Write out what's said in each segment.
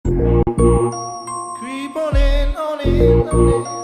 Creep on in, on in, on in.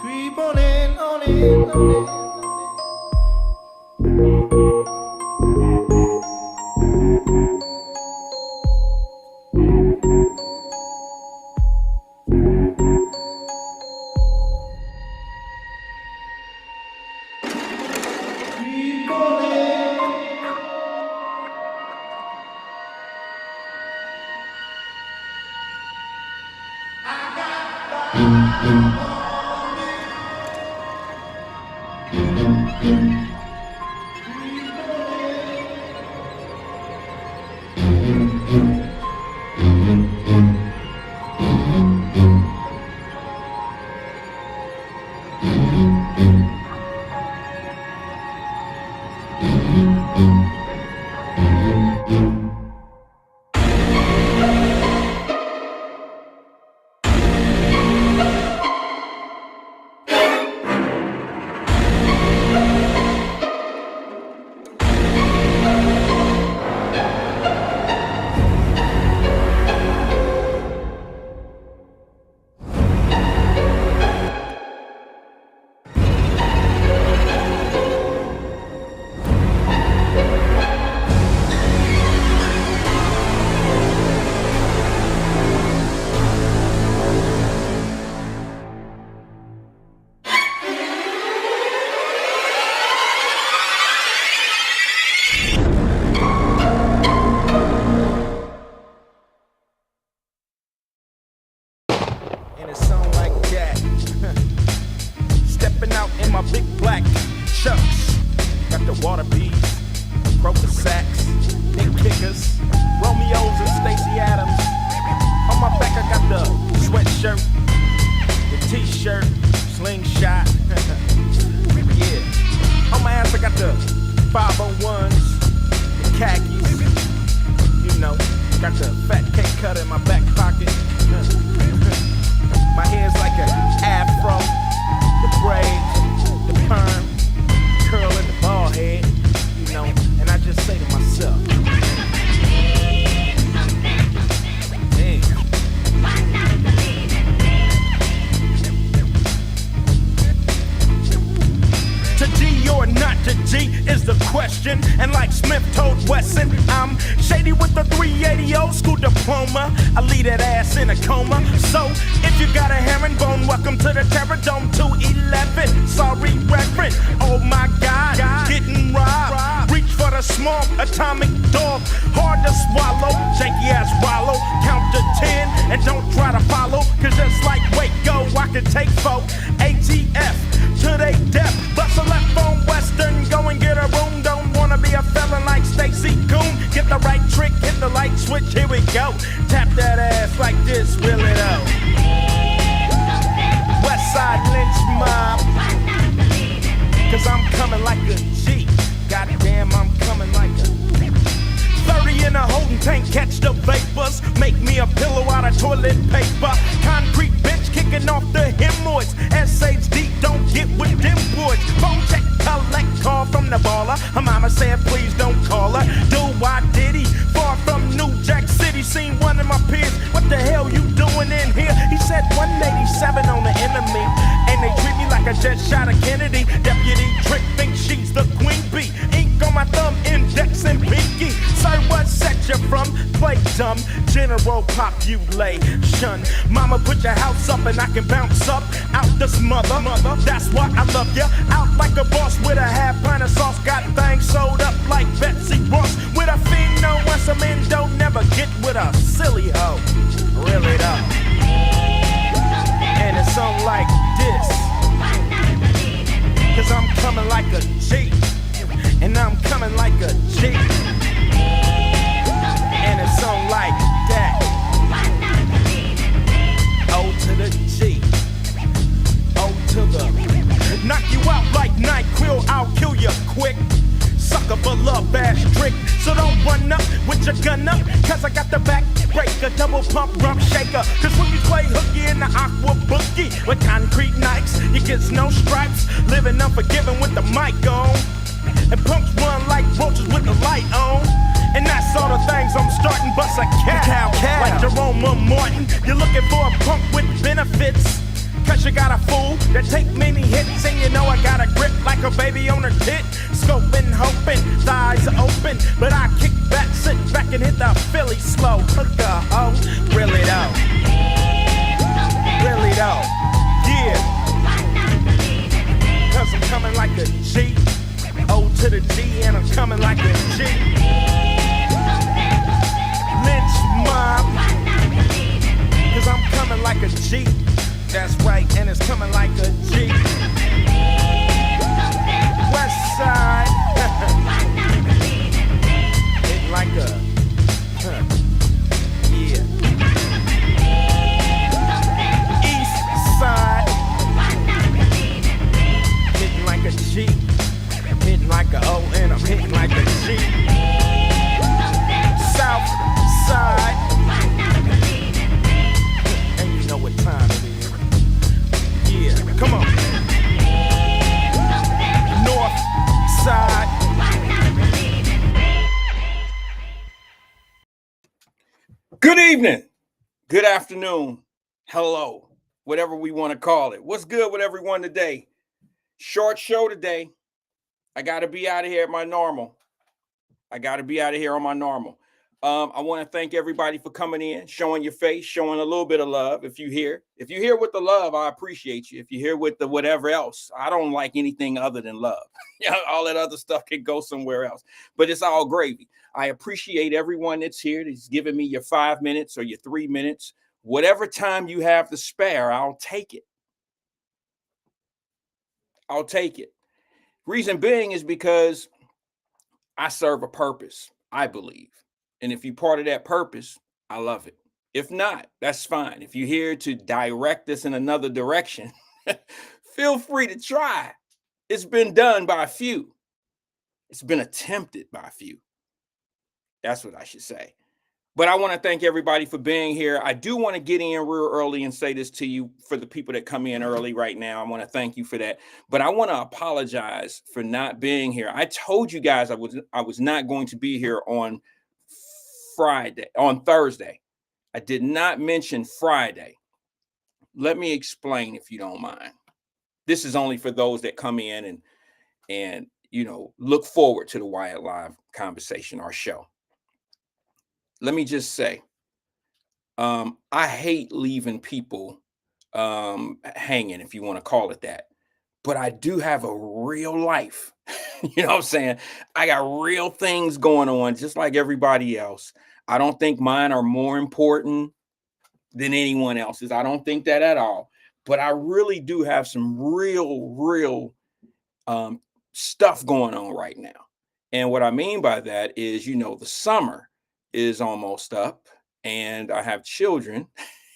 Creep on in, on in, on in. And it sound like that. Stepping out in my big black chucks. Got the water beads, croaker sacks, big kickers, Romeos and Stacey Adams. On my back I got the sweatshirt, the t-shirt, slingshot. Yeah. On my ass I got the 501s, the khakis. You know, got the fat cake cutter in my back pocket. My hair's like an afro, the braids, the perm, curl in the bald head, you know, and I just say to myself, to G or not to G is the question. And like Smith told Wesson, I'm shady with the 380 old school diploma. I leave that ass in a coma. So if you got a herringbone, welcome to the Terror Dome 211. Sorry, Reverend. Oh my God, getting robbed. Reach for the small atomic dog. Hard to swallow, janky ass wallow. Count to 10 and don't try to follow. Cause just like Waco, I can take folk. ATF to they death. Bust a left on Western, go and get a room. Don't wanna be a felon like Stacy Coon. Get the right trick, hit the light switch, here we go. Tap that ass like this, reel it out. West Side Lynch Mob. Cause I'm coming like a G. Goddamn, I'm coming like a 30 in a holding tank, catch the vapors. Make me a pillow out of toilet paper. Concrete bench kicking off the hemorrhoids. SHD, don't get with them boys. Phone check, collect call from the baller. Her mama said, please don't call her. Do why did he? Far from New Jack City, seen one of my peers. What the hell you doing in here? He said 187 on the enemy. And they treat me like I just shot a Kennedy. Deputy Trick thinks she's the queen bee. Ink on my thumb, index and pinky. Sir, what set you from? Play dumb, general population. Mama, put your house up and I can bounce up out this mother. That's why I love ya. Out like a boss with a half pint of sauce. Got things sold up like Betsy Ross. With a pheno, once I'm in, don't never get with a silly hoe. Really though. And it's on like this. Cause I'm coming like a G. And I'm coming like a G. And it's on like that. O to the G. O to the. Knock you out like NyQuil, I'll kill you quick. Sucker for love, ass trick. So don't run up with your gun up. Cause I got the back breaker, double pump rump shaker. Cause when you play hooky in the aqua boogie with concrete nights, you get no stripes. Living unforgiving with the mic on. And punks run like roaches with the light on. And that's all the things I'm starting, bust a cow. Like Jerome Martin, you're looking for a punk with benefits. Cause you got a fool that take many hits. And you know I got a grip like a baby on her tit. Scoping, hoping, thighs are open. But I kick back, sit back and hit the Philly slow. Hook a hoe, really though. Really though, yeah. Cause I'm coming like a G. O to the G and I'm coming like a G. Lynch mob. Cause I'm coming like a G. That's right, and it's coming like a G. West Side. It's like a, yeah. East Side. Hitting like a G. Hitting like a O and I'm hitting like a G. South Side. And you know what time it is. Yeah, come on. North Side. Good evening. Good afternoon. Hello. Whatever we want to call it. What's good with everyone today? Short show today. I got to be out of here at my normal. I want to thank everybody for coming in, showing your face, showing a little bit of love. If you're here with the love, I appreciate you. If you're here with the whatever else, I don't like anything other than love. All that other stuff can go somewhere else, but it's all gravy. I appreciate everyone that's here, that's giving me your 5 minutes or your 3 minutes, whatever time you have to spare. I'll take it. Reason being is because I serve a purpose, I believe. And if you're part of that purpose, I love it. If not, that's fine. If you're here to direct us in another direction, feel free to try. It's been done by a few. It's been attempted by a few. That's what I should say. But I want to thank everybody for being here. I do want to get in real early and say this to you for the people that come in early right now. I want to thank you for that. But I want to apologize for not being here. I told you guys I was not going to be here on Thursday. I did not mention Friday. Let me explain if you don't mind. This is only for those that come in and look forward to the Wyatt Live conversation, our show. Let me just say, I hate leaving people hanging, if you want to call it that. But I do have a real life. You know what I'm saying? I got real things going on, just like everybody else. I don't think mine are more important than anyone else's. I don't think that at all. But I really do have some real stuff going on right now. And what I mean by that is, the summer is almost up and I have children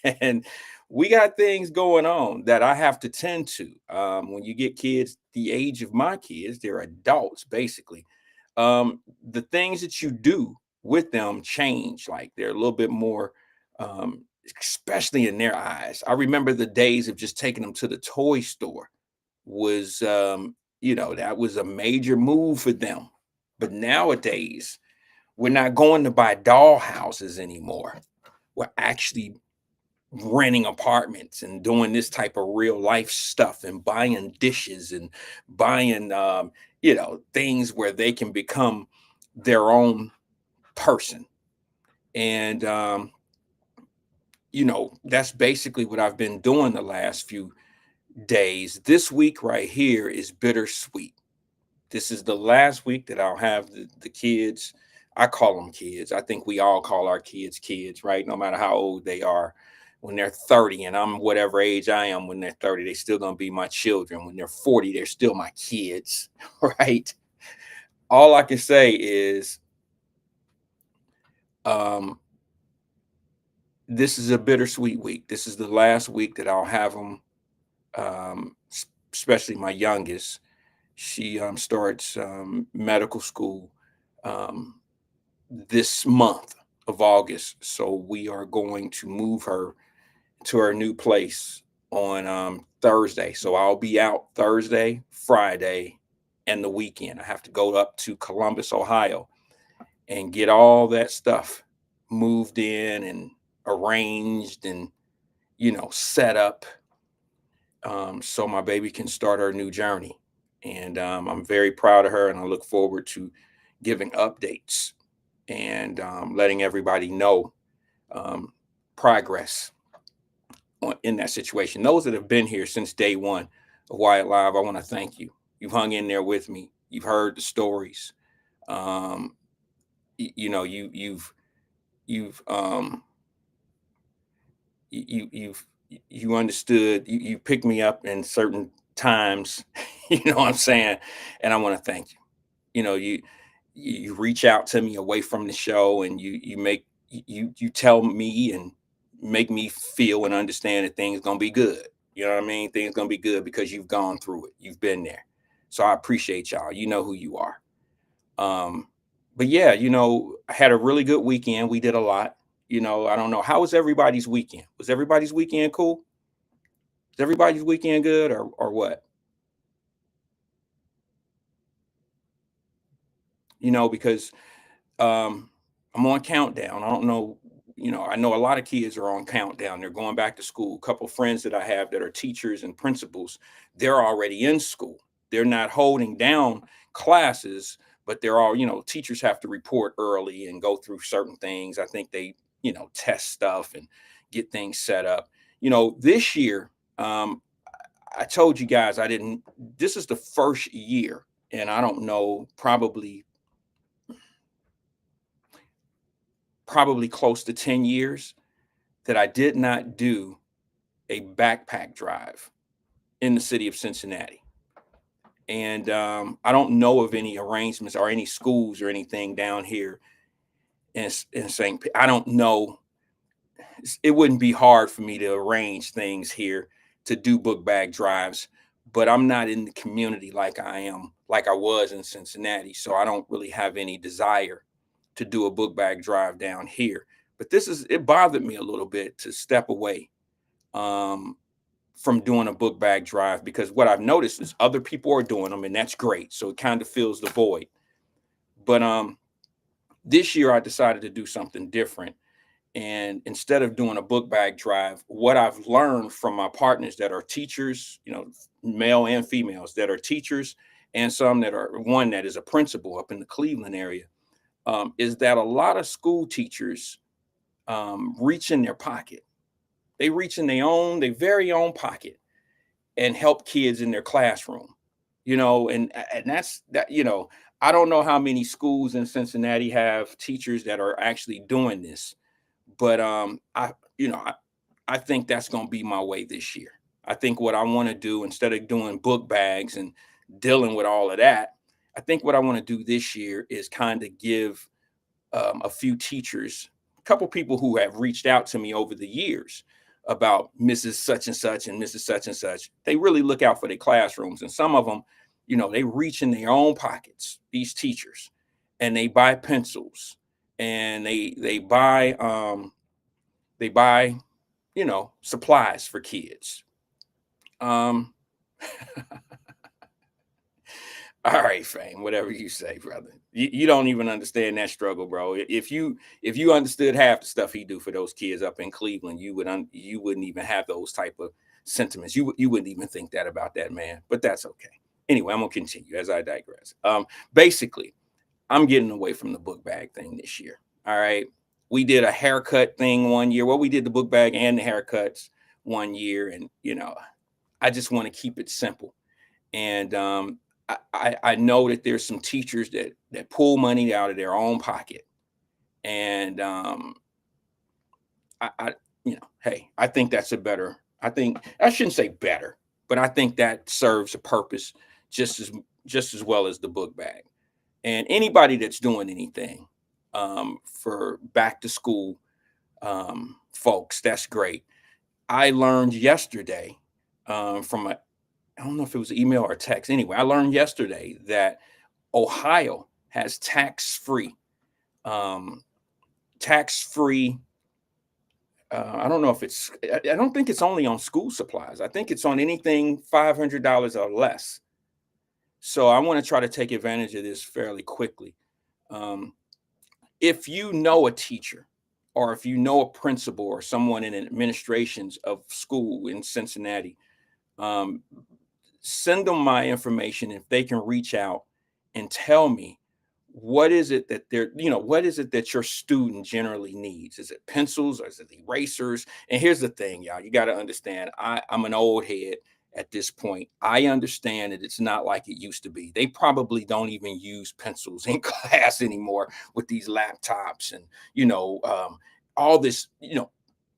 and we got things going on that I have to tend to. When you get kids the age of my kids, they're adults basically. The things that you do with them change. Like they're a little bit more, um, especially in their eyes. I remember the days of just taking them to the toy store was, that was a major move for them. But nowadays, we're not going to buy doll houses anymore. We're actually renting apartments and doing this type of real life stuff and buying dishes and buying things where they can become their own person. And that's basically what I've been doing the last few days. This week right here is bittersweet. This is the last week that I'll have the kids. I call them kids. I think we all call our kids kids, right? No matter how old they are. When they're 30 and I'm whatever age I am when they're 30, they're still going to be my children. When they're 40, they're still my kids, right? All I can say is um, this is a bittersweet week. This is the last week that I'll have them, especially my youngest. She starts medical school um, this month of August. So we are going to move her to her new place on Thursday. So I'll be out Thursday, Friday, and the weekend. I have to go up to Columbus, Ohio, and get all that stuff moved in and arranged and set up, so my baby can start her new journey. And I'm very proud of her, and I look forward to giving updates and letting everybody know um, progress in that situation. Those that have been here since day one of Wyatt Live, I want to thank you. You've hung in there with me. You've heard the stories. Um, you've you've you understood. You picked me up in certain times. You know what I'm saying? And I want to thank you. You reach out to me away from the show, and you tell me and make me feel and understand that things gonna be good. You know what I mean? Things gonna be good because you've gone through it. You've been there. So I appreciate y'all. You know who you are. Um, but yeah, I had a really good weekend. We did a lot. I don't know. How was everybody's weekend? Was everybody's weekend cool? Is everybody's weekend good or what? Because um, I'm on countdown. I don't know. I know a lot of kids are on countdown. They're going back to school. A couple friends that I have that are teachers and principals, they're already in school. They're not holding down classes, but they're all, teachers have to report early and go through certain things. I think they, test stuff and get things set up. This year, I told you guys I didn't, this is the first year, and I don't know, probably close to 10 years that I did not do a backpack drive in the city of Cincinnati. And I don't know of any arrangements or any schools or anything down here in St. I don't know. It wouldn't be hard for me to arrange things here to do book bag drives, but I'm not in the community like I was in Cincinnati. So I don't really have any desire to do a book bag drive down here. But it bothered me a little bit to step away um, from doing a book bag drive, because what I've noticed is other people are doing them, and that's great. So it kind of fills the void. But this year I decided to do something different. And instead of doing a book bag drive, what I've learned from my partners that are teachers, male and females that are teachers, and some that are one that is a principal up in the Cleveland area, is that a lot of school teachers reach in their pocket. They reach in their very own pocket and help kids in their classroom. And that's that. I don't know how many schools in Cincinnati have teachers that are actually doing this, but I think that's going to be my way this year. I think what I want to do, instead of doing book bags and dealing with all of that, I think what I want to do this year is kind of give a few teachers, a couple people who have reached out to me over the years, about Mrs. Such and Such and Mrs. Such and Such. They really look out for their classrooms. And some of them, they reach in their own pockets, these teachers, and they buy pencils and they buy supplies for kids. All right, Fame, whatever you say, brother. You don't even understand that struggle, bro. If you understood half the stuff he do for those kids up in Cleveland, you wouldn't even have those type of sentiments. You wouldn't even think that about that man. But that's okay. Anyway, I'm gonna continue as I digress. Basically, I'm getting away from the book bag thing this year. All right. We did a haircut thing one year. Well, we did the book bag and the haircuts one year, and I just want to keep it simple. And I know that there's some teachers that pull money out of their own pocket, and hey, I think that's a better. I think I shouldn't say better, but I think that serves a purpose just as well as the book bag. And anybody that's doing anything for back to school folks, that's great. I learned yesterday from I don't know if it was email or text. Anyway, I learned yesterday that Ohio has tax-free. I don't know if it's. I don't think it's only on school supplies. I think it's on anything $500 or less. So I want to try to take advantage of this fairly quickly. If you know a teacher, or if you know a principal or someone in administrations of school in Cincinnati, send them my information if they can reach out and tell me what is it that what is it that your student generally needs? Is it pencils or is it erasers? And here's the thing, y'all, you got to understand, I'm an old head at this point. I understand that it's not like it used to be. They probably don't even use pencils in class anymore with these laptops and, all this,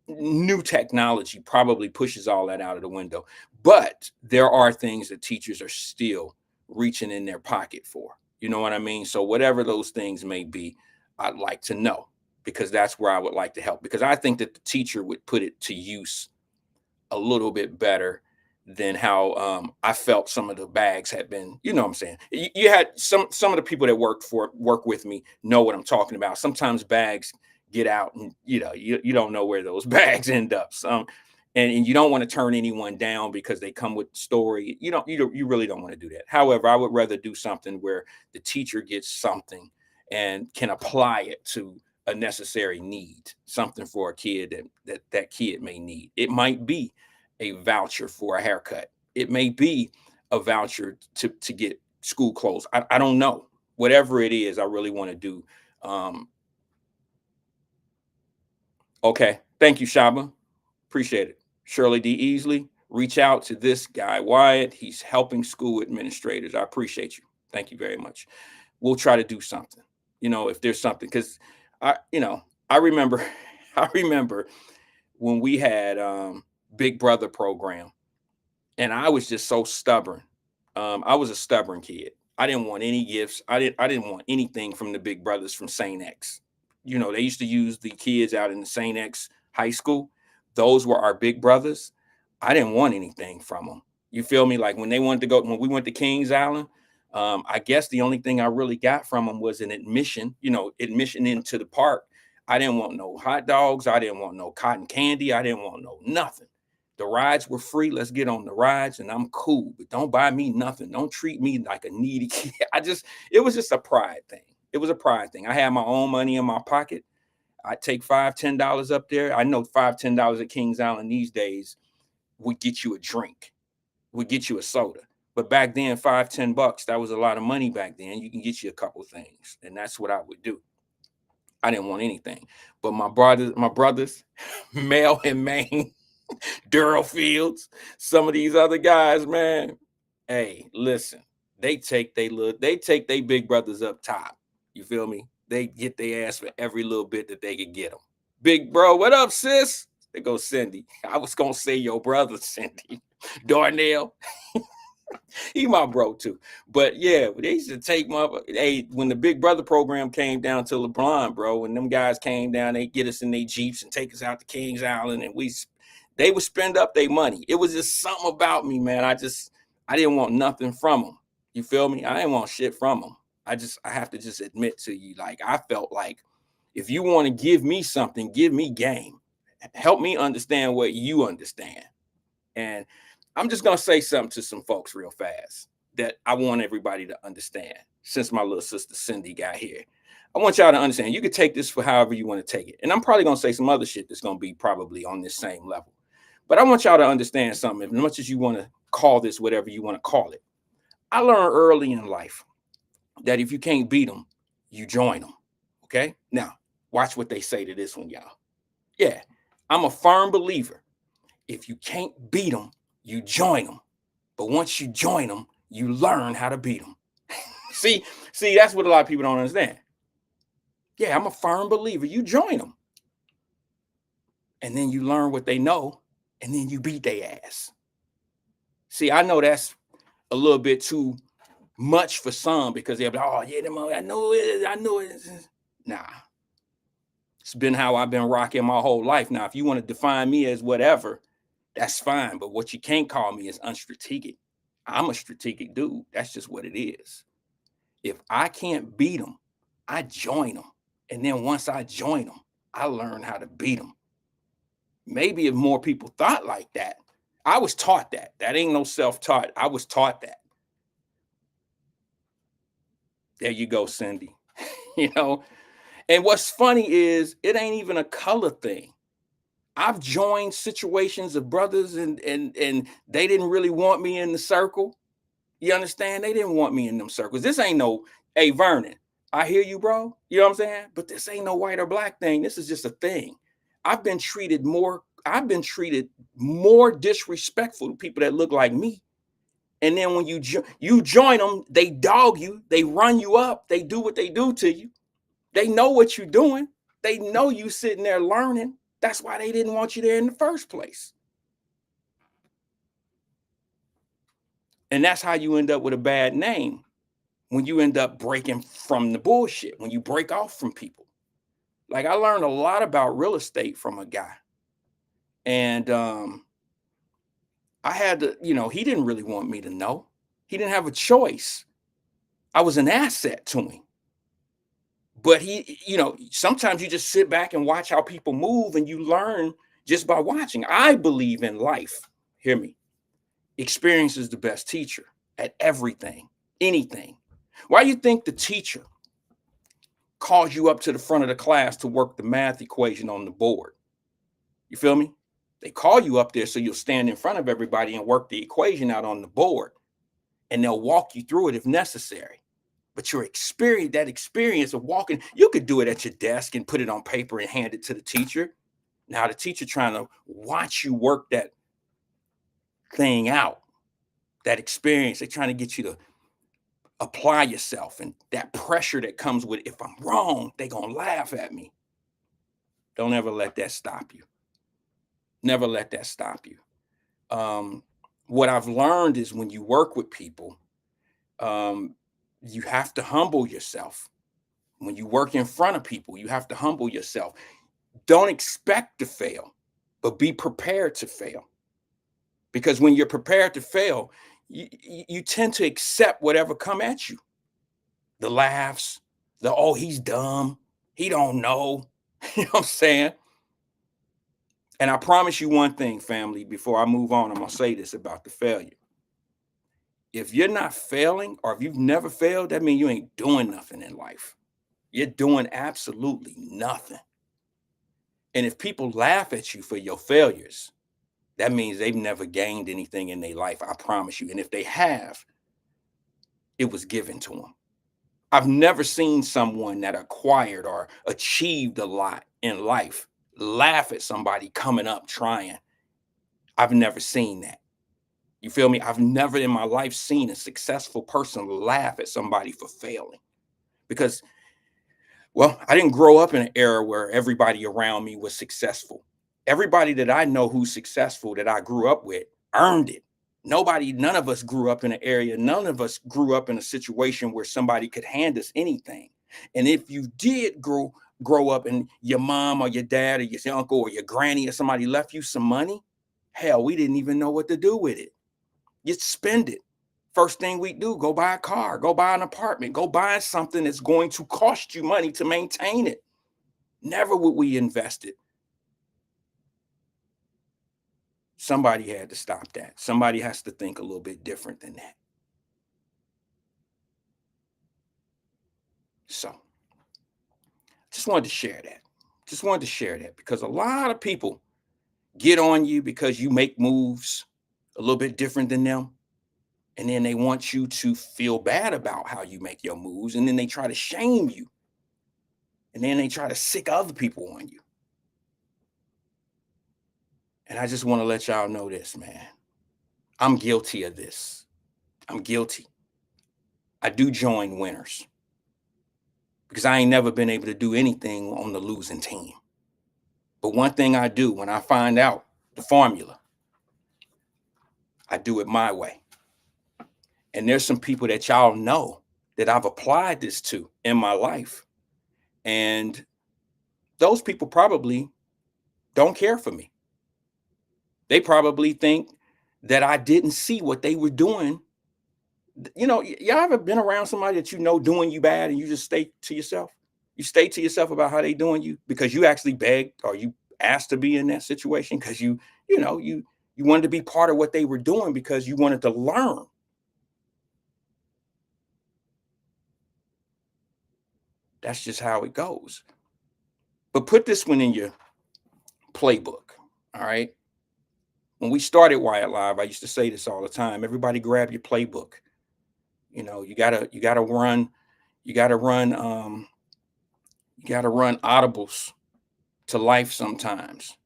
new technology probably pushes all that out of the window. But there are things that teachers are still reaching in their pocket for. You know what I mean? So whatever those things may be, I'd like to know, because that's where I would like to help, because I think that the teacher would put it to use a little bit better than how I felt some of the bags had been. You know what I'm saying? You had some of the people that work with me know what I'm talking about. Sometimes bags get out and you don't know where those bags end up. And you don't want to turn anyone down because they come with story. You really don't want to do that. However, I would rather do something where the teacher gets something and can apply it to a necessary need, something for a kid that kid may need. It might be a voucher for a haircut. It may be a voucher to get school clothes. I don't know. Whatever it is, I really want to do. Okay. Thank you, Shaba. Appreciate it. Shirley D. Easley, reach out to this guy, Wyatt. He's helping school administrators. I appreciate you. Thank you very much. We'll try to do something, if there's something, because I remember when we had Big Brother program, and I was just so stubborn. I was a stubborn kid. I didn't want any gifts. I didn't want anything from the Big Brothers from St. X. They used to use the kids out in the St. X high school. Those were our big brothers. I didn't want anything from them. You feel me? Like when we went to Kings Island, I guess the only thing I really got from them was an admission into the park. I didn't want no hot dogs. I didn't want no cotton candy. I didn't want no nothing. The rides were free. Let's get on the rides and I'm cool, but don't buy me nothing. Don't treat me like a needy kid. It was just a pride thing. It was a pride thing. I had my own money in my pocket. I take $5, $10 up there. I know $5, $10 at Kings Island these days would get you a drink, would get you a soda. But back then, $5, $10, that was a lot of money back then. You can get you a couple things. And that's what I would do. I didn't want anything. But my brothers, Mel and Maine, Durrell Fields, some of these other guys, man. Hey, listen, they take their big brothers up top. You feel me? They get their ass for every little bit that they could get them. Big bro, what up, sis? There goes Cindy. I was gonna say your brother, Cindy. Darnell. He my bro too. But yeah, they used to take when the Big Brother program came down to LeBron, bro, when them guys came down, they get us in their Jeeps and take us out to Kings Island, and They would spend up their money. It was just something about me, man. I didn't want nothing from them. You feel me? I didn't want shit from them. I have to just admit to you, like, I felt like if you want to give me something, give me game. Help me understand what you understand. And I'm just going to say something to some folks real fast that I want everybody to understand. Since my little sister Cindy got here, I want y'all to understand you can take this for however you want to take it. And I'm probably going to say some other shit that's going to be probably on this same level. But I want y'all to understand something. As much as you want to call this whatever you want to call it, I learned early in life that if you can't beat them, you join them. Okay? Now, watch what they say to this one, y'all. Yeah, I'm a firm believer. If you can't beat them, you join them. But once you join them, you learn how to beat them. See, that's what a lot of people don't understand. Yeah, I'm a firm believer. You join them. And then you learn what they know, and then you beat their ass. See, I know that's a little bit too much for some because they're like, oh, yeah, I know it. Nah. It's been how I've been rocking my whole life. Now, if you want to define me as whatever, that's fine. But what you can't call me is unstrategic. I'm a strategic dude. That's just what it is. If I can't beat them, I join them. And then once I join them, I learn how to beat them. Maybe if more people thought like that, I was taught that. That ain't no self-taught. I was taught that. There you go, Cindy. You know, and what's funny is it ain't even a color thing. I've joined situations of brothers and they didn't really want me in the circle. You understand? They didn't want me in them circles. This ain't no, hey, Vernon, I hear you, bro. You know what I'm saying? But this ain't no white or black thing. This is just a thing. I've been treated more disrespectful to people that look like me. And then when you join them, they dog you, they run you up, they do what they do to you. They know what you're doing. They know you sitting there learning. That's why they didn't want you there in the first place. And that's how you end up with a bad name when you end up breaking from the bullshit, when you break off from people. Like I learned a lot about real estate from a guy. And I had to, he didn't really want me to know. He didn't have a choice. I was an asset to him. But sometimes you just sit back and watch how people move and you learn just by watching. I believe in life. Hear me. Experience is the best teacher at everything, anything. Why do you think the teacher calls you up to the front of the class to work the math equation on the board? You feel me? They call you up there so you'll stand in front of everybody and work the equation out on the board. And they'll walk you through it if necessary. But that experience of walking, you could do it at your desk and put it on paper and hand it to the teacher. Now the teacher trying to watch you work that thing out, that experience. They're trying to get you to apply yourself, and that pressure that comes with, if I'm wrong, they're going to laugh at me. Don't ever let that stop you. Never let that stop you. What I've learned is when you work with people, you have to humble yourself. When you work in front of people, you have to humble yourself. Don't expect to fail, but be prepared to fail. Because when you're prepared to fail, you tend to accept whatever come at you. The laughs, oh, he's dumb. He don't know. You know what I'm saying? And I promise you one thing, family, before I move on, I'm going to say this about the failure. If you're not failing, or if you've never failed, that means you ain't doing nothing in life. You're doing absolutely nothing. And if people laugh at you for your failures, that means they've never gained anything in their life, I promise you. And if they have, it was given to them. I've never seen someone that acquired or achieved a lot in life laugh at somebody coming up trying. I've never seen that. You feel me? I've never in my life seen a successful person laugh at somebody for failing. Because, well, I didn't grow up in an era where everybody around me was successful. Everybody that I know who's successful that I grew up with earned it. None of us grew up in an area. None of us grew up in a situation where somebody could hand us anything. And if you did grow up and your mom or your dad or your uncle or your granny or somebody left you some money, Hell, we didn't even know what to do with it. You spend it. First thing we do, go buy a car, go buy an apartment, go buy something that's going to cost you money to maintain it. Never would we invest it. Somebody had to stop that. Somebody has to think a little bit different than that. So, just wanted to share that. Just wanted to share that because a lot of people get on you because you make moves a little bit different than them. And then they want you to feel bad about how you make your moves. And then they try to shame you. And then they try to sick other people on you. And I just want to let y'all know this, man. I'm guilty of this. I'm guilty. I do join winners because I ain't never been able to do anything on the losing team. But one thing I do when I find out the formula, I do it my way. And there's some people that y'all know that I've applied this to in my life. And those people probably don't care for me. They probably think that I didn't see what they were doing. You know, y'all ever been around somebody that you know doing you bad and you just stay to yourself? You stay to yourself about how they doing you because you actually begged or you asked to be in that situation because you wanted to be part of what they were doing because you wanted to learn. That's just how it goes. But put this one in your playbook, all right? When we started Wyatt Live, I used to say this all the time. Everybody grab your playbook. You know, you gotta run audibles to life sometimes.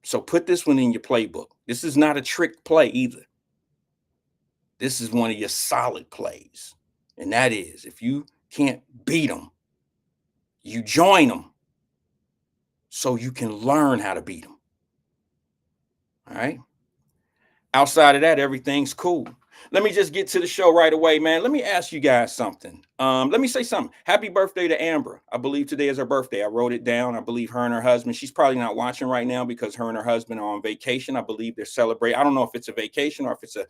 So put this one in your playbook. This is not a trick play either. This is one of your solid plays. And that is, if you can't beat them, you join them so you can learn how to beat them. All right. Outside of that, everything's cool. Let me just get to the show right away, man. Let me ask you guys something. Let me say something. Happy birthday to Amber. I believe today is her birthday. I wrote it down. I believe her and her husband. She's probably not watching right now because her and her husband are on vacation. I believe they're celebrating. I don't know if it's a vacation or if it's a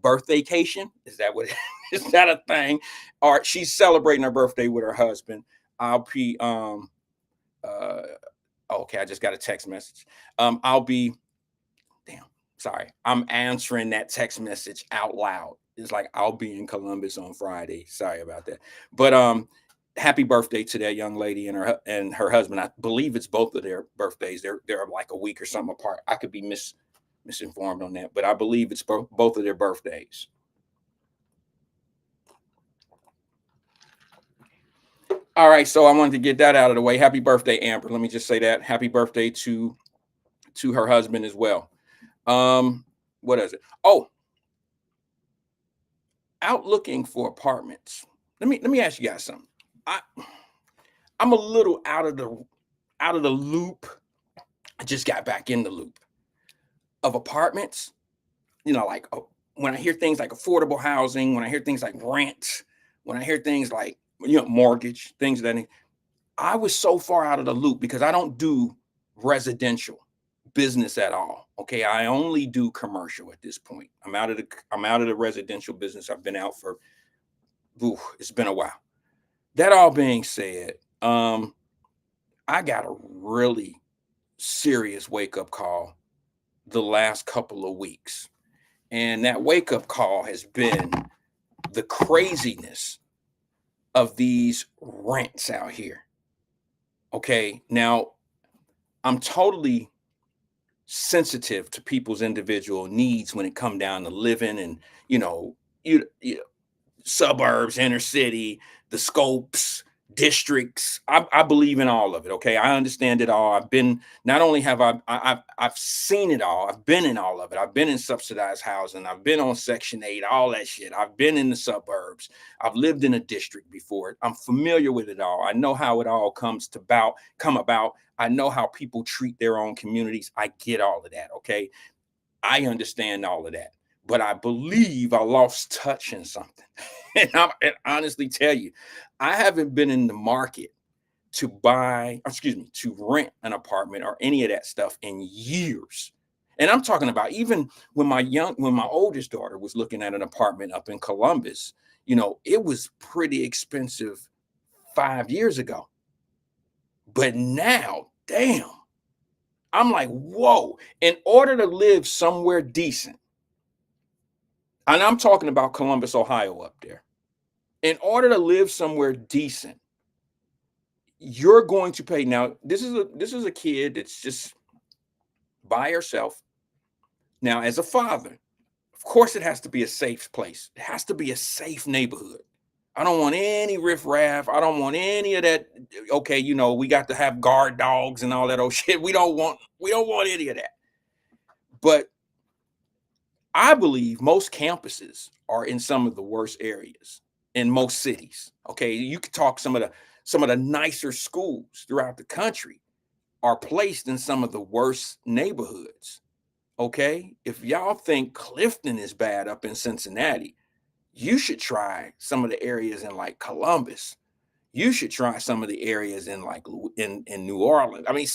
birthdaycation. Is that what? Is that a thing? Or she's celebrating her birthday with her husband. I'll be okay. I just got a text message. I'll be. Damn. Sorry, I'm answering that text message out loud. It's like I'll be in Columbus on Friday. Sorry about that. But happy birthday to that young lady and her husband. I believe it's both of their birthdays. They're like a week or something apart. I could be misinformed on that, but I believe it's both of their birthdays. All right, so I wanted to get that out of the way. Happy birthday, Amber. Let me just say that. Happy birthday to her husband as well. What is it? Oh, out looking for apartments. Let me ask you guys something. I'm a little out of the loop. I just got back in the loop of apartments. You know, like when I hear things like affordable housing, when I hear things like rent, when I hear things like mortgage, things that I was so far out of the loop because I don't do residential business at all. Okay, I only do commercial at this point. I'm out of the residential business. I've been out for it's been a while. That all being said, I got a really serious wake-up call the last couple of weeks. And that wake-up call has been the craziness of these rents out here. Okay, now I'm totally sensitive to people's individual needs when it come down to living and you suburbs, inner city, the scopes, districts. I believe in all of it. Okay, I understand it all. I've been not only have I've seen it all. I've been in all of it. I've been in subsidized housing. I've been on Section 8, all that shit. I've been in the suburbs. I've lived in a district before. I'm familiar with it all. I know how it all come about. I know how people treat their own communities. I get all of that. Okay, I understand all of that. But I believe I lost touch in something. And I honestly tell you, I haven't been in the market to rent an apartment or any of that stuff in years. And I'm talking about even when my oldest daughter was looking at an apartment up in Columbus, it was pretty expensive 5 years ago. But now, damn, I'm like, whoa, in order to live somewhere decent, and I'm talking about Columbus, Ohio up there, in order to live somewhere decent, you're going to pay. Now, this is a kid that's just by herself. Now, as a father, of course, it has to be a safe place. It has to be a safe neighborhood. I don't want any riffraff. I don't want any of that. Okay, we got to have guard dogs and all that old shit. We don't want any of that. But I believe most campuses are in some of the worst areas in most cities. Okay, you could talk some of the nicer schools throughout the country are placed in some of the worst neighborhoods. Okay, if y'all think Clifton is bad up in Cincinnati, you should try some of the areas in like Columbus. You should try some of the areas in like in New Orleans. I mean,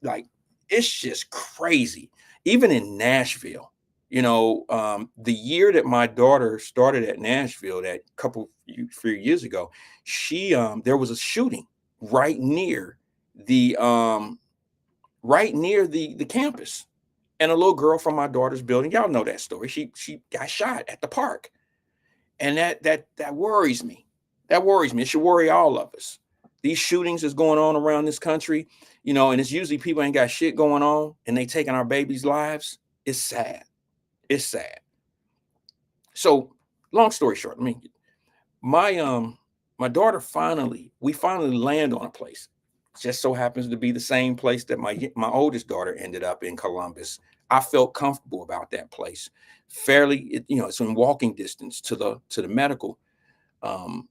like it's just crazy. Even in Nashville, the year that my daughter started at Nashville, that few years ago, she there was a shooting right near the the campus, and a little girl from my daughter's building. Y'all know that story. She got shot at the park, and that worries me. That worries me. It should worry all of us. These shootings is going on around this country, and it's usually people ain't got shit going on, and they taking our babies' lives. It's sad. It's sad. So, long story short, my my daughter we finally land on a place. Just so happens to be the same place that my oldest daughter ended up in, Columbus. I felt comfortable about that place. It's in walking distance to the medical um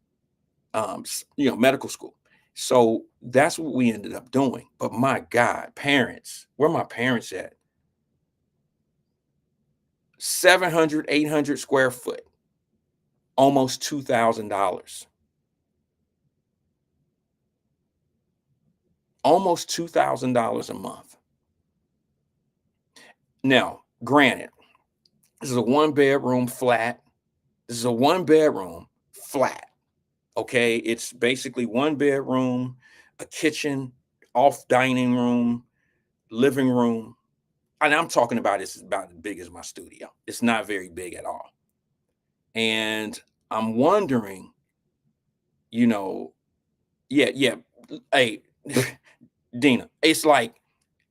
medical school. So that's what we ended up doing. But my God, parents, where my parents at? 700, 800 square foot, almost $2,000. Almost $2,000 a month. Now, granted, this is a one bedroom flat. This is a one bedroom flat. Okay. It's basically one bedroom, a kitchen, off dining room, living room. And I'm talking about it's about as big as my studio. It's not very big at all. And I'm wondering, you know, yeah. Hey, Dina, it's like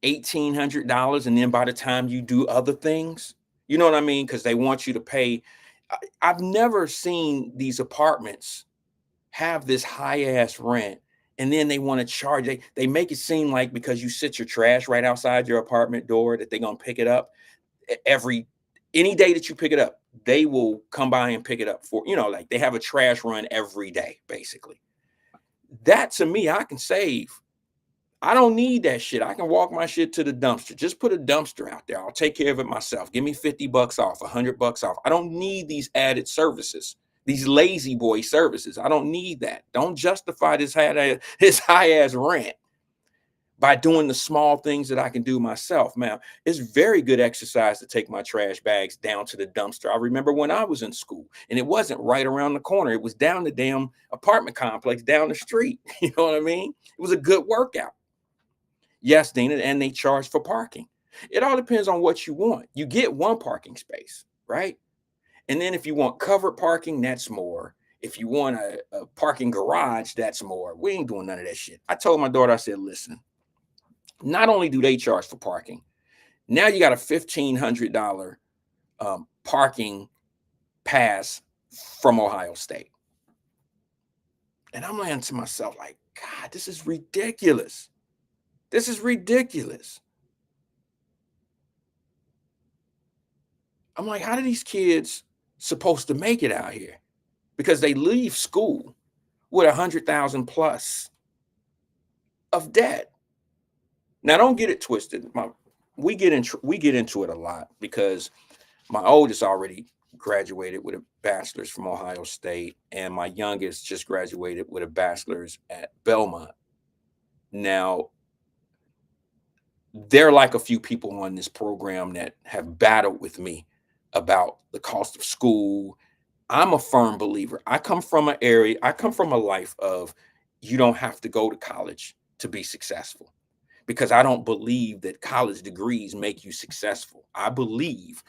$1,800. And then by the time you do other things, you know what I mean? Because they want you to pay. I've never seen these apartments have this high ass rent, and then they want to charge. They make it seem like because you sit your trash right outside your apartment door that they're gonna pick it up any day that you pick it up. They will come by and pick it up for like they have a trash run every day basically. That to me, I can save. I don't need that shit. I can walk my shit to the dumpster. Just put a dumpster out there. I'll take care of it myself. Give me 50 bucks off, 100 bucks off. I don't need these added services, these lazy boy services. I don't need that. Don't justify this high ass rent by doing the small things that I can do myself. Man, it's very good exercise to take my trash bags down to the dumpster. I remember when I was in school, and it wasn't right around the corner. It was down the damn apartment complex down the street. You know what I mean? It was a good workout. Yes, Dina, and they charge for parking. It all depends on what you want. You get one parking space, right? And then if you want covered parking, that's more. If you want a parking garage, that's more. We ain't doing none of that shit. I told my daughter, I said, listen, not only do they charge for parking, now you got a $1,500 parking pass from Ohio State. And I'm laying to myself like, God, this is ridiculous. This is ridiculous. I'm like, how do these kids supposed to make it out here? Because they leave school with 100,000 plus of debt. Now, don't get it twisted. We get into it a lot because my oldest already graduated with a bachelor's from Ohio State, and my youngest just graduated with a bachelor's at Belmont. Now, There are like a few people on this program that have battled with me about the cost of school. I'm a firm believer. I come from a life of you don't have to go to college to be successful because I don't believe that college degrees make you successful. I believe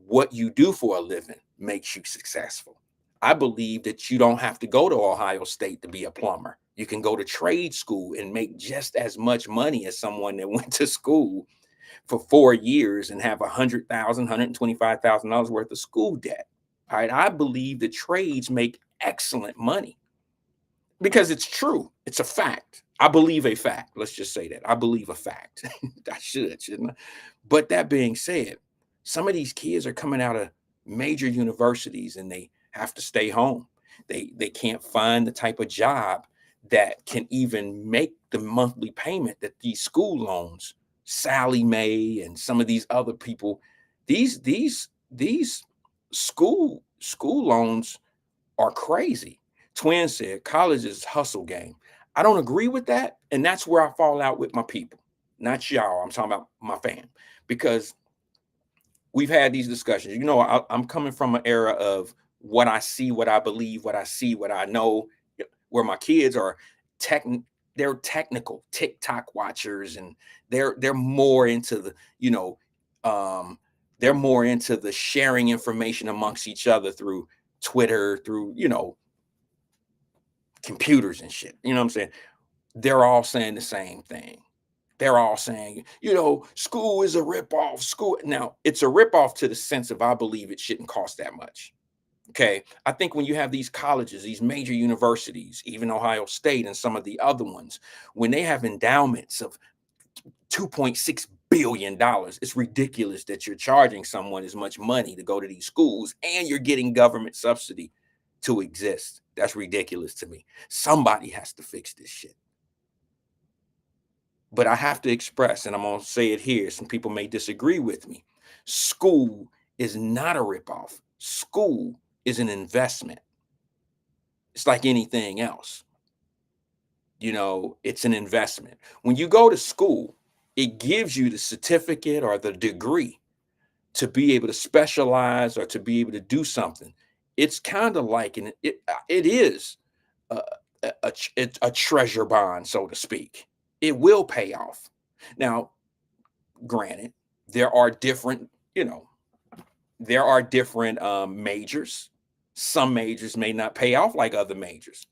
what you do for a living makes you successful. I believe that you don't have to go to Ohio State to be a plumber. You can go to trade school and make just as much money as someone that went to school for 4 years and have $125,000 worth of school debt. All right. I believe that trades make excellent money because it's true. It's a fact. I believe a fact. Let's just say that. I believe a fact. I shouldn't I? But that being said, some of these kids are coming out of major universities and they have to stay home. They can't find the type of job that can even make the monthly payment that these school loans, Sally Mae and some of these other people, these school loans are crazy. Twin said college is hustle game. I don't agree with that. And that's where I fall out with my people, not y'all. I'm talking about my fam, because we've had these discussions. You know, I'm coming from an era of what I see, what I believe, what I see, what I know, where my kids are tech, they're technical TikTok watchers, and they're more into the, um, they're more into the sharing information amongst each other through Twitter, through, computers and shit. You know what I'm saying? They're all saying the same thing. They're all saying, school is a ripoff. School. Now, it's a ripoff to the sense of I believe it shouldn't cost that much. Okay. I think when you have these colleges, these major universities, even Ohio State and some of the other ones, when they have endowments of $2.6 billion, it's ridiculous that you're charging someone as much money to go to these schools and you're getting government subsidy to exist. That's ridiculous to me. Somebody has to fix this shit. But I have to express, and I'm going to say it here, some people may disagree with me. School is not a ripoff. School is an investment. It's like anything else. It's an investment. When you go to school, it gives you the certificate or the degree to be able to specialize or to be able to do something. It's kind of like, it is a treasure bond, so to speak. It will pay off. Now, granted, there are different, majors. Some majors may not pay off like other majors.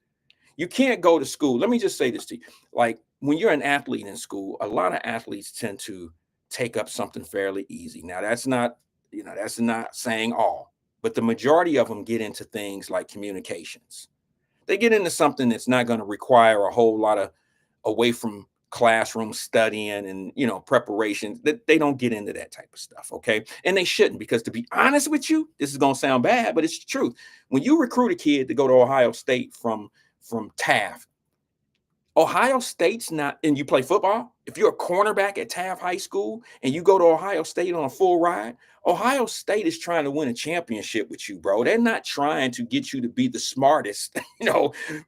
You can't go to school. Let me just say this to you. Like when you're an athlete in school, a lot of athletes tend to take up something fairly easy. Now, that's not saying all, but the majority of them get into things like communications. They get into something that's not going to require a whole lot of away from classroom studying and preparation. That they don't get into that type of stuff. Okay. And they shouldn't, because to be honest with you, this is going to sound bad, but it's the truth. When you recruit a kid to go to Ohio State from Taft, Ohio State's not, and you play football, if you're a cornerback at Taft High School and you go to Ohio State on a full ride, Ohio State is trying to win a championship with you, bro. They're not trying to get you to be the smartest,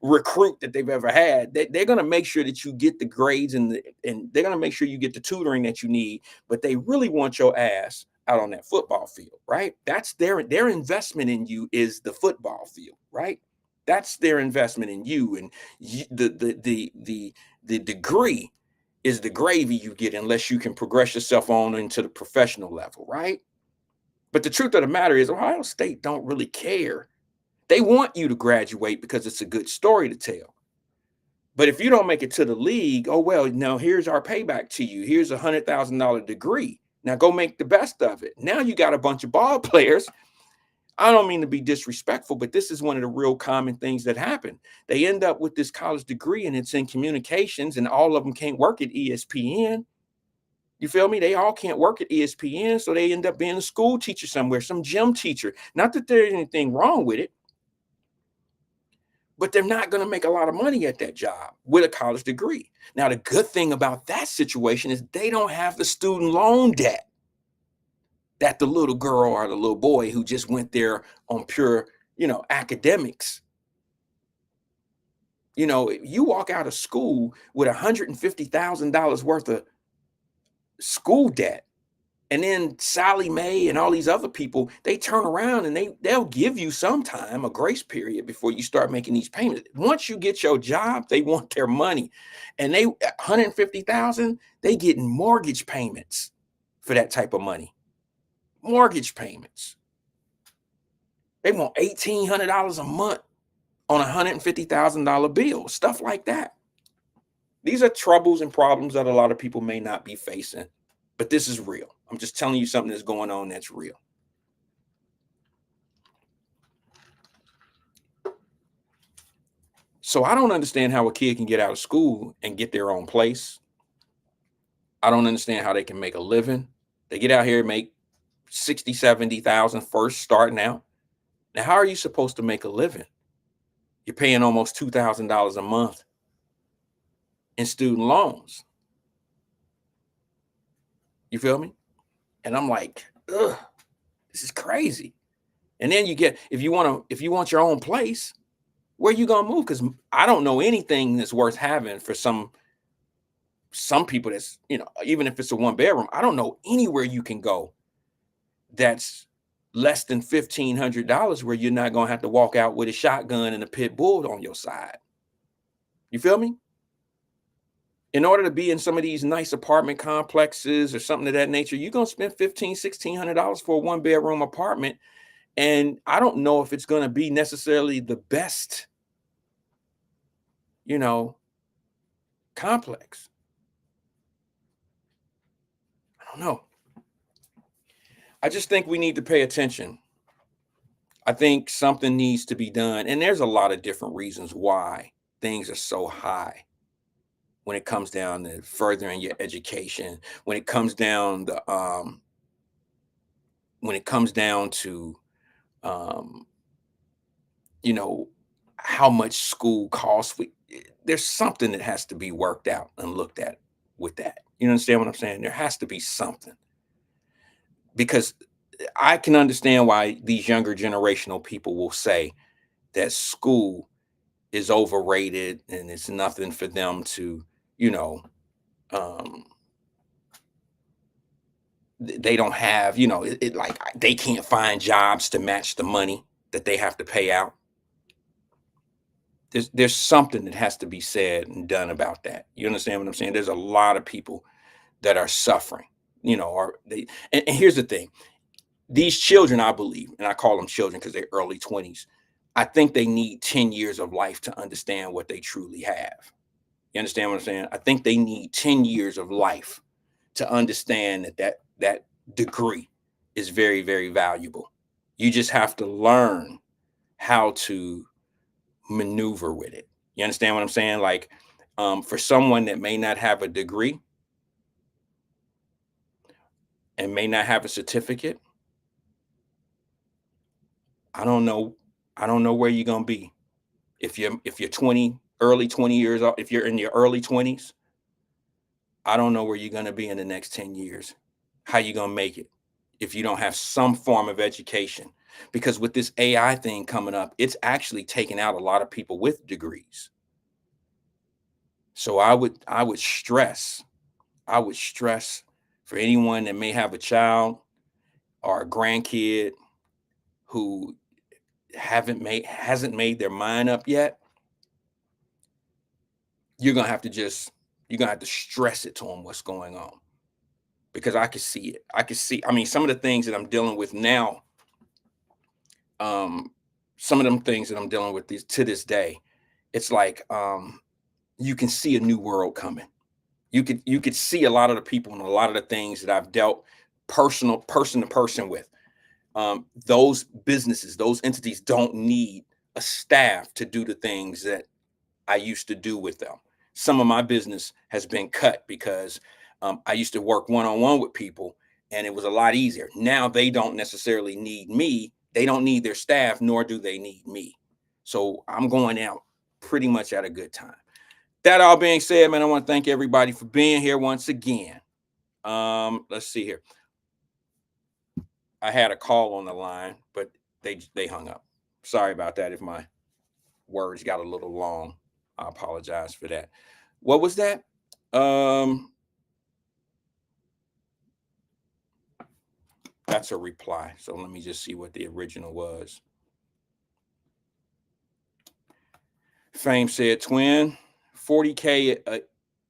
recruit that they've ever had. They're going to make sure that you get the grades and they're going to make sure you get the tutoring that you need, but they really want your ass out on that football field, right? That's their investment in you is the football field, right? That's their investment in you, and the degree is the gravy you get unless you can progress yourself on into the professional level, right? But the truth of the matter is, Ohio State don't really care. They want you to graduate because it's a good story to tell. But if you don't make it to the league, oh well, now here's our payback to you. Here's $100,000 degree. Now go make the best of it. Now you got a bunch of ball players. I don't mean to be disrespectful, but this is one of the real common things that happen. They end up with this college degree and it's in communications, and all of them can't work at ESPN. You feel me? They all can't work at ESPN. So they end up being a school teacher somewhere, some gym teacher. Not that there's anything wrong with it, but they're not going to make a lot of money at that job with a college degree. Now, the good thing about that situation is they don't have the student loan debt that the little girl or the little boy who just went there on pure, academics. You walk out of school with $150,000 worth of school debt. And then Sally Mae and all these other people, they turn around and they'll give you some time, a grace period, before you start making these payments. Once you get your job, they want their money. And they 150,000, they getting mortgage payments for that type of money. Mortgage payments. They want $1,800 a month on a $150,000 bill, stuff like that. These are troubles and problems that a lot of people may not be facing, but this is real. I'm just telling you something that's going on that's real. So I don't understand how a kid can get out of school and get their own place. I don't understand how they can make a living. They get out here and make 60, 70,000 first starting out. Now, how are you supposed to make a living? You're paying almost $2,000 a month in student loans. You feel me? And I'm like, ugh, this is crazy. And then you get, if you want your own place, where you gonna move? Because I don't know anything that's worth having for some people that's, even if it's a 1-bedroom, I don't know anywhere you can go that's less than $1,500 where you're not gonna have to walk out with a shotgun and a pit bull on your side. You feel me? In order to be in some of these nice apartment complexes or something of that nature, you're going to spend $1,500, $1,600 for a 1-bedroom apartment. And I don't know if it's going to be necessarily the best, complex. I don't know. I just think we need to pay attention. I think something needs to be done. And there's a lot of different reasons why things are so high. When it comes down to furthering your education, when it comes down to how much school costs, there's something that has to be worked out and looked at with that. You understand what I'm saying? There has to be something, because I can understand why these younger generational people will say that school is overrated and it's nothing for them to, they don't have, like they can't find jobs to match the money that they have to pay out. There's something that has to be said and done about that. You understand what I'm saying? There's a lot of people that are suffering, and here's the thing. These children, I believe, and I call them children because they're early 20s, I think they need 10 years of life to understand what they truly have. You understand what I'm saying? I think they need 10 years of life to understand that degree is very, very valuable. You just have to learn how to maneuver with it. You understand what I'm saying? Like, for someone that may not have a degree and may not have a certificate, I don't know where you're gonna be. If you're 20, early 20 years old, if you're in your early 20s, I don't know where you're gonna be in the next 10 years. How you gonna make it if you don't have some form of education? Because with this AI thing coming up, it's actually taking out a lot of people with degrees. So I would stress for anyone that may have a child or a grandkid who hasn't made their mind up yet, you're gonna have to stress it to them what's going on, because I can see it. I mean, some of the things that I'm dealing with now, some of them things that I'm dealing with to this day, it's like, you can see a new world coming. You could see a lot of the people and a lot of the things that I've dealt person to person with. Those businesses, those entities don't need a staff to do the things that I used to do with them. Some of my business has been cut because I used to work one-on-one with people and it was a lot easier. Now they don't necessarily need me. They don't need their staff, nor do they need me. So I'm going out pretty much at a good time. That all being said, man, I want to thank everybody for being here once again. Let's see here. I had a call on the line, but they hung up. Sorry about that. If my words got a little long, I apologize for that. What was that? That's a reply. So let me just see what the original was. Fame said, twin, 40K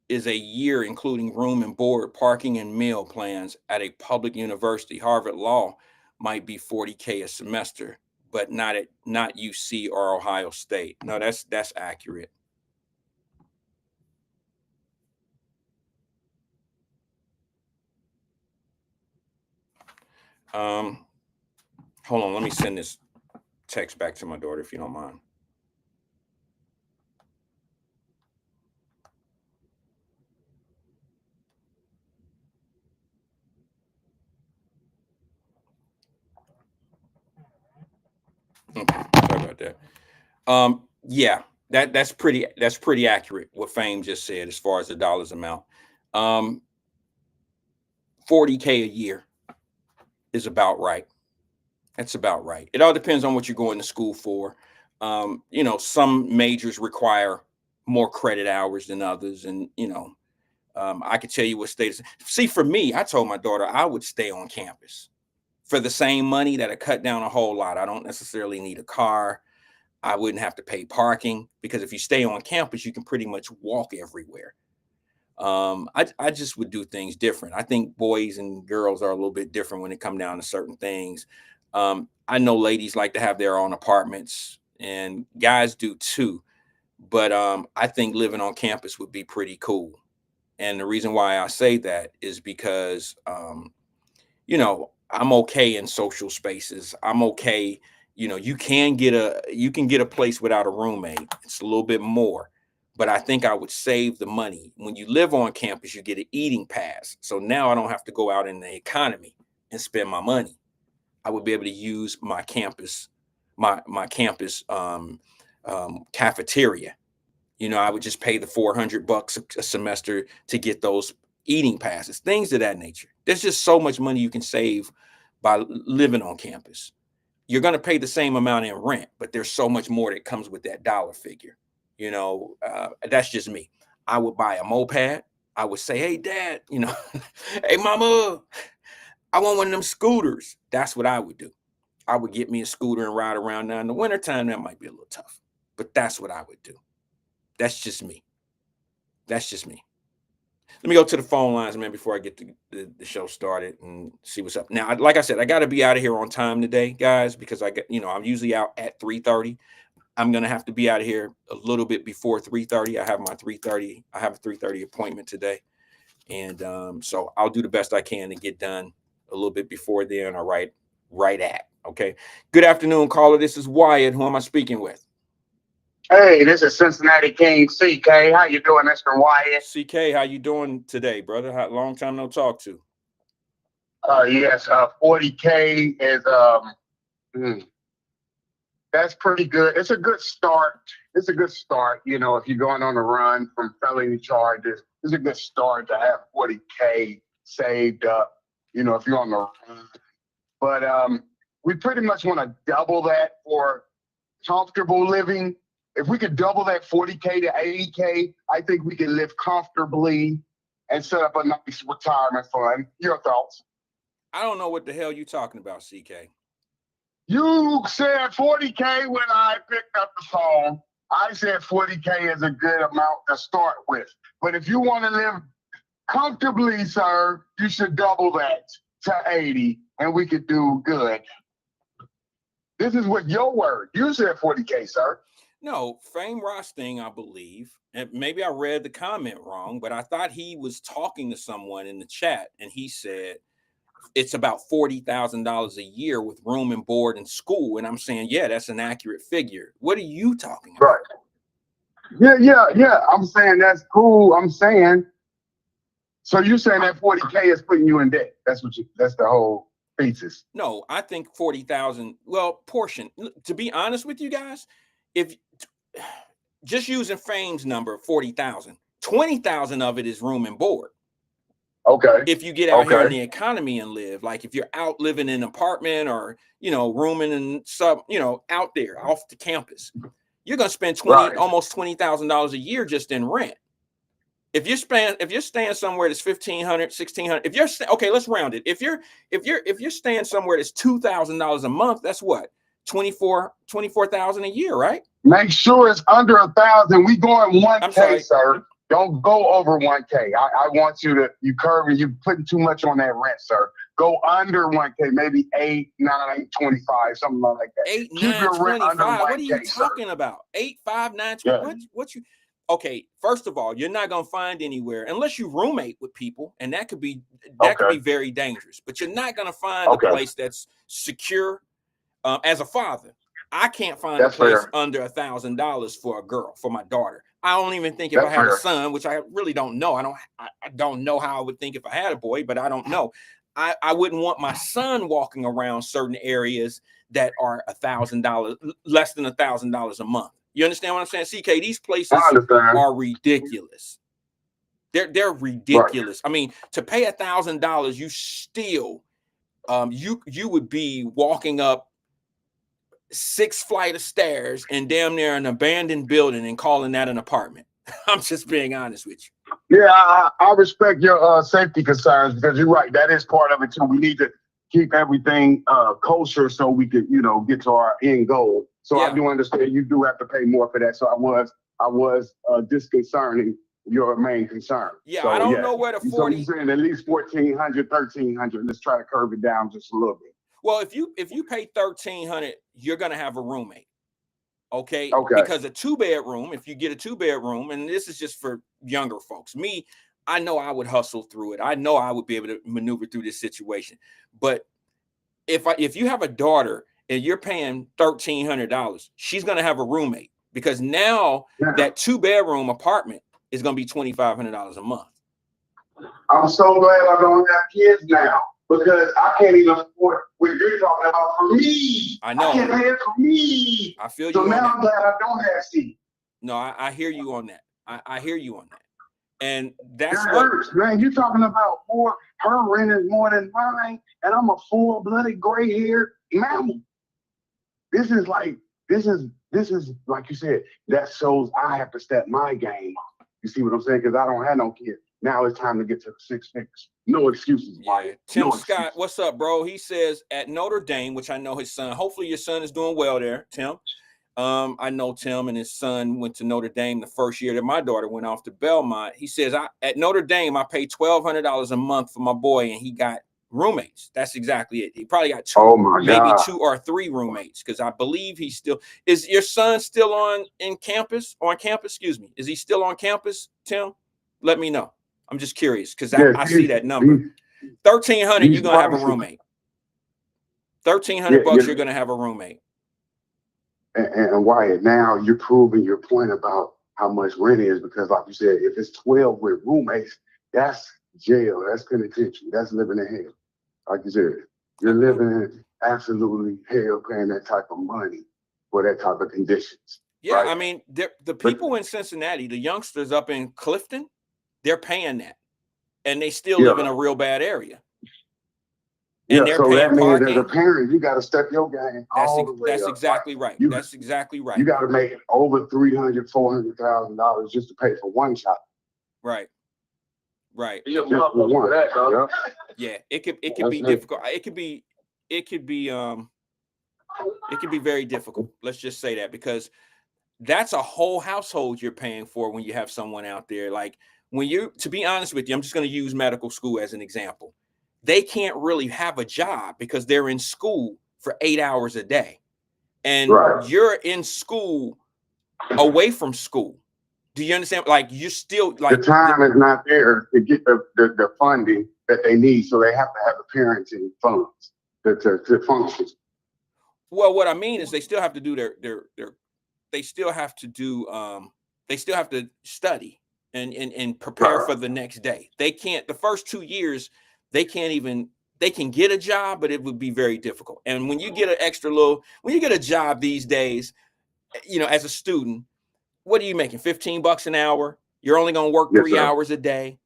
is a year, including room and board, parking, and meal plans at a public university. Harvard Law might be 40K a semester, but not UC or Ohio State. No, that's accurate. Hold on, let me send this text back to my daughter if you don't mind. Okay, sorry about that. Yeah, that's pretty accurate what Fame just said as far as the dollars amount. 40K a year is about right. That's about right. It all depends on what you're going to school for. Some majors require more credit hours than others, and I could tell you what states. See, for me, I told my daughter I would stay on campus for the same money that I cut down a whole lot. I don't necessarily need a car. I wouldn't have to pay parking because if you stay on campus, you can pretty much walk everywhere. I just would do things different. I think boys and girls are a little bit different when it come down to certain things. I know ladies like to have their own apartments and guys do too. But I think living on campus would be pretty cool. And the reason why I say that is because, I'm okay in social spaces. I'm okay. You can get a place without a roommate. It's a little bit more, but I think I would save the money. When you live on campus, you get an eating pass. So now I don't have to go out in the economy and spend my money. I would be able to use my campus, my campus cafeteria. I would just pay the $400 a semester to get those eating passes, things of that nature. There's just so much money you can save by living on campus. You're going to pay the same amount in rent, but there's so much more that comes with that dollar figure. That's just me. I would buy a moped. I would say, hey, Dad, hey, Mama, I want one of them scooters. That's what I would do. I would get me a scooter and ride around. Now in the wintertime, that might be a little tough, but that's what I would do. That's just me. That's just me. Let me go to the phone lines, man, before I get the show started and see what's up. Now, like I said, I got to be out of here on time today, guys, because I'm usually out at 3:30. I'm going to have to be out of here a little bit before 3:30. I have a 3:30 appointment today. And so I'll do the best I can to get done a little bit before then or right at. Okay. Good afternoon, caller. This is Wyatt. Who am I speaking with? Hey, this is Cincinnati King CK. How you doing, Mr. Wyatt? CK, how you doing today, brother? Long time no talk to. Yes, 40K is that's pretty good. It's a good start. It's a good start. If you're going on a run from felony charges, it's a good start to have 40K saved up. If you're on the run, but we pretty much want to double that for comfortable living. If we could double that 40K to 80K, I think we can live comfortably and set up a nice retirement fund. Your thoughts? I don't know what the hell you're talking about, CK. You said 40K when I picked up the phone. I said 40K is a good amount to start with. But if you want to live comfortably, sir, you should double that to 80, and we could do good. This is with your word. You said 40K, sir. No, Fame Rosting, I believe, and maybe I read the comment wrong, but I thought he was talking to someone in the chat, and he said it's about $40,000 a year with room and board and school. And I'm saying, yeah, that's an accurate figure. What are you talking about? Right. Yeah. I'm saying that's cool. I'm saying, so you're saying that 40K is putting you in debt. That's the whole thesis. No, I think 40,000, portion. To be honest with you guys, if just using Fame's number, 40,000, 20,000 of it is room and board. Okay. If you get out here in the economy and live, like if you're out living in an apartment or, rooming and out there off the campus, you're going to spend almost $20,000 a year just in rent. If you're staying somewhere that's $1,500, $1,600, if you're okay, let's round it. If you're staying somewhere that's $2,000 a month, that's what, 24,000 a year, right? Make sure it's under 1,000. We going 1K, sorry. sir. Don't go over 1K. I want you curving. You putting too much on that rent, sir. Go under 1K, maybe 8, 9, 25, something like that. 8, Keep 9, your rent 25. under 1K, What are you sir. talking about? 8, 5, 9, 20. Yeah. What you? Okay, first of all, you're not gonna find anywhere unless you roommate with people, and that could be very dangerous. But you're not gonna find a place that's secure. As a father, I can't find a place under $1,000 for a girl, for my daughter. I don't even think if I had a son, which I really don't know. I don't know how I would think if I had a boy, but I don't know. I wouldn't want my son walking around certain areas that are $1,000, less than $1,000 a month. You understand what I'm saying? CK, these places are ridiculous. They're ridiculous. Right. I mean, to pay $1,000, you still you would be walking up 6 flight of stairs and damn near an abandoned building and calling that an apartment. I'm just being honest with you. Yeah, I respect your safety concerns, because you're right. That is part of it too. We need to keep everything kosher so we can, get to our end goal. So I do understand you do have to pay more for that. So I was disconcerting your main concern. Yeah, so, I don't know where the 40. So you're saying at least 1,400, 1,300. Let's try to curve it down just a little bit. Well, if you pay $1,300, you're gonna have a roommate. Okay. Because a 2-bedroom, if you get a 2-bedroom, and this is just for younger folks, me, I know I would hustle through it. I know I would be able to maneuver through this situation. But if you have a daughter and you're paying $1,300, she's gonna have a roommate, because now that 2-bedroom apartment is gonna be $2,500 a month. I'm so glad I don't have kids now, because I can't even afford what you're talking about for me. I know. I can't pay it for me. I feel you. So now I'm glad I don't have seeds. No, I hear you on that. I hear you on that. And that's what hurts, man. You're talking about more. Her rent is more than mine, and I'm a full-blooded gray-haired mammal. This is like you said. That shows I have to step my game up. You see what I'm saying? Because I don't have no kids. Now it's time to get to the 6 figures. No excuses, Wyatt. Tim Scott, what's up, bro? He says at Notre Dame, which I know his son. Hopefully your son is doing well there, Tim. I know Tim and his son went to Notre Dame the first year that my daughter went off to Belmont. He says, at Notre Dame, I paid $1,200 a month for my boy, and he got roommates. That's exactly it. He probably got 2 or 3 roommates, because I believe he's still. Is your son still on campus? Excuse me. Is he still on campus, Tim? Let me know. I'm just curious, because I see that number. $1,300, you're gonna have a roommate. $1,300 you're gonna have a roommate. And Wyatt, now you're proving your point about how much rent is, because like you said, if it's 12 with roommates, that's jail, that's penitentiary, that's living in hell. Like you said, you're living in absolutely hell paying that type of money for that type of conditions. Yeah, right? I mean, the people in Cincinnati, the youngsters up in Clifton, they're paying that, and they still live in a real bad area. And they're so paying that means parking. as a parent, you got to step your game. That's exactly right. That's exactly right. You got to make over $300,000, $400,000 just to pay for one child. Right. Right. Yeah, it could be difficult. It could be very difficult. Let's just say that, because that's a whole household you're paying for when you have someone out there. Like, to be honest with you, I'm just going to use medical school as an example. They can't really have a job because they're in school for 8 hours a day, and you're in school away from school. Do you understand? Like, you're still like, the time is not there to get the funding that they need, so they have to have the parenting funds to function. Well, what I mean is they still have to do they still have to study and prepare for the next day. They can't, the first 2 years, they can get a job, but it would be very difficult. And when you get when you get a job these days, as a student, what are you making? $15 an hour. You're only going to work 3 hours a day.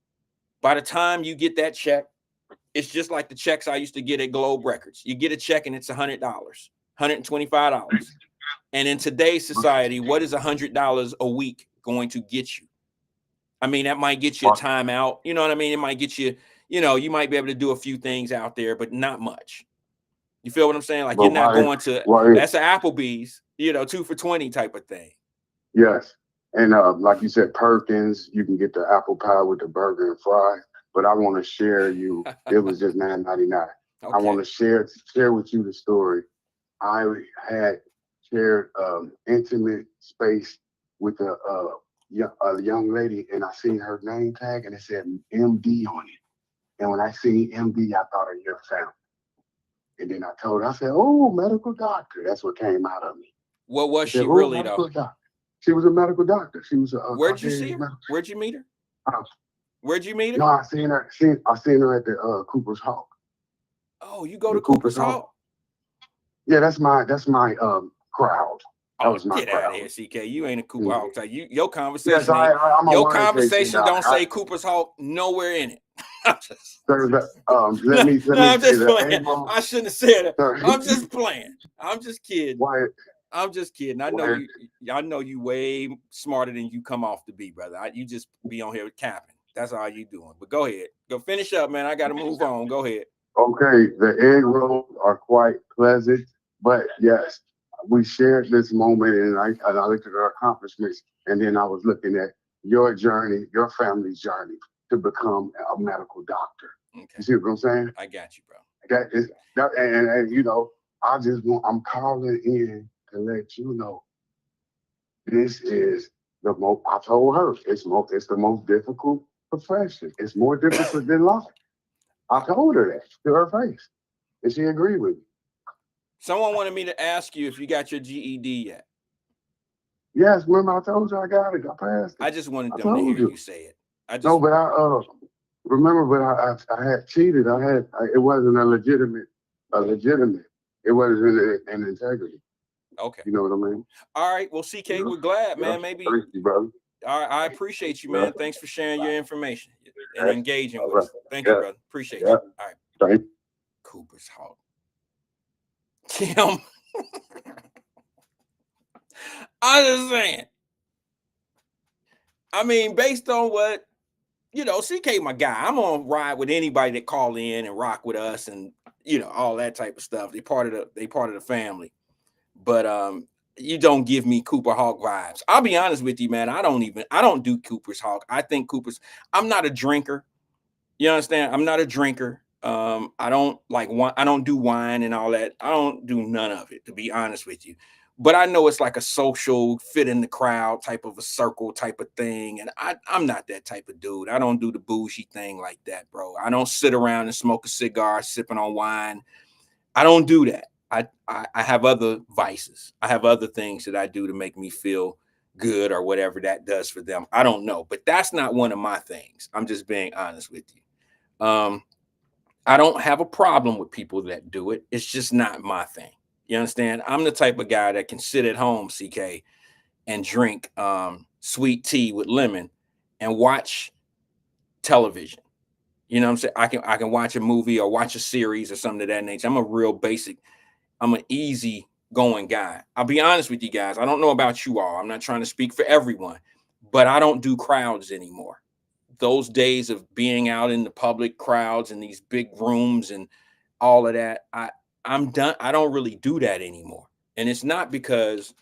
By the time you get that check, it's just like the checks I used to get at Globe Records. You get a check and it's $100, $125. And in today's society, what is $100 a week going to get you? I mean, that might get you a timeout. You know what I mean? It might get you, you might be able to do a few things out there, but not much. You feel what I'm saying? Like, But you're not why? going to, Why? that's an Applebee's, 2 for $20 type of thing. Yes. And like you said, Perkins, you can get the apple pie with the burger and fries. But I want to share you. It was just $9.99. I want Okay. to share with you the story. I had shared intimate space with a young lady, and I seen her name tag, and it said MD on it. And when I seen MD, I thought of your family. And then I told her, I said, "Oh, medical doctor." That's what came out of me. What I was said, she "Oh, really, medical though? doctor." She was a medical doctor. She was a Where'd you see Caucasian her? medical. Where'd you meet her? Uh, Where'd you meet her? no, I seen her at the Cooper's Hawk. Oh, you go The to Cooper's Cooper's Hawk. Hawk? Yeah, that's my crowd. That Oh, was my get out of crowd. here, CK. You ain't a Cooper Mhm. Hawk type. Your Yes, conversation ain't, I'm a your wine tasting conversation guy. don't say Cooper's Hawk nowhere in it. I'm just, Let no, me no, I'm say just the playing. Abram. I shouldn't have said it. Sir, I'm just playing. I'm just kidding. Wyatt, I'm just kidding. I know Wyatt. you. I know you way smarter than you come off to be, brother. You just be on here capping. That's all you doing. But go ahead. Go finish up, man. I got to move on. Go ahead. Okay, the egg rolls are quite pleasant, but yes, we shared this moment, and I looked at our accomplishments, and then I was looking at your journey, your family's journey to become a medical doctor. Okay. You see what I'm saying? I got you, bro. That is that, and I'm calling in to let you know this is the most. I told her it's the most difficult profession. It's more difficult than life. I told her that to her face, and she agreed with me. Someone wanted me to ask you if you got your GED yet. Yes, remember I told you I got it. I passed it. I just wanted I them to hear told you you. say it. I No, just but I remember, but I had cheated. It wasn't a legitimate. It wasn't an integrity. okay. You know what I mean? All right. Well, CK, Yeah. we're glad, Yeah. man. Maybe Thank you, brother. I appreciate you, Yeah. man. Thanks for sharing your information and Okay. engaging All with right. us. Thank you, Yeah. brother. Appreciate Yeah. you. All right. Thank you. Cooper's Hawk. Kim, I'm just saying. I mean, based on what CK, my guy. I'm gonna ride with anybody that call in and rock with us, and all that type of stuff. They part of the family. But you don't give me Cooper Hawk vibes. I'll be honest with you, man. I don't do Cooper's Hawk. I think I'm not a drinker. You understand? I'm not a drinker. I don't like wine. I don't do wine and all that. I don't do none of it, to be honest with you. But I know it's like a social fit in the crowd type of a circle type of thing. And I'm not that type of dude. I don't do the bougie thing like that, bro. I don't sit around and smoke a cigar, sipping on wine. I don't do that. I have other vices. I have other things that I do to make me feel good or whatever that does for them. I don't know, but that's not one of my things. I'm just being honest with you. I don't have a problem with people that do it. It's just not my thing. You understand? I'm the type of guy that can sit at home, CK, and drink sweet tea with lemon and watch television. You know what I'm saying? I can watch a movie or watch a series or something of that nature. I'm an easy going guy. I'll be honest with you guys. I don't know about you all. I'm not trying to speak for everyone, but I don't do crowds anymore. Those days of being out in the public crowds and these big rooms and all of that, I'm done. I don't really do that anymore. And it's not because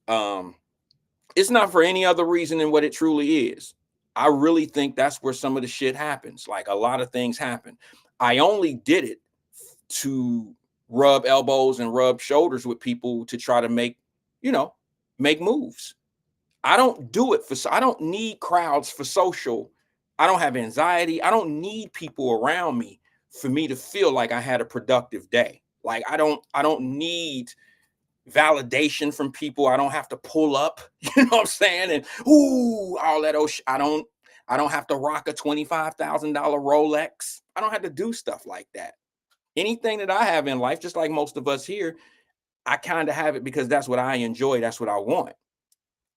it's not for any other reason than what it truly is. I really think that's where some of the shit happens. Like, a lot of things happen. I only did it to rub elbows and rub shoulders with people to try to make moves. I don't do it I don't need crowds for social. I don't have anxiety. I don't need people around me for me to feel like I had a productive day. Like, I don't need validation from people. I don't have to pull up, you know what I'm saying? And all that I don't have to rock a $25,000 Rolex. I don't have to do stuff like that. Anything that I have in life, just like most of us here, I kind of have it because that's what I enjoy. That's what I want.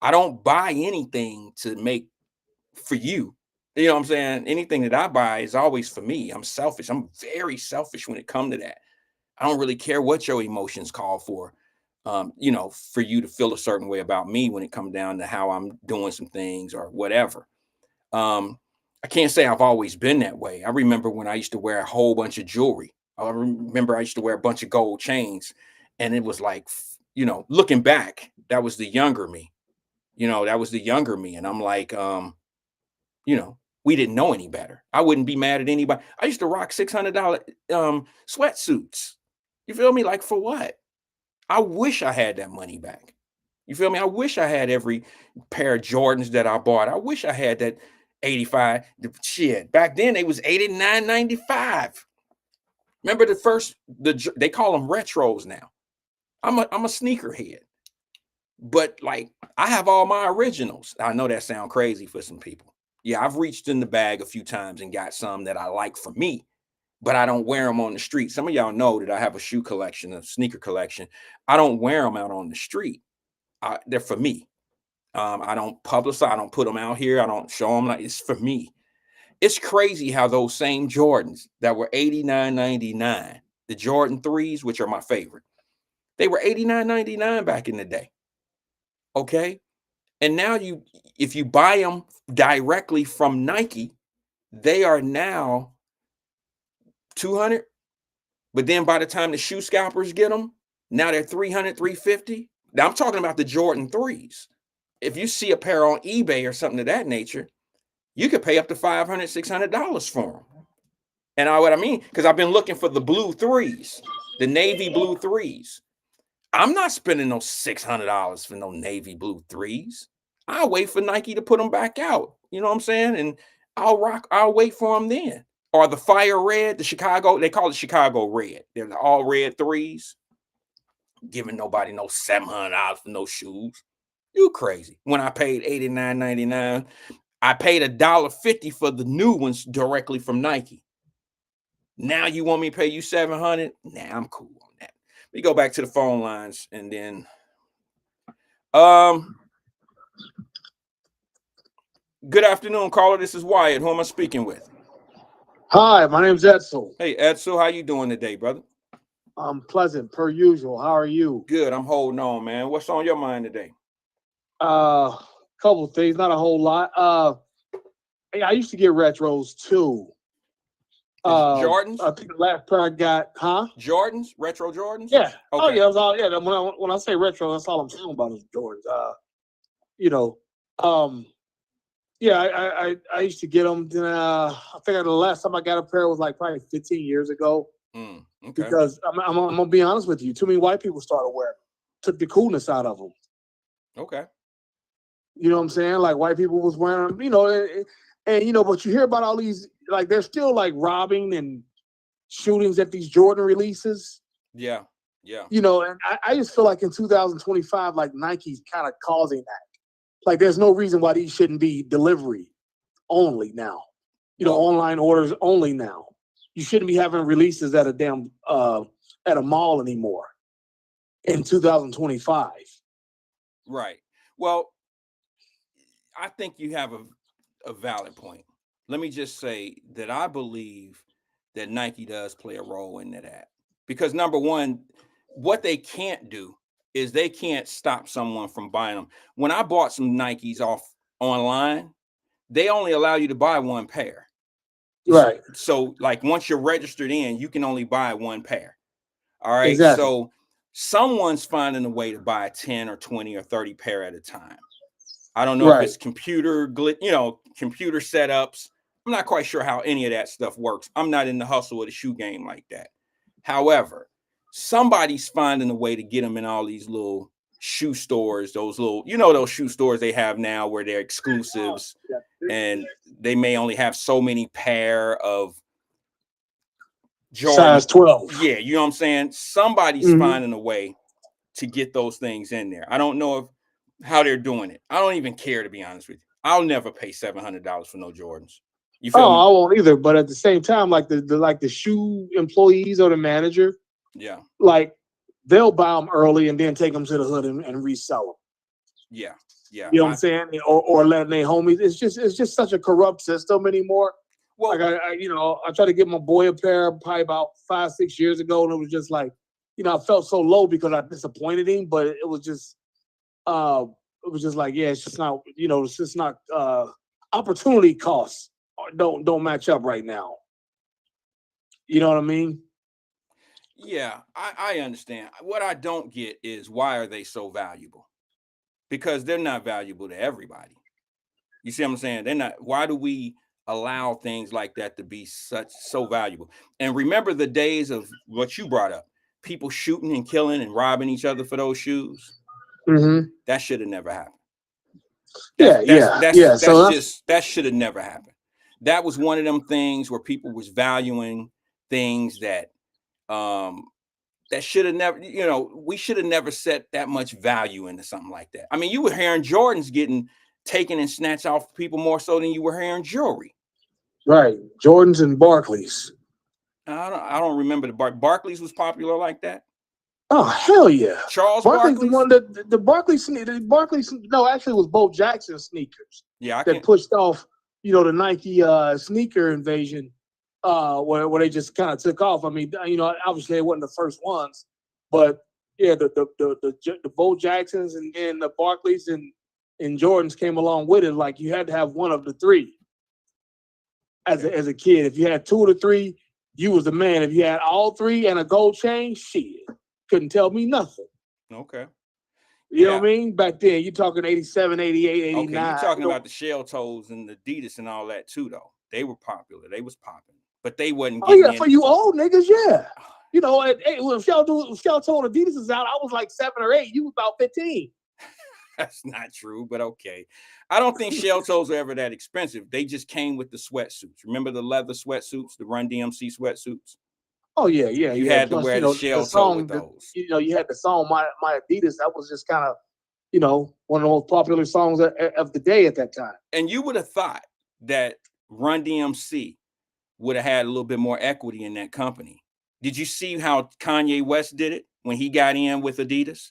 I don't buy anything to make for you. You know what I'm saying? Anything that I buy is always for me. I'm selfish. I'm very selfish when it comes to that. I don't really care what your emotions call for. For you to feel a certain way about me when it comes down to how I'm doing some things or whatever. I can't say I've always been that way. I remember when I used to wear a whole bunch of jewelry. I remember I used to wear a bunch of gold chains, and it was like, looking back, that was the younger me. That was the younger me, and I'm like, we didn't know any better. I wouldn't be mad at anybody. I used to rock $600 sweatsuits. You feel me? Like, for what? I wish I had that money back. You feel me? I wish I had every pair of Jordans that I bought. I wish I had that 85. Shit, back then they was $89.95. Remember they call them retros now. I'm a sneakerhead. But like, I have all my originals. I know that sounds crazy for some people. Yeah, I've reached in the bag a few times and got some that I like for me, but I don't wear them on the street. Some of y'all know that I have a shoe collection, a sneaker collection. I don't wear them out on the street. They're for me. I don't publicize. I don't put them out here. I don't show them. Like, it's for me. It's crazy how those same Jordans that were $89.99, the Jordan 3s, which are my favorite, they were $89.99 back in the day. Okay. And now if you buy them directly from Nike, they are now $200. But then by the time the shoe scalpers get them, now they're $300, $350. Now I'm talking about the Jordan 3s. If you see a pair on eBay or something of that nature, you could pay up to $500, $600 for them. And what I mean, because I've been looking for the blue 3s, the navy blue 3s. I'm not spending no $600 for no navy blue 3s. I'll wait for Nike to put them back out. You know what I'm saying? And I'll wait for them then. Or the fire red, the Chicago, they call it Chicago red. They're the all red 3s. Giving nobody no $700 for no shoes. You crazy. When I paid $89.99, I paid $1.50 for the new ones directly from Nike. Now you want me to pay you $700? Nah, I'm cool on that. We go back to the phone lines and then good afternoon, caller. This is Wyatt. Who am I speaking with? Hi, my name's Edsel. Hey, Edsel, how you doing today, brother? I'm pleasant per usual. How are you? Good. I'm holding on, man. What's on your mind today? Couple of things, not a whole lot. I used to get retros too. Jordans? I think the last pair I got, Jordans? Retro Jordans? Yeah. Okay. Oh yeah, that's all. Yeah. When I say retro, that's all I'm talking about is Jordans. Yeah, I used to get them. Then I think the last time I got a pair was like probably 15 years ago. Okay. Because I'm gonna be honest with you, too many white people started wearing them. Took the coolness out of them. Okay. You know what I'm saying? Like white people was wearing them, and but you hear about all these, like they're still like robbing and shootings at these Jordan releases. Yeah. And I just feel like in 2025, like Nike's kind of causing that. Like there's no reason why these shouldn't be delivery only now. Online orders only now. You shouldn't be having releases at a mall anymore in 2025. Right. Well, I think you have a valid point. Let me just say that I believe that Nike does play a role in that. Because number one, what they can't do is they can't stop someone from buying them. When I bought some Nikes off online, they only allow you to buy one pair. Right. So like once you're registered in, you can only buy one pair. All right. Exactly. So someone's finding a way to buy 10 or 20 or 30 pair at a time. I don't know if it's computer setups. I'm not quite sure how any of that stuff works. I'm not in the hustle of the shoe game like that. However, somebody's finding a way to get them in all these little shoe stores, those little, those shoe stores they have now where they're exclusives and they may only have so many pair of Jordan. Size 12. Yeah, you know what I'm saying? Somebody's finding a way to get those things in there. I don't know how they're doing it. I don't even care, to be honest with you. I'll never pay $700 for no Jordans. You feel me? I won't either. But at the same time, like the shoe employees or the manager, yeah, like they'll buy them early and then take them to the hood and resell them. Yeah. You know what I'm saying? Or letting their homies. It's just such a corrupt system anymore. Well, like I tried to get my boy a pair probably about 5-6 years ago, and it was just like, I felt so low because I disappointed him, but it was just like, yeah, it's just not, it's just not. opportunity costs don't match up right now. You know what I mean? Yeah, I understand. What I don't get is why are they so valuable? Because they're not valuable to everybody. You see what I'm saying? They're not. Why do we allow things like that to be so valuable? And remember the days of what you brought up, people shooting and killing and robbing each other for those shoes. Mm-hmm. That should have never happened. Yeah. So That should have never happened. That was one of them things where people was valuing things that that should have never, we should have never set that much value into something like that. I mean, you were hearing Jordans getting taken and snatched off people more so than you were hearing jewelry. Right. Jordans and Barclays. I don't remember Barclays was popular like that. Oh, hell yeah. Charles Barclays, Barkley's? the one that the Barclays, no, actually it was Bo Jackson sneakers. Yeah, that pushed off, the Nike sneaker invasion, where they just kind of took off. I mean, obviously they wasn't the first ones, but yeah, the Bo Jacksons and the Barclays and Jordans came along with it. Like you had to have one of the three as a kid. If you had two of the three, you was the man. If you had all three and a gold chain, shit. Couldn't tell me nothing. Okay. You know what I mean? Back then, you're talking 87, 88, 89. Okay, you're talking about the shell toes and the Adidas and all that too, though. They were popular. They was popping. But they wasn't getting in. For you old niggas, yeah. If y'all told Adidas is out, I was like 7 or 8. You was about 15. That's not true, but okay. I don't think shell toes are ever that expensive. They just came with the sweatsuits. Remember the leather sweatsuits, the Run DMC sweatsuits? Oh yeah. You had to wear the shell toe with those. You had the song My Adidas. That was just kind of, one of the most popular songs of the day at that time. And you would have thought that Run DMC would have had a little bit more equity in that company. Did you see how Kanye West did it when he got in with Adidas?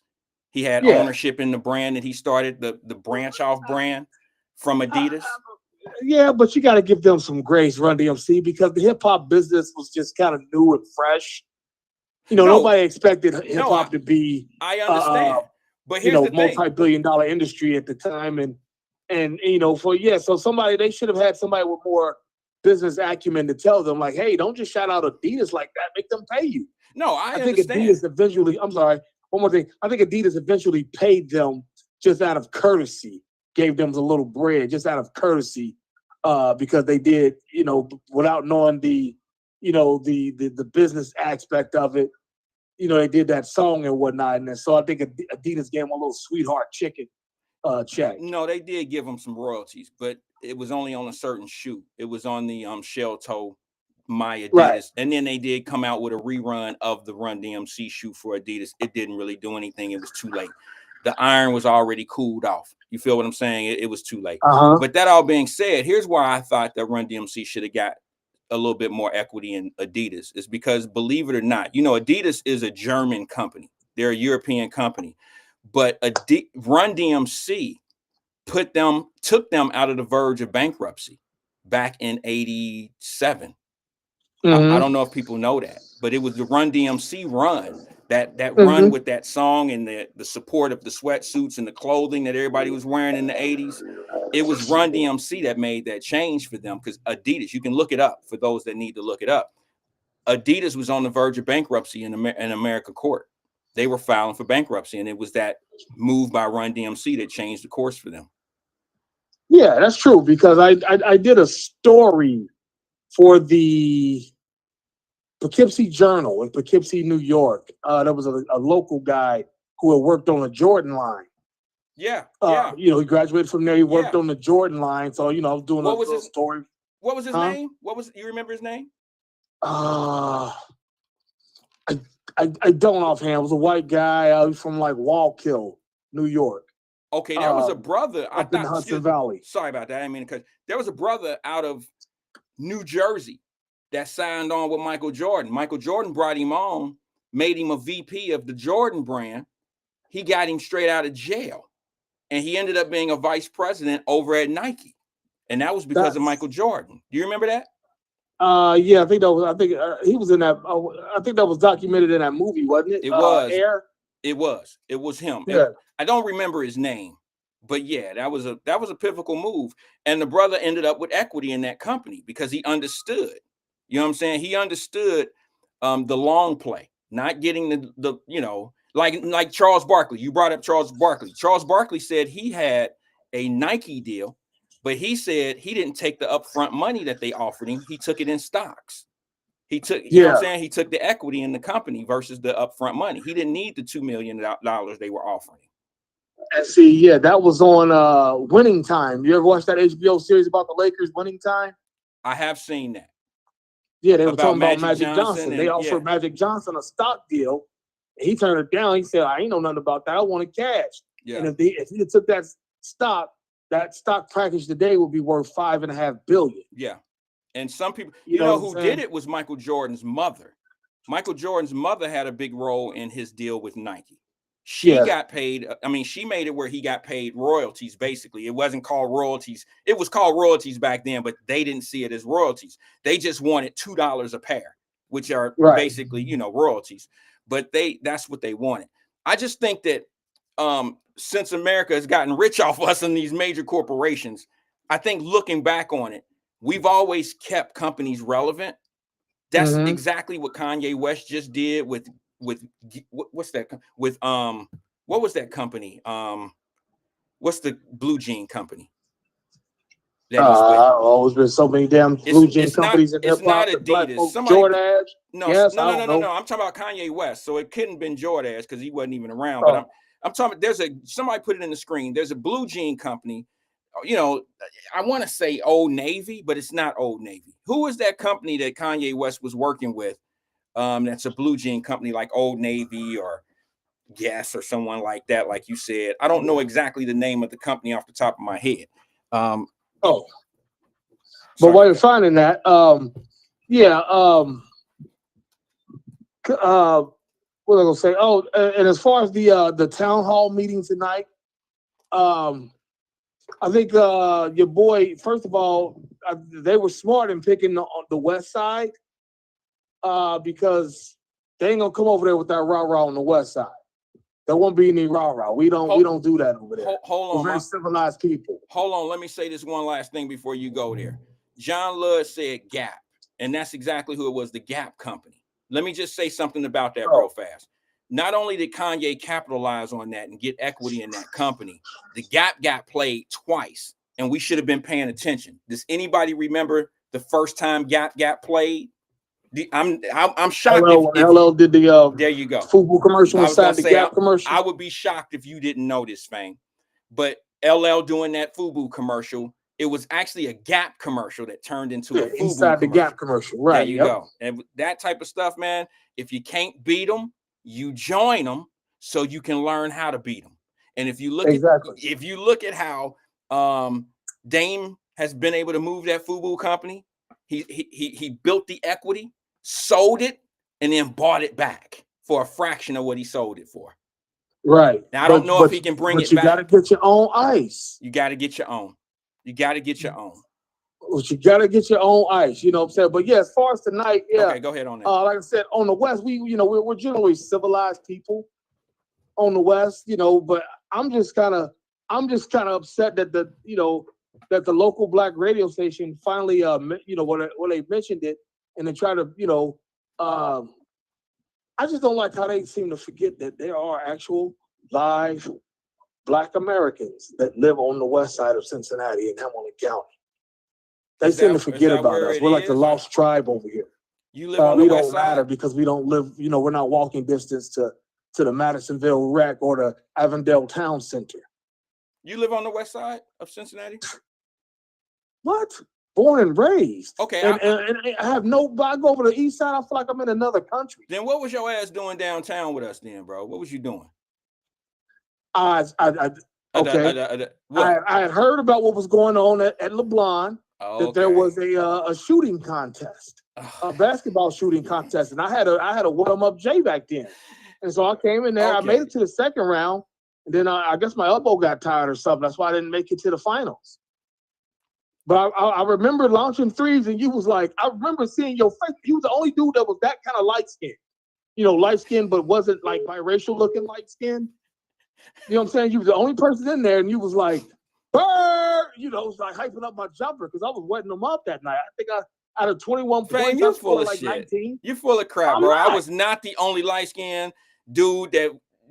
He had ownership in the brand that he started, the branch off brand from Adidas. Yeah, but you got to give them some grace, Run DMC, because the hip hop business was just kind of new and fresh. Nobody expected hip hop to be. I understand, but here's the thing: multi-billion-dollar industry at the time, so somebody, they should have had somebody with more business acumen to tell them, like, hey, don't just shout out Adidas like that. Make them pay you. No, I think understand. Adidas eventually. I'm sorry. One more thing. I think Adidas eventually paid them just out of courtesy. Gave them a little bread just out of courtesy, because they did, without knowing the business aspect of it, they did that song and whatnot. And so I think Adidas gave them a little sweetheart chicken check. No, they did give them some royalties, but it was only on a certain shoe. It was on the shell toe My Adidas, right. And then they did come out with a rerun of the Run DMC shoe for Adidas. It didn't really do anything. It was too late. The iron was already cooled off. You feel what I'm saying? It was too late. But that all being said, here's why I thought that Run DMC should have got a little bit more equity in Adidas. Is because, believe it or not, Adidas is a German company. They're a European company. But Run DMC took them out of the verge of bankruptcy back in 87. I don't know if people know that, but it was the Run DMC run. That run with that song and the support of the sweatsuits and the clothing that everybody was wearing in the 80s. It was Run DMC that made that change for them, because Adidas, you can look it up for those that need to look it up. Adidas was on the verge of bankruptcy in American court. They were filing for bankruptcy, and it was that move by Run DMC that changed the course for them. Yeah, that's true, because I did a story for the Poughkeepsie Journal in Poughkeepsie, New York. There was a local guy who had worked on the Jordan line. Yeah. He graduated from there. He worked on the Jordan line. So, I was doing a little story. What was his name? You remember his name? I don't offhand. It was a white guy from like Wallkill, New York. Okay, there was a brother up in the Hudson Valley. Sorry about that. I mean, because there was a brother out of New Jersey that signed on with Michael Jordan. Michael Jordan brought him on, made him a VP of the Jordan brand. He got him straight out of jail, and he ended up being a vice president over at Nike, and that was because of Michael Jordan. Do you remember that? Yeah, I think he was in that. I think that was documented in that movie, wasn't it? It was. Air. It was him. Yeah. I don't remember his name, But yeah, that was a pivotal move. And the brother ended up with equity in that company because he understood. You know what I'm saying? He understood the long play, not getting the like Charles Barkley. You brought up Charles Barkley. Charles Barkley said he had a Nike deal, but he said he didn't take the upfront money that they offered him. He took it in stocks. He took, you know what I'm saying? He took the equity in the company versus the upfront money. He didn't need the $2 million they were offering him. And see, yeah, that was on Winning Time. You ever watch that HBO series about the Lakers Winning Time? I have seen that. Yeah, they were talking about Magic Johnson. Johnson. They offered Magic Johnson a stock deal. He turned it down. He said, I ain't know nothing about that. I wanted cash. Yeah. And if he took that stock package today would be worth $5.5 billion. Yeah. And some people, you know who did it was Michael Jordan's mother. Michael Jordan's mother had a big role in his deal with Nike. She got paid. I mean, she made it where he got paid royalties, basically. It wasn't called royalties. It was called royalties back then, but they didn't see it as royalties. They just wanted $2 a pair, which are basically, royalties. But that's what they wanted. I just think that since America has gotten rich off us and these major corporations, I think looking back on it, we've always kept companies relevant. That's exactly what Kanye West just did with what's that with what was that company? What's the blue jean company? Always been so many damn blue jean companies in hip hop. It's not Adidas. Jordache. No. I'm talking about Kanye West. So it couldn't have been Jordache because he wasn't even around. But I'm talking. Somebody put it in the screen. There's a blue jean company. I want to say Old Navy, but it's not Old Navy. Who is that company that Kanye West was working with? That's a blue jean company like Old Navy or Guess or someone like that, like you said. I don't know exactly the name of the company off the top of my head. But while you're finding that, what was I gonna say? And as far as the town hall meeting tonight, I think your boy, first of all, they were smart in picking the West Side because they ain't gonna come over there with that rah-rah on the West Side. There won't be any rah-rah. We don't do that over there. Hold on, we're very civilized people. Hold on, let me say this one last thing before you go there. John Ludd said Gap, and that's exactly who it was, the Gap Company. Let me just say something about that real fast. Not only did Kanye capitalize on that and get equity in that company, the Gap got played twice, and we should have been paying attention. Does anybody remember the first time Gap played? I'm shocked. LL did the there you go FUBU commercial inside the Gap commercial. I would be shocked if you didn't know this, Fame. But LL doing that FUBU commercial, it was actually a Gap commercial that turned into a FUBU inside the Gap commercial. Right. There you go. And that type of stuff, man. If you can't beat them, you join them so you can learn how to beat them. And if you look at how Dame has been able to move that FUBU company, he built the equity, sold it, and then bought it back for a fraction of what he sold it for. Right. Now I don't know if he can bring it back. You got to get your own ice. You got to get your own. You got to get your own. But you got to get your own ice. You know what I'm saying? But yeah, as far as tonight, Okay, go ahead on that. Like I said, on the West, we're generally civilized people on the West, but I'm just kind of upset that that the local black radio station finally, when they mentioned it and they try to, I just don't like how they seem to forget that there are actual live Black Americans that live on the west side of Cincinnati in Hamilton County. They seem to forget about us. We're like the lost tribe over here. You live on the west side? We don't matter because we don't live, we're not walking distance to the Madisonville Rec or the Avondale Town Center. You live on the west side of Cincinnati? What? Born and raised. Okay. And I go over to the east side, I feel like I'm in another country. Then what was your ass doing downtown with us then, bro? What was you doing? I had heard about what was going on at LeBlanc, that there was a shooting contest, a basketball shooting contest, and I had a warm-up J back then. And so I came in there, I made it to the second round, and then I guess my elbow got tired or something. That's why I didn't make it to the finals. But I remember launching threes, and you was like, I remember seeing your face. You was the only dude that was that kind of light-skinned. Light-skinned, but wasn't like biracial looking light-skinned. You know what I'm saying? You was the only person in there, and you was like, "Bird," you know, it was like hyping up my jumper because I was wetting them up that night. I think out of 21 Fame, points, you I full scored of like shit. 19. You're full of crap, I'm bro. I not. was not the only light-skinned dude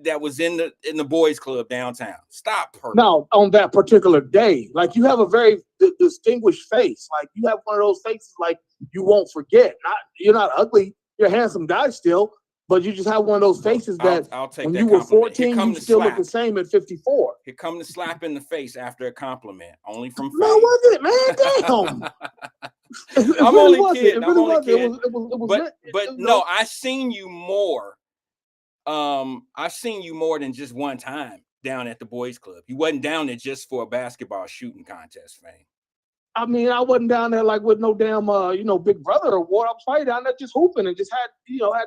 that was in the boys club downtown. Stop, Perk. No, on that particular day, like you have a very distinguished face. Like you have one of those faces like you won't forget. You're not ugly. You're a handsome guy still, but you just have one of those faces that I'll take when that you were compliment. 14, you still look the same at 54. Here come the slap in the face after a compliment, only from Fame. Man, was it, man? Damn. I'm really only kidding. It really I'm only was. kidding. It was But no, I seen you more. I've seen you more than just one time down at the boys club. You wasn't down there just for a basketball shooting contest, Fame. I mean, I wasn't down there like with no damn, Big Brother award. I was probably down there just hooping and just had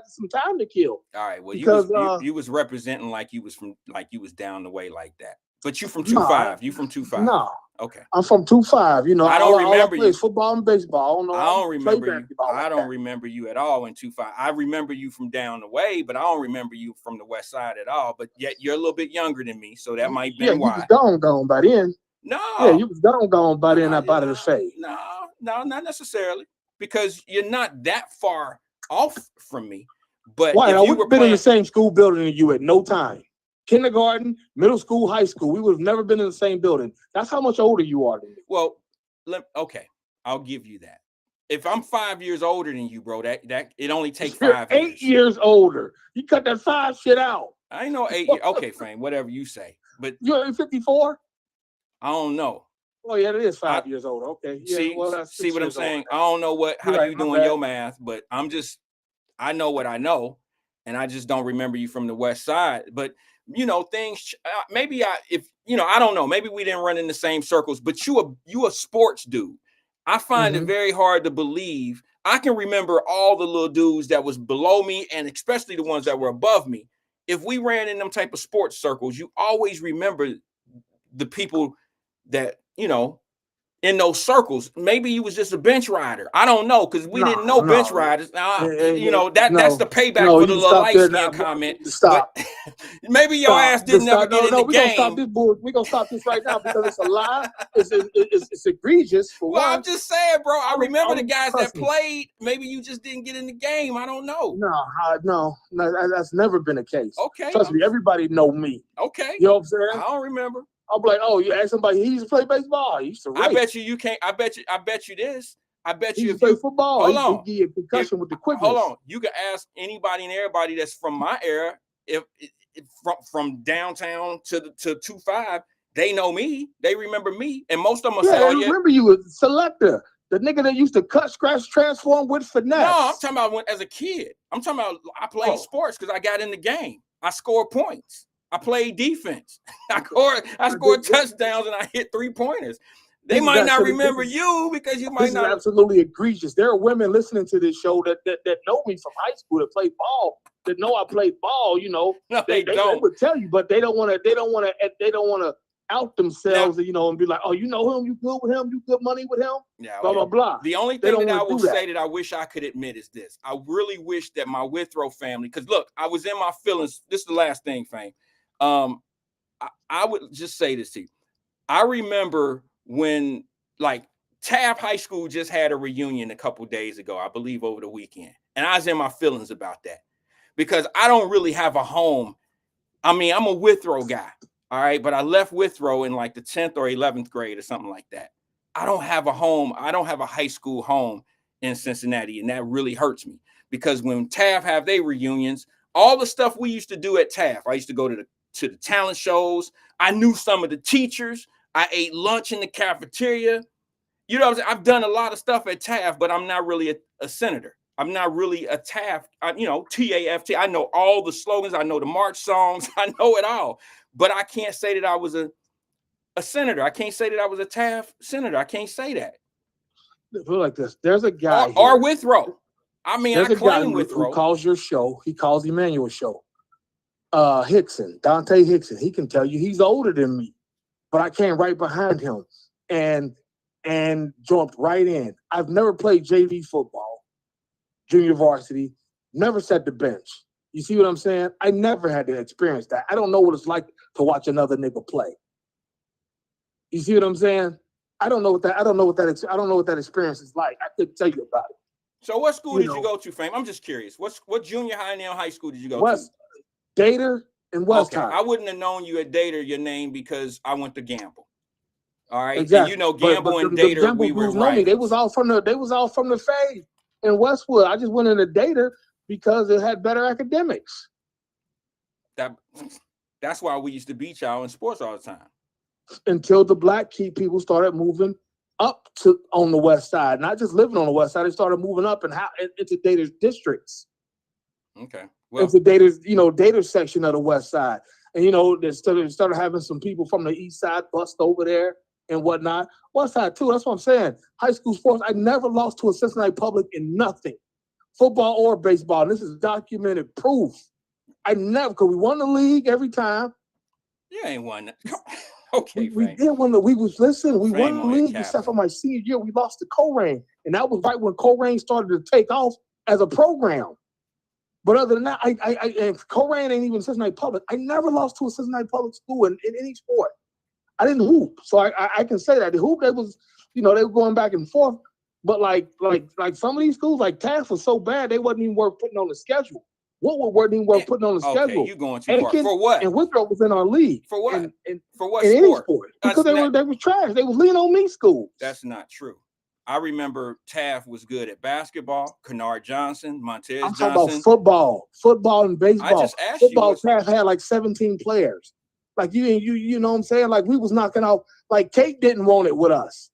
some time to kill. All right, well, because, you was representing like you was down the way like that. But you from 2-5. You from 2-5. No. Okay. I'm from 2-5. You know, I don't remember you. Football and baseball. I don't remember you. I don't remember you at all in 2-5. I remember you from down the way, but I don't remember you from the west side at all. But yet you're a little bit younger than me, so that might be why. You was gone by then. No. Yeah, you was gone by then. Up out of the fade. No, not necessarily, because you're not that far off from me. But why? If I you would were have been playing in the same school building as you at no time. Kindergarten, middle school, high school. We would have never been in the same building. That's how much older you are than me. Well, okay, I'll give you that. If I'm 5 years older than you, bro, that it only takes 5 years. 8 years older. You cut that 5 shit out. I know 8 years. Okay, Fame, whatever you say. But you're 54. I don't know. Oh yeah, it is 5 years older. Okay. Yeah, see what I'm saying? Older. I don't know how you doing your math, but I know what I know, and I just don't remember you from the west side. But things. Maybe I don't know. Maybe we didn't run in the same circles. But you a sports dude. I find it very hard to believe. I can remember all the little dudes that was below me, and especially the ones that were above me. If we ran in them type of sports circles, you always remember the people that in those circles. Maybe you was just a bench rider. I don't know, because we didn't know bench riders. That's the payback for the little light skin comment. Stop. Maybe your ass didn't ever get in the game. We're gonna stop this right now because it's a lie. It's egregious. Well, I'm just saying, bro. I remember the guys that played. Maybe you just didn't get in the game. I don't know. No, that's never been the case. Okay. Trust me, everybody know me. Okay. You know what I'm saying? I don't remember. I'm like, oh, you ask somebody, he used to play baseball. He used to race. I bet you can't. I bet you this. I bet you if you play football, hold on. He get concussion with the quickness. Hold on. You can ask anybody and everybody that's from my era, if from downtown to 2-5, they know me. They remember me, and most of them I remember you as Selector, the nigga that used to cut, scratch, transform with finesse. No, I'm talking about as a kid. I'm talking about I played sports because I got in the game. I scored points. I played defense. I scored touchdowns and I hit 3-pointers. They might not remember you because you might not. This is absolutely egregious. There are women listening to this show that know me from high school, that play ball, that know I played ball. No, they don't. They would tell you, but they don't want to out themselves, and be like, oh, you know him, you good with him, you good money with him, blah blah blah. The only thing that I will say that I wish I could admit is this: I really wish that my Withrow family, because look, I was in my feelings. This is the last thing, Fame. I would just say this to you. I remember when Taft High School just had a reunion a couple days ago, I believe over the weekend. And I was in my feelings about that because I don't really have a home. I mean, I'm a Withrow guy. All right. But I left Withrow in like the 10th or 11th grade or something like that. I don't have a home. I don't have a high school home in Cincinnati. And that really hurts me because when Taft have their reunions, all the stuff we used to do at Taft, I used to go to the talent shows. I knew some of the teachers. I ate lunch in the cafeteria. You know what I'm saying? I've done a lot of stuff at Taft, but I'm not really a senator. I'm not really a Taft, T-A-F-T. I know all the slogans. I know the march songs. I know it all. But I can't say that I was a senator. I can't say that I was a Taft senator. I can't say that. I feel like this. There's a guy or Withrow. I mean, I claim Withrow. Who calls your show. He calls Emmanuel's show. Hickson, Dante Hickson. He can tell you he's older than me, but I came right behind him and jumped right in. I've never played JV football, junior varsity, never sat the bench. You see what I'm saying? I never had to experience that. I don't know what it's like to watch another nigga play. You see what I'm saying? I don't know what that experience is like. I couldn't tell you about it. So what school did you go to, Fame? I'm just curious. What junior high and now high school did you go West to? Dater and West High. I wouldn't have known you at Dater your name because I went to Gamble. All right. Exactly. And you know Gamble and Dater, we were right. They was all from the Fade in Westwood. I just went into Dater because it had better academics. That's why we used to beat y'all in sports all the time. Until the black key people started moving up to on the west side, not just living on the west side. They started moving up into Dater's districts. Okay. Well, into Dater's, Dater's section of the west side. And they started having some people from the east side bust over there and whatnot. West side too. That's what I'm saying. High school sports, I never lost to a Cincinnati Public in nothing. Football or baseball. And this is documented proof. I never, because we won the league every time. You ain't won that. Okay, we did win we won the league except for my senior year. We lost to Colerain, and that was right when Colerain started to take off as a program. But other than that, and Colerain ain't even Cincinnati Public. I never lost to a Cincinnati Public school in any sport. I didn't hoop, so I can say that the hoop they were going back and forth. But like some of these schools, like Taft was so bad they wasn't even worth putting on the schedule. Woodward wasn't even worth putting on the schedule. Okay, you going too far. For what? And Withrow was in our league. For what? For what in sport? Any sport. Because they were trash. They was lean on me schools. That's not true. I remember Taft was good at basketball. Kennard Johnson, Montez Johnson. I'm talking about football and baseball. I just asked football, you. Taft had like 17 players. Like you know what I'm saying? Like we was knocking out. Like Kate didn't want it with us.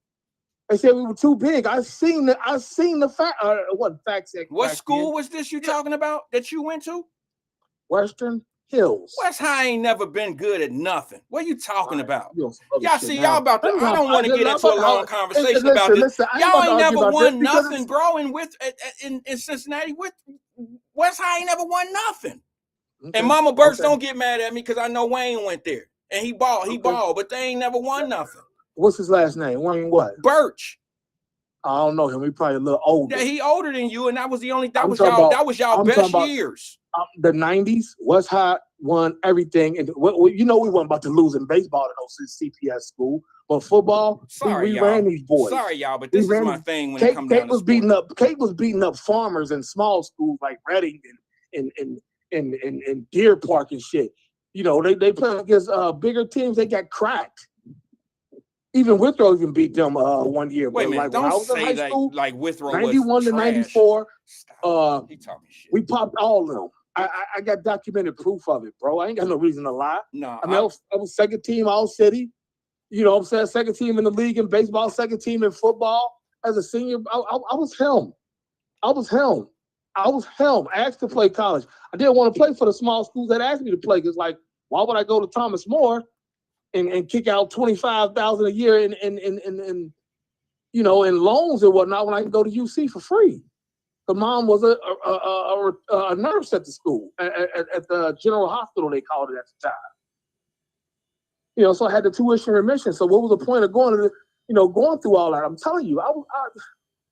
They said we were too big. I seen the fact. What facts? What school was this you talking about that you went to? Western Hills. West High ain't never been good at nothing. What are you talking about? Y'all see, y'all about to. I don't want to get into a long conversation about this. Y'all ain't never won nothing, bro. And in Cincinnati, with West High ain't never won nothing. Okay. And Mama Birch don't get mad at me because I know Wayne went there and he balled, but they ain't never won nothing. What's his last name? Wayne what? Birch. I don't know him. He probably a little older. Yeah, he older than you, and that was y'all best years. The 90s, West High won everything, and we weren't about to lose in baseball to no CPS school, but football, we ran these boys. Sorry, y'all, but this is my thing when it comes down to Kate was beating up farmers in small schools like Reading and Deer Park and shit. They played against bigger teams. They got cracked. Even Withrow even beat them 1 year. Wait a minute, don't say that like Withrow 91 to 94. He talking shit. We popped all of them. I got documented proof of it, bro. I ain't got no reason to lie. No, I was second team all city. You know what I'm saying? Second team in the league in baseball, second team in football. As a senior, I was him. I asked to play college. I didn't want to play for the small schools that asked me to play because, like, why would I go to Thomas More and kick out $25,000 a year in loans and whatnot when I can go to UC for free? The mom was a nurse at the school at the General Hospital, they called it at the time. So I had the tuition remission. So what was the point of going through all that? I'm telling you, I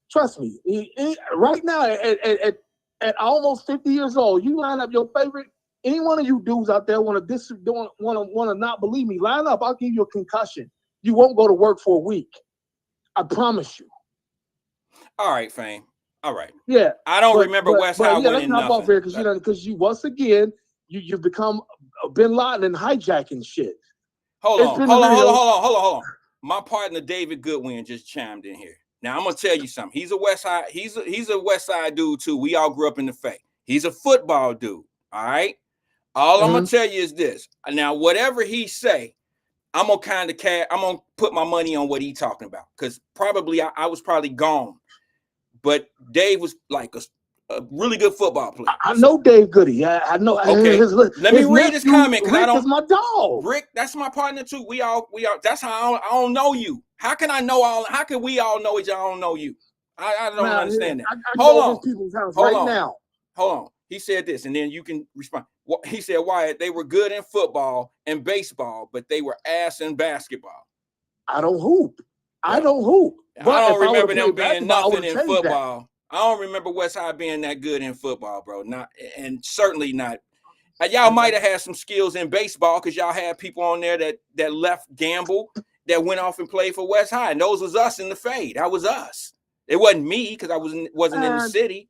trust me. Right now, at almost 50 years old, you line up your favorite. Any one of you dudes out there want to not believe me? Line up. I'll give you a concussion. You won't go to work for a week. I promise you. All right, Fame. All right. Yeah. I don't remember West High winning nothing. Off here because you once again you've become Bin Laden and hijacking shit. Hold on. My partner David Goodwin just chimed in here. Now I'm gonna tell you something. He's a West Side. He's a West Side dude too. We all grew up in the Faye. He's a football dude. All right. All I'm gonna tell you is this. Now, whatever he say, I'm gonna put my money on what he talking about because probably I was probably gone. But Dave was like a really good football player. I know Dave Goody. I know. Okay. Let me read his comment because I don't. Rick is my dog. Rick, that's my partner too. We all. That's how I don't know you. How can I know all? How can we all know each other? I don't know you. I don't understand that. Hold on. He said this, and then you can respond. He said, Wyatt, they were good in football and baseball, but they were ass in basketball. I don't hoop. I don't hoop. I don't remember them being nothing in football. I don't remember West High being that good in football, bro. Not, and certainly not Y'all might have had some skills in baseball because y'all had people on there that left Gamble that went off and played for West High. And those was us in the fade. That was us. It wasn't me because I wasn't in the city.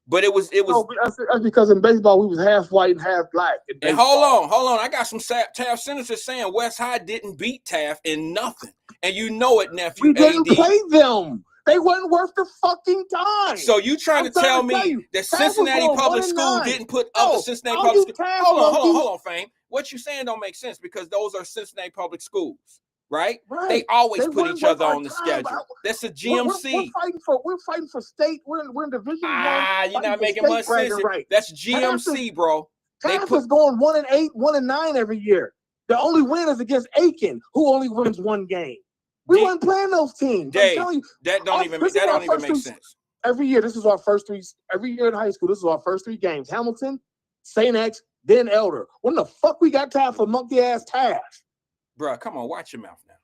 But it was. No, that's because in baseball we was half white and half black. And hold on. I got some Taft senators saying West High didn't beat Taft in nothing, and you know it, nephew. We didn't play them. They wasn't worth the fucking time. So you trying to tell me that Cincinnati Public School didn't put up the Cincinnati Public School? Hold on, Fame. What you saying don't make sense because those are Cincinnati Public Schools, right? They always put each other on the schedule. That's a GMC. We're fighting for state. We're in Division 1. You're not making much sense. Right. That's GMC, bro. Taft is going 1-8, 1-9 every year. The only win is against Aiken, who only wins one game. We weren't playing those teams. Dave, that don't even make sense. Every year, this is our first three. Every year in high school, this is our first 3 games. Hamilton, St. X, then Elder. When the fuck we got time for monkey ass Taft? Bro, come on, watch your mouth now.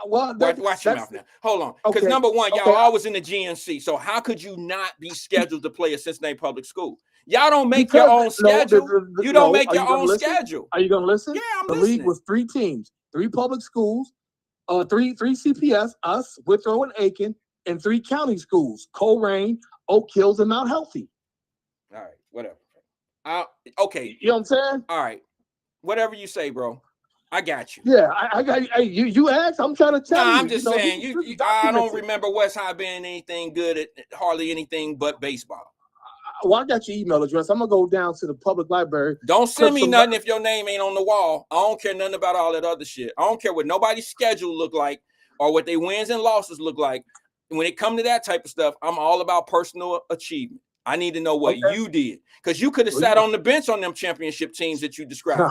Watch your mouth now. Hold on, because number one, y'all always in the GNC. So how could you not be scheduled to play at Cincinnati Public School? Y'all don't make your own schedule. You don't make your own schedule. Are you gonna listen? Yeah, I'm listening. The league was 3 teams, 3 public schools. 3 CPS, us, Withrow and Aiken, and 3 county schools, Coleraine, Oak Hills, and Mount Healthy. All right, whatever. Okay. You know what I'm saying? All right. Whatever you say, bro. I got you. Yeah, I got you. Hey, you asked, I'm trying to tell you. I'm just saying, I don't remember West High being anything good at hardly anything but baseball. Well, I got your email address. I'm gonna go down to the public library. Don't send me nothing if your name ain't on the wall. I don't care nothing about all that other shit. I don't care what nobody's schedule look like or what their wins and losses look like. When it comes to that type of stuff, I'm all about personal achievement. I need to know what you did because you could have sat on the bench on them championship teams that you described. No,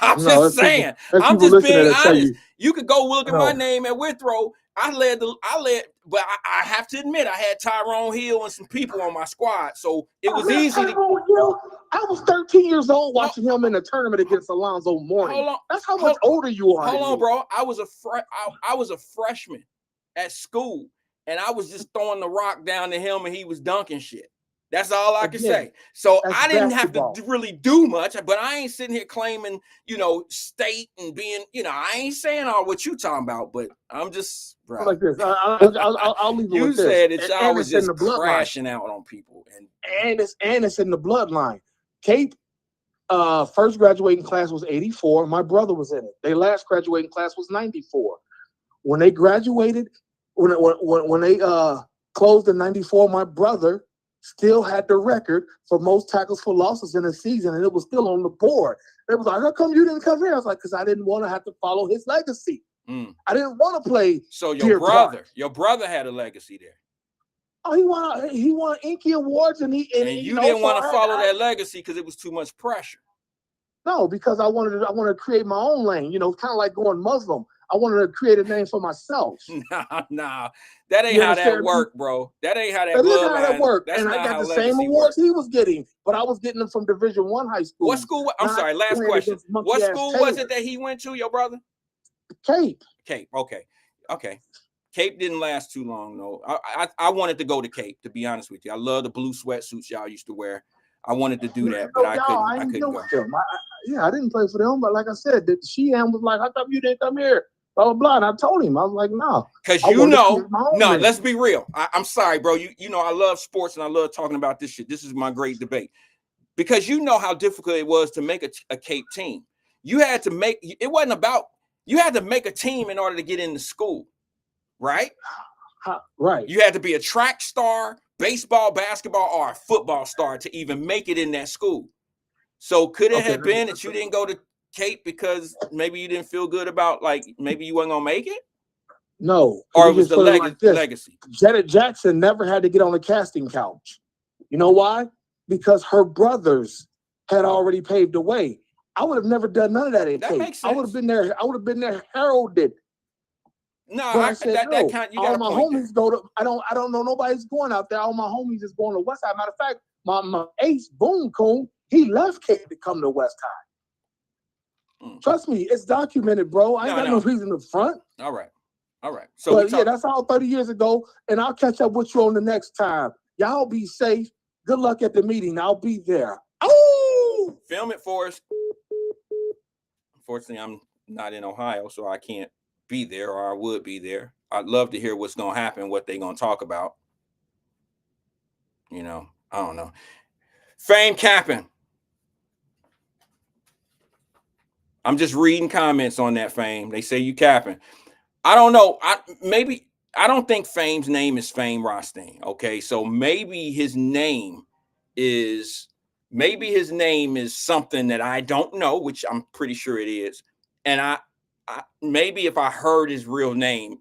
I'm just saying. I'm just being honest. You could go look at my name at Withrow. I led, but I have to admit, I had Tyrone Hill and some people on my squad, so it was easy to. I was 13 years old watching him in a tournament against Alonzo Mourning. That's how much older you are. Hold on, bro. I was a freshman at school, and I was just throwing the rock down to him, and he was dunking shit. That's all I can say. So I didn't have to really do much, but I ain't sitting here claiming, state and being, I ain't saying all what you talking about, but I'm just bro. Like this. I'll leave it you with this. said that y'all was just crashing out on people, and it's in the bloodline. Cape, first graduating class was 84. My brother was in it. Their last graduating class was 94. When they graduated, when they closed in 94, my brother still had the record for most tackles for losses in a season, and it was still on the board. It was like, how come you didn't come here? I was like, because I didn't want to have to follow his legacy. I didn't want to play. So your brother had a legacy there. Oh, he won Inky Awards, and you didn't want to follow that legacy because it was too much pressure. No, because I wanted to create my own lane. Kind of like going Muslim. I wanted to create a name for myself. Nah, that ain't how that worked, bro. That ain't how that worked. And I got the same awards he was getting, but I was getting them from Division 1 high school. What school? I'm sorry. Last question. What school was it that he went to? Your brother? Cape. Okay. Cape didn't last too long though. I wanted to go to Cape, to be honest with you. I love the blue sweatsuits y'all used to wear. I wanted to do that, but I couldn't go. I didn't play for them, but like I said, Sheehan was like, "How come you didn't come here?" Blah blah blah. And I told him, I was like, "No," because let's be real. I'm sorry, bro. You know I love sports and I love talking about this shit. This is my great debate because you know how difficult it was to make a Cape team. You had to make a team in order to get into school, right? Right. You had to be a track star, baseball, basketball, or a football star to even make it in that school. So could it have been that you didn't go to Cape because maybe you didn't feel good about, like, maybe you weren't gonna make it? No. Or it was the legacy. Janet Jackson never had to get on the casting couch. You know why? Because her brothers had already paved the way. I would have never done none of that in Cape. Makes sense. I would have been there heralded. No, I said that kind. You got all my homies go to. I don't know nobody's going out there. All my homies is going to West Side. Matter of fact, my ace Boone Coon, he left Cape to come to West High. Trust me, it's documented, bro. I ain't got no reason to front. All right. So that's all 30 years ago, and I'll catch up with you on the next time. Y'all be safe. Good luck at the meeting. I'll be there. Oh. film it for us. Unfortunately, I'm not in Ohio, so I can't be there, or I would be there. I'd love to hear what's going to happen, what they're going to talk about. You know, I don't know. Fame capping. I'm just reading comments on that, Fame. They say you capping. I don't know. I don't think Fame's name is Fame Rothstein. Okay, so maybe his name is something that I don't know, which I'm pretty sure it is. And I maybe if I heard his real name,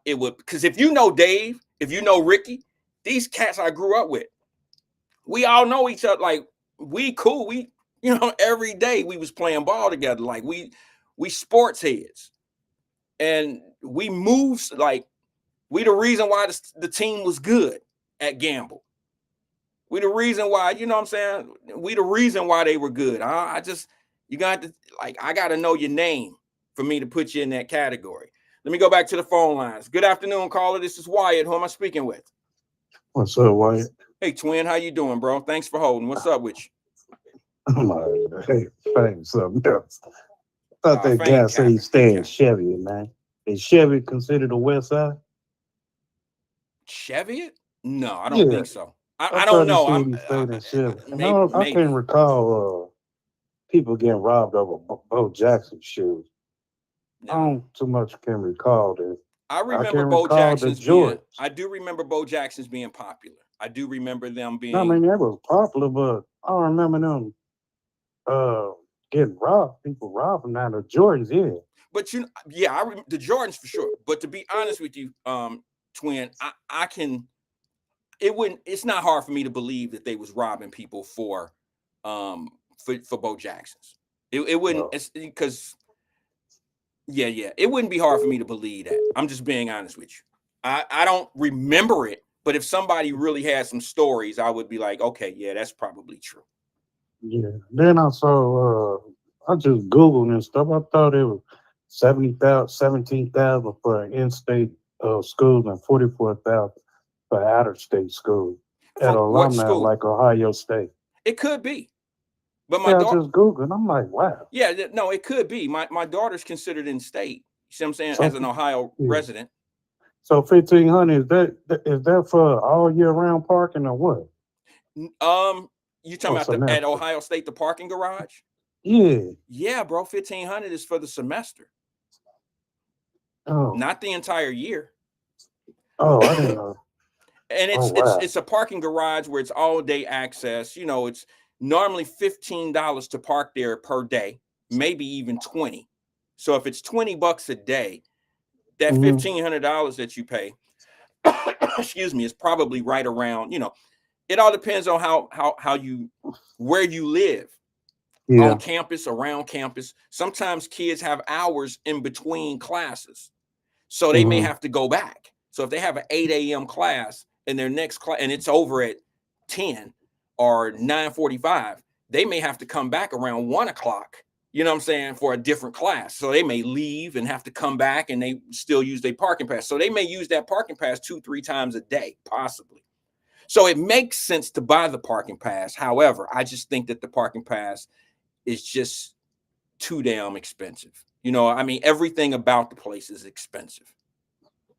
it would, because if you know Dave, if you know Ricky, these cats I grew up with, we all know each other. Like, we cool. We, every day we was playing ball together. Like, we sports heads, and we moves, like, we the reason why the team was good at Gamble. We the reason why, you know what I'm saying? We the reason why they were good. You got to, like, I got to know your name for me to put you in that category. Let me go back to the phone lines. Good afternoon, caller. This is Wyatt. Who am I speaking with? What's up, Wyatt? Hey, twin. How you doing, bro? Thanks for holding. What's up with you? I'm like, hey, Fame, something else. I thought that Fame guy said he stay in Chevy, man. Is Chevy considered the West Side? Cheviot? No, I don't think so. I thought don't know. He stayed in Chevy. Maybe. I can't recall people getting robbed over Bo Jackson shoes. No. I don't too much can recall that. I remember Bo Jackson's being. I do remember Bo Jackson's being popular. I do remember them being. I mean, that was popular, but I don't remember them getting robbed. People robbing now. The Jordans, yeah. But I remember the Jordans for sure. But to be honest with you, twin, I can. It's not hard for me to believe that they was robbing people for Bo Jackson's. It wouldn't. It's because. Yeah. It wouldn't be hard for me to believe that. I'm just being honest with you. I don't remember it, but if somebody really had some stories, I would be like, okay, yeah, that's probably true. Yeah. Then I saw, I just Googled and stuff. I thought it was 17,000 for in-state schools and 44,000 for out-of-state schools at alumni like Ohio State. It could be. But I just Googled. I'm like, wow. Yeah, no, it could be. My daughter's considered in state. You see what I'm saying? As an Ohio resident. So 1,500 is that for all year round parking or what? You talking about at Ohio State, the parking garage? Yeah. Yeah, bro. 1,500 is for the semester. Oh. Not the entire year. Oh, I didn't know. And it's a parking garage where it's all day access. It's normally $15 to park there per day, maybe even 20. So if it's $20 a day, that $1,500 that you pay, excuse me, is probably right around, it all depends on where you live. Yeah. On campus, around campus. Sometimes kids have hours in between classes. So they may have to go back. So if they have an 8 a.m. class and their next class, and it's over at 10 or 9:45, they may have to come back around 1 o'clock, you know what I'm saying, for a different class. So they may leave and have to come back, and they still use their parking pass. So they may use that parking pass 2-3 times a day, possibly. So it makes sense to buy the parking pass. However, I just think that the parking pass is just too damn expensive. I mean, everything about the place is expensive.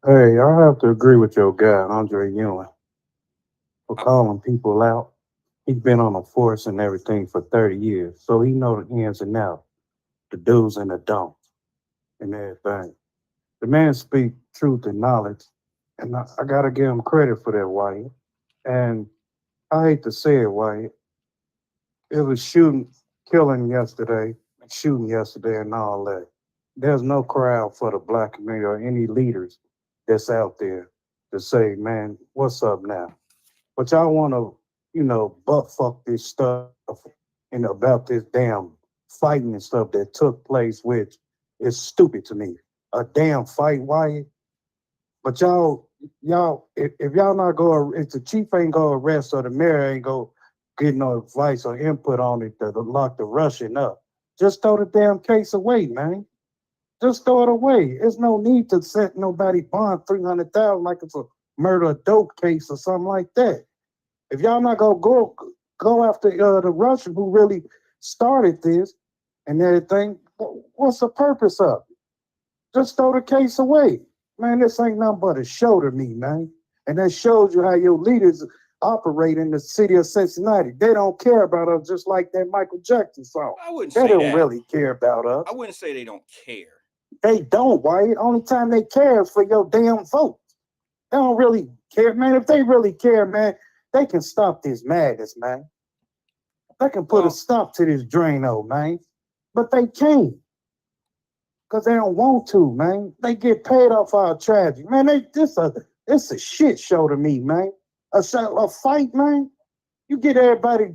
Hey, I have to agree with your guy, Andre Ewing, for calling people out. He's been on the force and everything for 30 years. So he knows the ins and outs, the do's and the don'ts, and everything. The man speaks truth and knowledge. And I got to give him credit for that, Wyatt. And I hate to say it, Wyatt. It was killing yesterday and all that. There's no crowd for the black community or any leaders that's out there to say, man, what's up now? But y'all want to, butt fuck this stuff and about this damn fighting and stuff that took place, which is stupid to me. A damn fight, Wyatt. But y'all, if y'all not go, if the chief ain't go arrest or the mayor ain't go get no advice or input on it to lock the Russian up, just throw the damn case away, man. Just throw it away. There's no need to set nobody bond $300,000 like it's a murder dope case or something like that. If y'all not gonna go after the Russian who really started this and everything. What's the purpose of it? Just throw the case away. Man, this ain't nothing but a show to me, man. And that shows you how your leaders operate in the city of Cincinnati. They don't care about us just like that Michael Jackson song. I wouldn't They say don't that. really care about us. I wouldn't say they don't care. They don't, Wyatt. Only time they care is for your damn vote. They don't really care, man. If they really care, man, they can stop this madness, man. They can put a stop to this Drano, man. But they can't. Because they don't want to, man. They get paid off our tragedy. Man, it's a shit show to me, man. A fight, man. You get everybody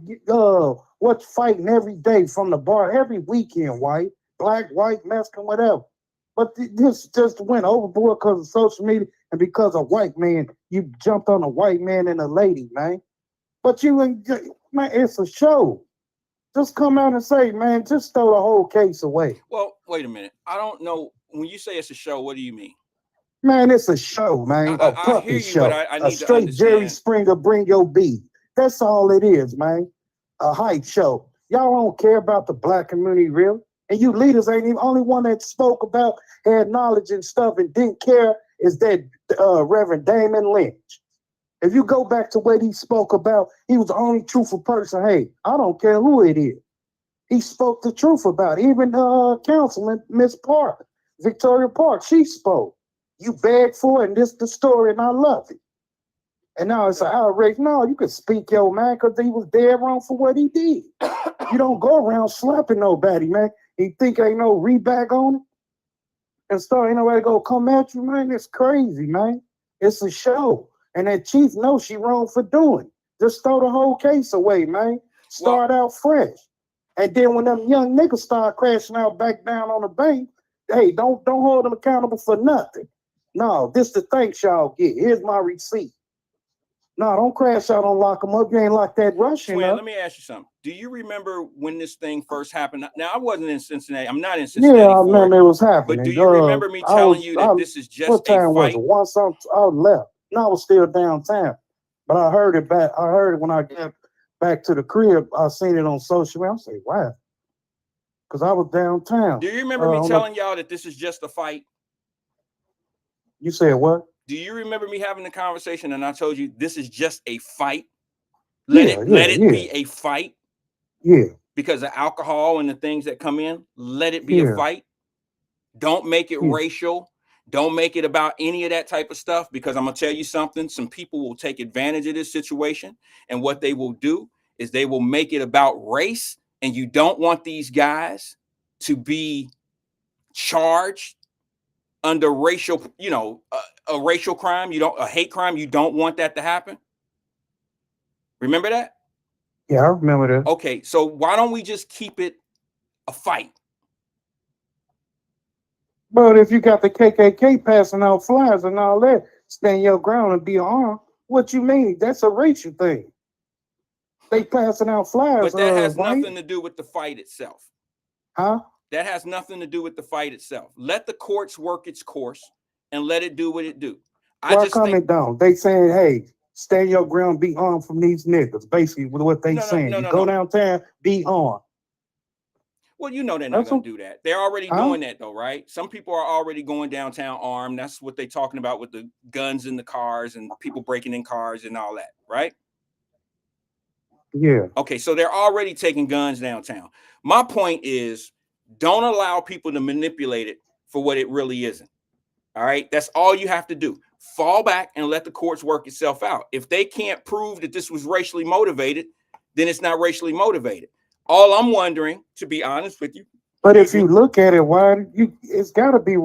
what's fighting every day from the bar, every weekend, white, black, white, Mexican, whatever. But this just went overboard because of social media and because of white man. You jumped on a white man and a lady, man. But man, it's a show. Just come out and say, man, just throw the whole case away. Well, wait a minute. I don't know. When you say it's a show, what do you mean? Man, it's a show, man. A puppet show. But I need a straight to Jerry Springer, bring your beat. That's all it is, man. A hype show. Y'all don't care about the black community, real. And you leaders ain't even only one that spoke about, had knowledge and stuff and didn't care is that Reverend Damon Lynch. If you go back to what he spoke about, he was the only truthful person. Hey, I don't care who it is. He spoke the truth about it. Even Councilman Miss Park, Victoria Park, she spoke. You begged for it, and this the story, and I love it. And now it's an outrage. No, you can speak your man because he was dead wrong for what he did. You don't go around slapping nobody, man. You think ain't no reback on it? And start ain't nobody go come at you, man. It's crazy, man. It's a show. And that chief knows she wrong for doing it. Just throw the whole case away, man. Start out fresh. And then when them young niggas start crashing out back down on the bank, hey, don't hold them accountable for nothing. No, this the thanks y'all get. Here's my receipt. No, don't crash out on lock them up. You ain't like that Russian. Swin, up. let me ask you something. Do you remember when this thing first happened? Now, I wasn't in Cincinnati. I'm not in Cincinnati. Yeah, I remember it was happening. But do you remember me telling you that this is just what time a was fight? it? Once I left. No, I was still downtown. But I heard it back. I heard it when I got back to the crib. I seen it on social media. I say, wow. Because I was downtown. Do you remember me telling y'all that this is just a fight? You said what? Do you remember me having the conversation and I told you this is just a fight? Let it be a fight. Yeah. Because of alcohol and the things that come in, let it be a fight. Don't make it racial. Don't make it about any of that type of stuff, because I'm going to tell you something. Some people will take advantage of this situation. And what they will do is they will make it about race. And you don't want these guys to be charged under racial, a racial crime. A hate crime. You don't want that to happen. Remember that? Yeah, I remember that. Okay, so why don't we just keep it a fight? But if you got the KKK passing out flyers and all that, stand your ground and be armed, what you mean? That's a racial thing. They passing out flyers. But that has nothing to do with the fight itself. Huh? That has nothing to do with the fight itself. Let the courts work its course and let it do what it do. Why come it down? They saying, hey, stand your ground, be armed from these niggas. Basically, what they saying. Go downtown, be armed. Well, they're not going to do that. They're already doing that, though, right? Some people are already going downtown armed. That's what they're talking about with the guns in the cars and people breaking in cars and all that, right? Yeah. Okay, so they're already taking guns downtown. My point is, don't allow people to manipulate it for what it really isn't. All right, that's all you have to do. Fall back and let the courts work itself out. If they can't prove that this was racially motivated, then it's not racially motivated. All I'm wondering, to be honest with you. But if you look at it, why it's got to be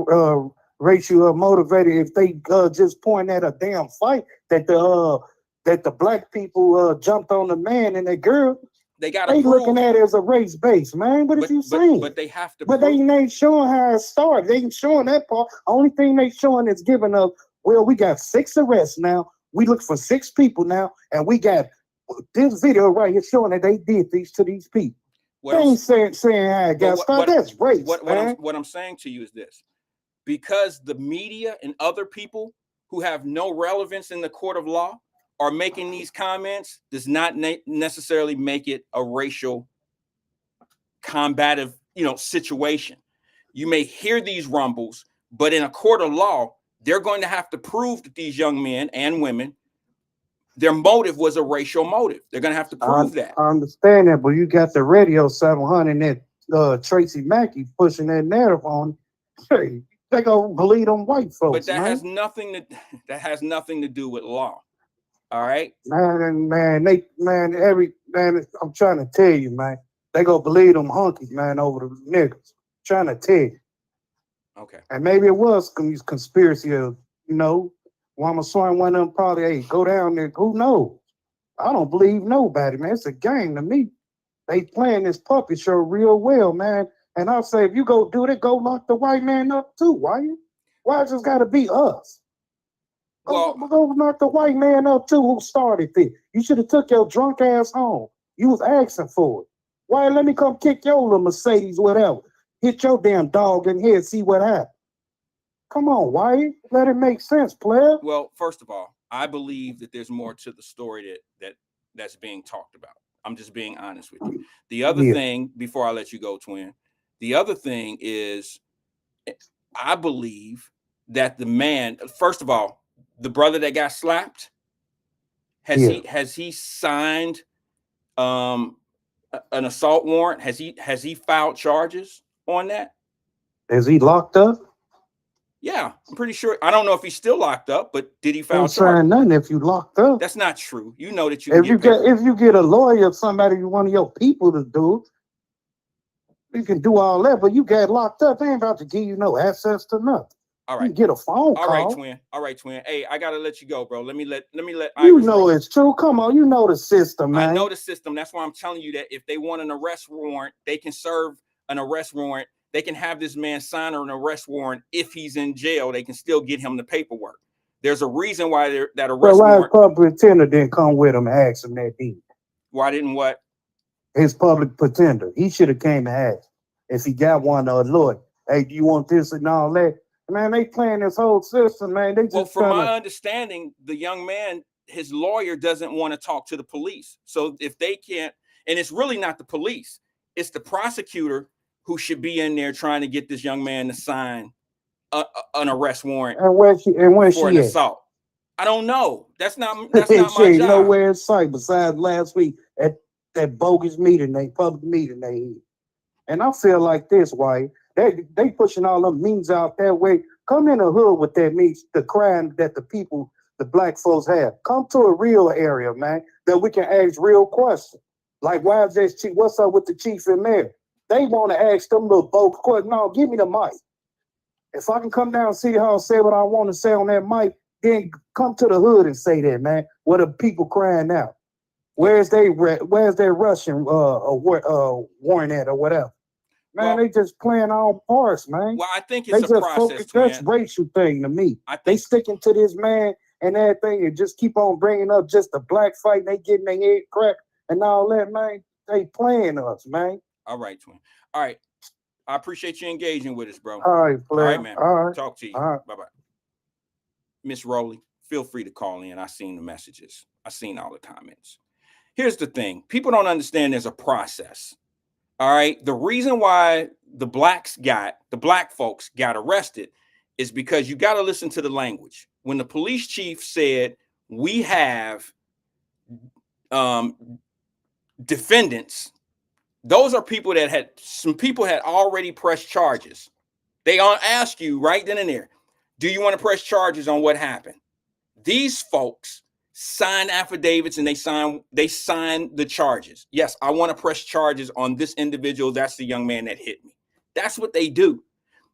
racial motivated. If they just point at a damn fight that the black people jumped on the man and the girl, they looking at it as a race base, man. What are you saying? But they have to. But they ain't showing how it started. They ain't showing that part. Only thing they showing is giving up. Well, we got 6 arrests now. We look for 6 people now, and we got this video right here showing that they did these to these people. They ain't saying how it got started. That's race, man. What I'm saying to you is this: because the media and other people who have no relevance in the court of law are making these comments, does not necessarily make it a racial combative, situation. You may hear these rumbles, but in a court of law, they're going to have to prove that these young men and women, their motive was a racial motive. They're going to have to prove that. I understand that, but you got the radio 700 that Tracy Mackey pushing that narrative on. Hey, they gonna believe them white folks. But that man. has nothing to do with law. All right, Man, I'm trying to tell you, man. They gonna believe them hunkies, man, over the niggas. Trying to tell you. okay. And maybe it was conspiracy of, Wama Swan, one of them probably, hey, go down there. Who knows? I don't believe nobody, man. It's a game to me. They playing this puppet show real well, man. And I'll say, if you go do it, go lock the white man up too. Why it just gotta be us? Go knock the white man up too who started this. You should have took your drunk ass home. You was asking for it. Why let me come kick your little Mercedes, whatever. Hit your damn dog in here, see what happens. Come on, Wyatt. Let it make sense, player. Well, first of all, I believe that there's more to the story that's being talked about. I'm just being honest with you. The other thing, before I let you go, Twin, the other thing is, I believe that the man, first of all, the brother that got slapped, has he signed an assault warrant? Has he filed charges on that? Is he locked up? Yeah, I'm pretty sure. I don't know if he's still locked up, but did he file charges? Don't sign nothing if you locked up. That's not true. You know that if you get a lawyer, somebody, one of your people to do it, you can do all that. But you get locked up, they ain't about to give you no access to nothing. All right. You get a phone call. All right, twin. Hey, I gotta let you go, bro. Let me let. You know it's true. Come on, you know the system, man. I know the system. That's why I'm telling you that if they want an arrest warrant, they can serve an arrest warrant. They can have this man sign an arrest warrant. If he's in jail, they can still get him the paperwork. There's a reason why that arrest warrant. Why public pretender didn't come with him and ask him that deed? Why didn't what? His public pretender. He should have came and asked if he got one or Lord. Hey, do you want this and all that? Man, they playing this whole system, man. They just. Well, from my understanding, the young man, his lawyer doesn't want to talk to the police. So if they can't, and it's really not the police, it's the prosecutor who should be in there trying to get this young man to sign an arrest warrant for an assault. I don't know. That's not my job. Nowhere in sight besides last week at that bogus meeting, public meeting they had. And I feel like this, Wyatt. They pushing all them memes out that way. Come in the hood with that means the crime that the black folks have. Come to a real area, man, that we can ask real questions. Like, why is this chief? What's up with the chief and mayor? They want to ask them little bogus questions. No, give me the mic. If I can come down and City Hall and say what I want to say on that mic, then come to the hood and say that, man. What are people crying out? Where's their Russian warrant at or whatever? Man, they just playing all parts, man. Well, I think it's a process. That's racial thing to me. They sticking to this man and everything and just keep on bringing up just the black fight. And they getting their head cracked and all that, man. They playing us, man. All right, twin. All right. I appreciate you engaging with us, bro. All right, player. All right, man. All right. Talk to you. All right. Bye-bye. Miss Rowley, feel free to call in. I seen the messages. I seen all the comments. Here's the thing. People don't understand there's a process. All right. The reason why the black folks got arrested is because you got to listen to the language. When the police chief said, we have defendants, those are people that had already pressed charges. They ask you right then and there, do you want to press charges on what happened? These folks sign affidavits and they sign the charges. Yes, I want to press charges on this individual. That's the young man that hit me. That's what they do.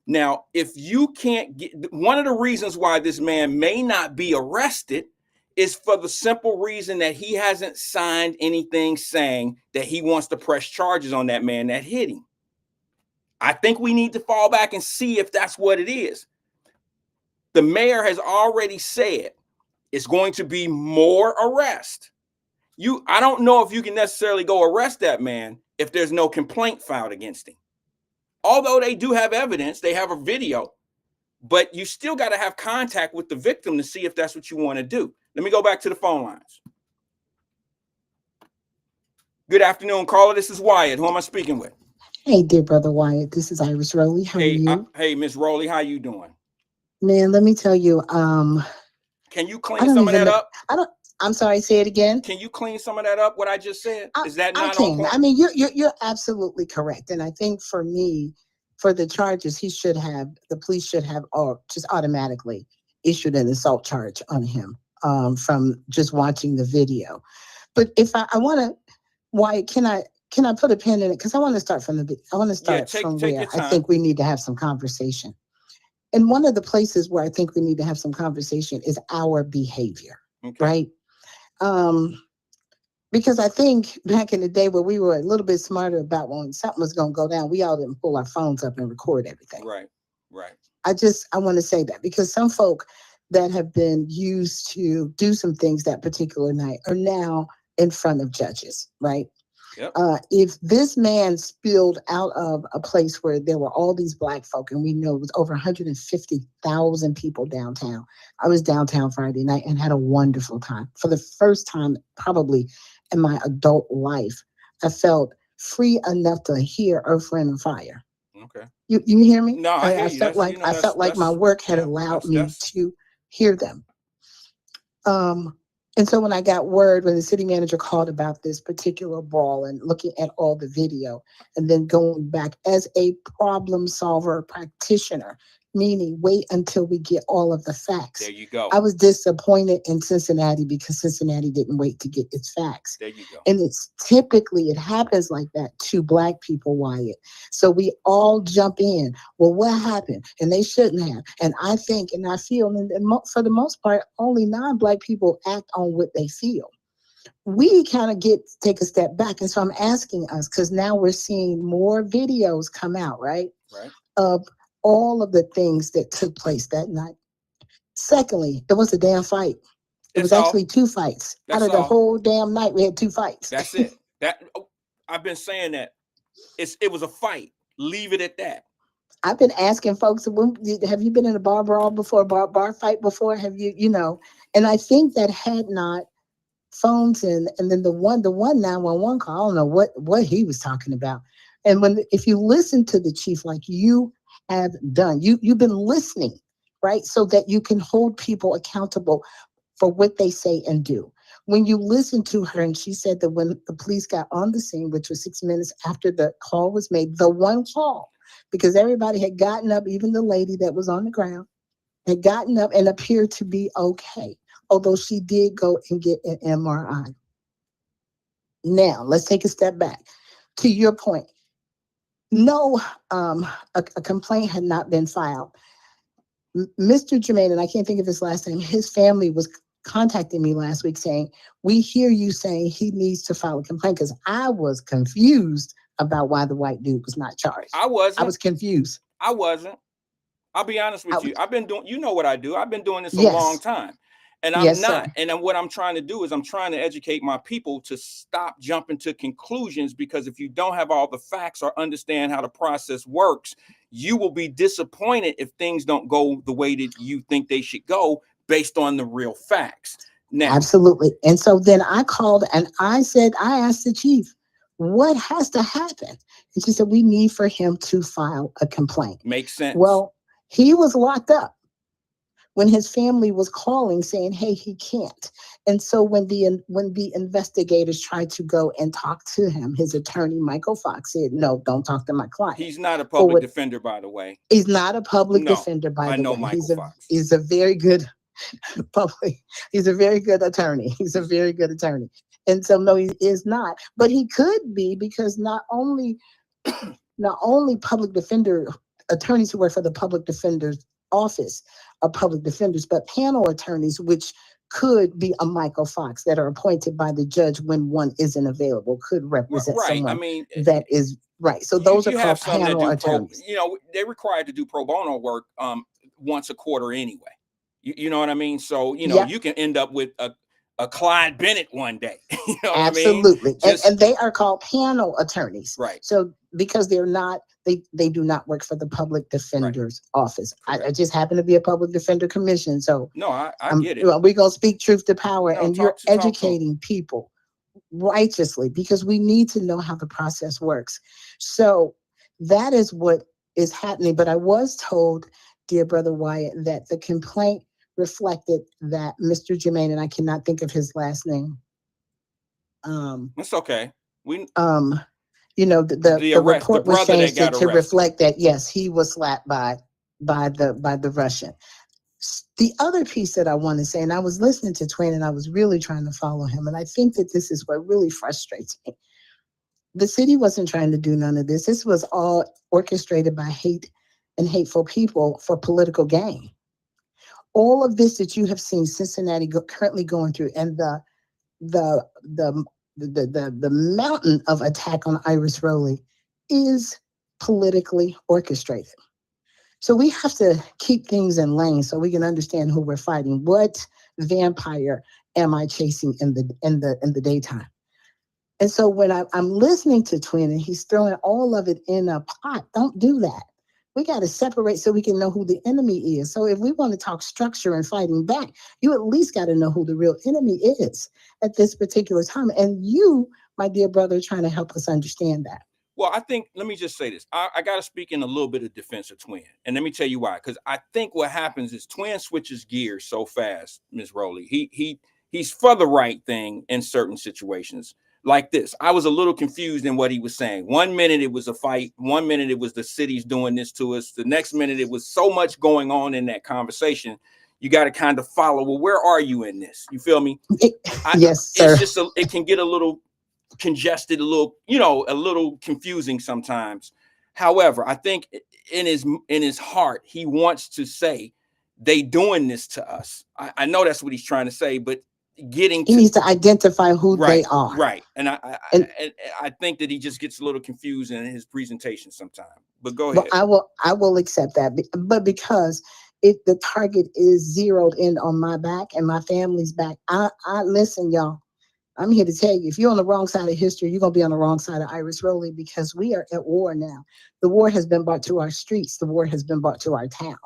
Now, if you can't get, one of the reasons why this man may not be arrested is for the simple reason that he hasn't signed anything saying that he wants to press charges on that man that hit him. I think we need to fall back and see if that's what it is. The mayor has already said it's going to be more arrest. I don't know if you can necessarily go arrest that man if there's no complaint filed against him. Although they do have evidence, they have a video, but you still got to have contact with the victim to see if that's what you want to do. Let me go back to the phone lines. Good afternoon, caller. This is Wyatt. Who am I speaking with? Hey, dear brother Wyatt, this is Iris Rowley. How are you? Hey, Miss Rowley, how you doing? Man, let me tell you, Can you I clean don't some of even that know. up? I don't, I'm sorry, say it again. Can you clean some of that up? What I just said, I, is that I not on can. I point? mean, you're absolutely correct. And I think for me, for the charges, the police should have just automatically issued an assault charge on him from just watching the video. But if I want to, Wyatt, can I put a pin in it? Because I want to start I want to Yeah, start from take where your I time. think we need to have some conversation. And one of the places where I think we need to have some conversation is our behavior, Okay. right? Um, because I think back in the day where we were a little bit smarter about when something was going to go down, we all didn't pull our phones up and record everything. Right. Right. I want to say that because some folk that have been used to do some things that particular night are now in front of judges, right? Yep. If this man spilled out of a place where there were all these black folk, and we know it was over 150,000 people downtown. I was downtown Friday night and had a wonderful time. For the first time, probably in my adult life, I felt free enough to hear Earth, Wind, and Fire. Okay. You hear me? No, I hear I you. felt That's like I felt like my that's work had yeah. allowed me That's to hear them. Um, and so when I got word, when the city manager called about this particular brawl and looking at all the video and then going back as a problem solver practitioner, meaning wait until we get all of the facts. there you go. I was disappointed in Cincinnati because Cincinnati didn't wait to get its facts. There you go. And it happens like that to black people, Wyatt. So we all jump in. Well, what happened? And they shouldn't have. And I think and I feel, for the most part, only non-black people act on what they feel. We kind of take a step back. And so I'm asking us, because now we're seeing more videos come out, right? Right. Of all of the things that took place that night. Secondly, it was a damn fight. It was That's all. actually two fights. Out That's of the all. whole damn night, we had two fights. That's it. I've been saying that. It was a fight. Leave it at that. I've been asking folks, have you been in a bar brawl before, bar fight before? Have you know? And I think that had not phones and then the one 911 call, I don't know what he was talking about. And if you listen to the chief like you have done, you've been listening, right? So that you can hold people accountable for what they say and do. When you listen to her, and she said that when the police got on the scene, which was 6 minutes after the call was made, the one call, because everybody had gotten up, even the lady that was on the ground had gotten up and appeared to be okay, although she did go and get an MRI. Now, let's take a step back. To your point, no, a complaint had not been filed. Mr. Jermaine, and I can't think of his last name, his family was contacting me last week saying, we hear you saying he needs to file a complaint, because I was confused about why the white dude was not charged. I wasn't. I was confused. I wasn't. I'll be honest with you. I've been doing, you know what I do. I've been doing this a Yes. long time. And I'm Yes, not. sir. And then what I'm trying to do is I'm trying to educate my people to stop jumping to conclusions, because if you don't have all the facts or understand how the process works, you will be disappointed if things don't go the way that you think they should go based on the real facts. Now, Absolutely. And so then I called and I asked the chief, what has to happen? And she said, we need for him to file a complaint. makes sense. Well, he was locked up when his family was calling saying, hey, he can't. And so when the investigators tried to go and talk to him, his attorney, Michael Fox, said, no, don't talk to my client. He's not a public defender, by the way. He's not a public No, defender, by I the know way. Michael Fox. He's a very good public. He's a very good attorney. He's a very good attorney. And so no, he is not. But he could be, because not only public defender attorneys who work for the public defender's office are public defenders, but panel attorneys, which could be a Michael Fox, that are appointed by the judge when one isn't available, could represent Right. someone I mean, that is right. So those are you called have some that panel do attorneys. they're required to do pro bono work once a quarter anyway. You know what I mean? So, Yep. you can end up with a Clyde Bennett one day. You know Absolutely. what I mean? And they are called panel attorneys. Right. So because they're not, they do not work for the public defender's office. I just happen to be a public defender commission. So No, I get it. we're going to speak truth to power, No, and you're educating people righteously, because we need to know how the process works. So That is what is happening. But I was told, dear brother Wyatt, that the complaint reflected that Mr. Jermaine, and I cannot think of his last name. It's okay. We You know, the the arrest, the report was brother that changed got to arrested. reflect that yes, he was slapped by the Russian. The other piece that I want to say, and I was listening to Twin and I was really trying to follow him, and I think that this is what really frustrates me. The city wasn't trying to do none of this. This was all orchestrated by hate and hateful people for political gain. All of this that you have seen Cincinnati currently going through, and the the the the mountain of attack on Iris Rowley is politically orchestrated. So we have to keep things in lane so we can understand who we're fighting. What vampire am I chasing in the daytime? And so when I'm listening to Twin and he's throwing all of it in a pot, don't do that. We got to separate so we can know who the enemy is. So if we want to talk structure and fighting back, you at least got to know who the real enemy is at this particular time. And you, my dear brother, are trying to help us understand that. Well, I think, let me just say this. I got to speak in a little bit of defense of Twin. And let me tell you why. Because I think what happens is Twin switches gears so fast, Ms. Rowley. He's for the right thing in certain situations. Like this, I was a little confused in what he was saying. 1 minute it was a fight. 1 minute it was the city's doing this to us. The next minute it was so much going on in that conversation. You got to kind of follow. Well, where are you in this? You feel me? Yes, sir. It's just it can get a little congested, a little confusing sometimes. However, I think in his heart, he wants to say they doing this to us. I know that's what he's trying to say, but he needs to identify who they are. Right. And I think that he just gets a little confused in his presentation sometimes. But go ahead. I will accept that. But because the target is zeroed in on my back and my family's back, I listen, y'all. I'm here to tell you, if you're on the wrong side of history, you're going to be on the wrong side of Iris Rowley, because we are at war now. The war has been brought to our streets. The war has been brought to our town.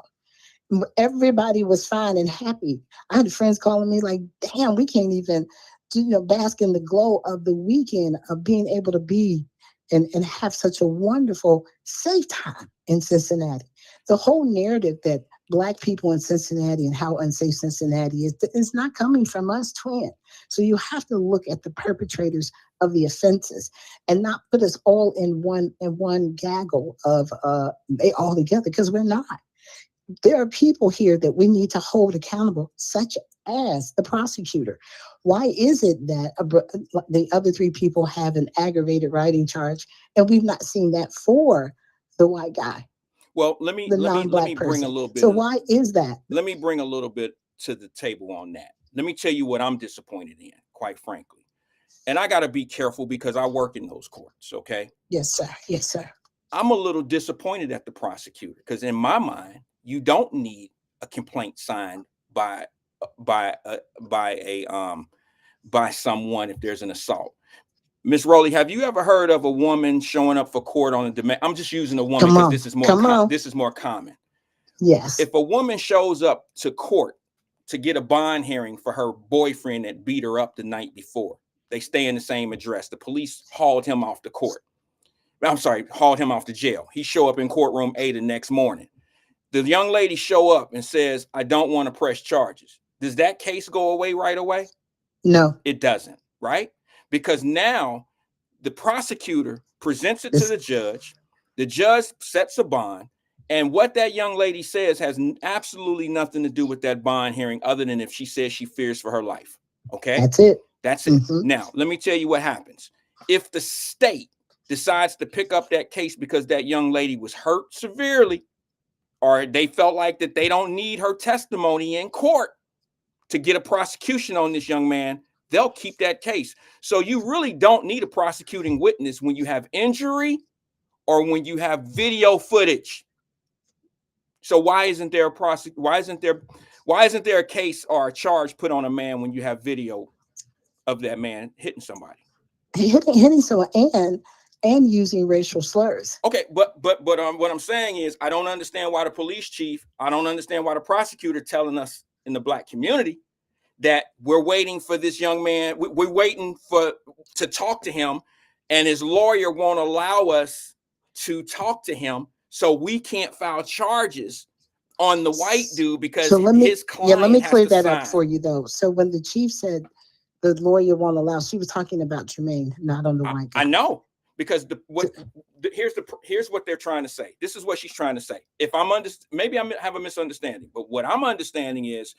Everybody was fine and happy. I had friends calling me like, damn, we can't even bask in the glow of the weekend of being able to be and have such a wonderful, safe time in Cincinnati. The whole narrative that Black people in Cincinnati and how unsafe Cincinnati is not coming from us, Twin. So you have to look at the perpetrators of the offenses and not put us all in one gaggle of they all together, because we're not. There are people here that we need to hold accountable, such as the prosecutor. Why is it that the other three people have an aggravated writing charge and we've not seen that for the white guy? Well, let me bring a little bit. So why is that? Let me bring a little bit to the table on that. Let me tell you what I'm disappointed in, quite frankly. And I got to be careful because I work in those courts, okay? Yes, sir. Yes, sir. I'm a little disappointed at the prosecutor because in my mind, you don't need a complaint signed by someone if there's an assault. Miss Rowley, have you ever heard of a woman showing up for court on a demand? I'm just using a woman because this is more common. Yes. If a woman shows up to court to get a bond hearing for her boyfriend that beat her up the night before, they stay in the same address. The police hauled him off the court. Hauled him off the jail. He show up in courtroom A the next morning. The young lady show up and says, I don't want to press charges. Does that case go away right away? No. It doesn't, right? Because now the prosecutor presents it to the judge sets a bond, and what that young lady says has absolutely nothing to do with that bond hearing other than if she says she fears for her life. Okay? That's it. That's it. Mm-hmm. Now, let me tell you what happens. If the state decides to pick up that case because that young lady was hurt severely, or they felt like that they don't need her testimony in court to get a prosecution on this young man, they'll keep that case. So you really don't need a prosecuting witness when you have injury or when you have video footage. So why isn't there a case or a charge put on a man when you have video of that man hitting somebody? Hitting someone and using racial slurs. Okay, but what I'm saying is I don't understand why the police chief, I don't understand why the prosecutor telling us in the Black community that we're waiting for this young man, we're waiting to talk to him, and his lawyer won't allow us to talk to him, so we can't file charges on the white dude because So his client let me has clear to that sign. up for you though. So when the chief said the lawyer won't allow, she was talking about Jermaine, not on the white guy. I know, because here's what they're trying to say. This is what she's trying to say. If I'm maybe I have a misunderstanding, but what I'm understanding is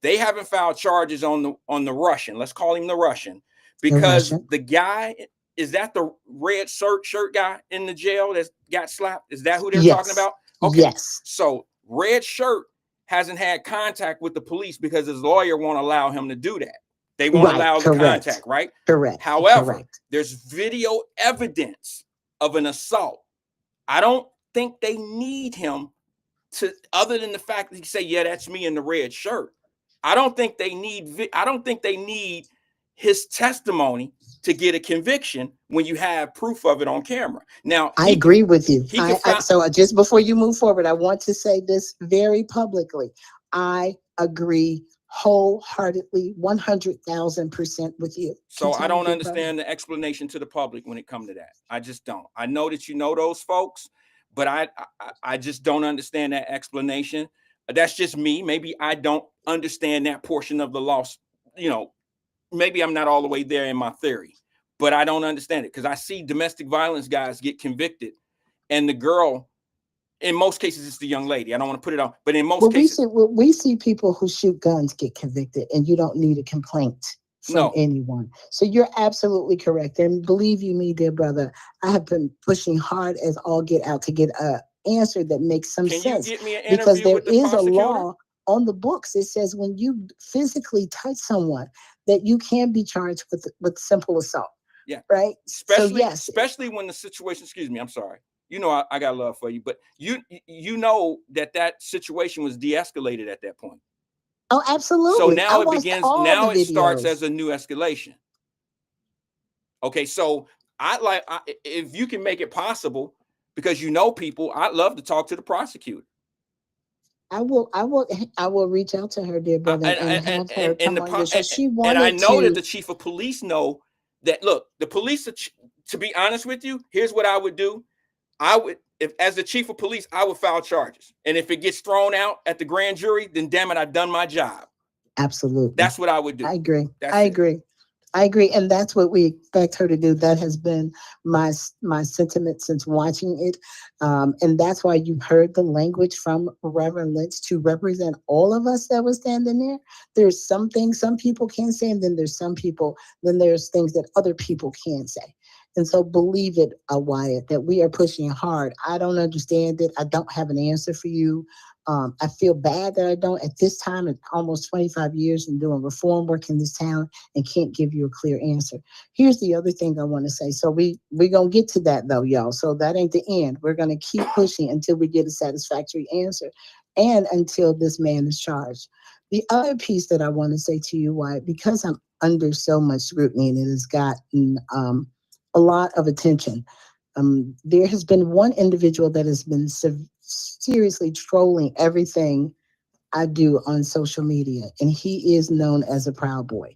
they haven't filed charges on the Russian. Let's call him the Russian, because the guy, is that the red shirt guy in the jail that got slapped? Is that who they're talking about? Okay. Yes. So red shirt hasn't had contact with the police because his lawyer won't allow him to do that. They won't allow the contact, right? Correct. However, there's video evidence of an assault. I don't think they need him to, other than the fact that he say, yeah, that's me in the red shirt. I don't think they need his testimony to get a conviction when you have proof of it on camera. Now, I agree with you. So just before you move forward, I want to say this very publicly. I agree wholeheartedly, 100,000% with you. So I don't understand the explanation to the public when it comes to that. I just don't. I know that you know those folks, but I just don't understand that explanation. That's just me. Maybe I don't understand that portion of the law. You know, maybe I'm not all the way there in my theory, but I don't understand it, because I see domestic violence guys get convicted, and the girl, in most cases, it's the young lady. I don't want to put it on, but in most cases, we see people who shoot guns get convicted, and you don't need a complaint from anyone. So you're absolutely correct. And believe you me, dear brother, I have been pushing hard as all get out to get a answer that makes some sense. Can you get me an interview because there with the is a prosecutor? law on the books. It says when you physically touch someone, that you can be charged with simple assault. Yeah. Right. Especially when the situation, excuse me, I'm sorry. You know, I got love for you, but you know that situation was de-escalated at that point. Oh, absolutely. So now it begins. Now it starts as a new escalation. Okay, so if you can make it possible, because you know people, I'd love to talk to the prosecutor. I will reach out to her, dear brother, and have her come on your show. She wanted and I know to. that the chief of police know that. Look, the police. To be honest with you, here's what I would do. I would, if as the chief of police, I would file charges, and if it gets thrown out at the grand jury, then damn it, I've done my job. Absolutely, that's what I would do. I agree. I agree, and that's what we expect her to do. That has been my sentiment since watching it, and that's why you heard the language from Reverend Lynch to represent all of us that was standing there. There's some things some people can say, and then there's things that other people can say. And so believe it, Wyatt, that we are pushing hard. I don't understand it. I don't have an answer for you. I feel bad that I don't at this time, in almost 25 years in doing reform work in this town, and can't give you a clear answer. Here's the other thing I want to say. So we're going to get to that though, y'all. So that ain't the end. We're going to keep pushing until we get a satisfactory answer and until this man is charged. The other piece that I want to say to you, Wyatt, because I'm under so much scrutiny and it has gotten a lot of attention. There has been one individual that has been seriously trolling everything I do on social media, and he is known as a Proud Boy.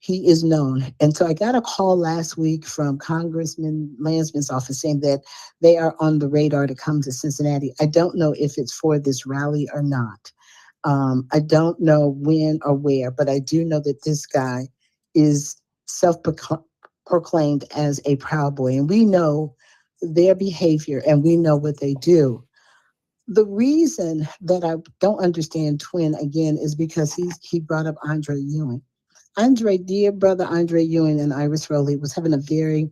He is known. And so I got a call last week from Congressman Landsman's office saying that they are on the radar to come to Cincinnati. I don't know if it's for this rally or not. I don't know when or where, but I do know that this guy is self-proclaimed as a Proud Boy, and we know their behavior and we know what they do. The reason that I don't understand Twin again is because he brought up Andre Ewing. Dear brother Andre Ewing and Iris Rowley was having a very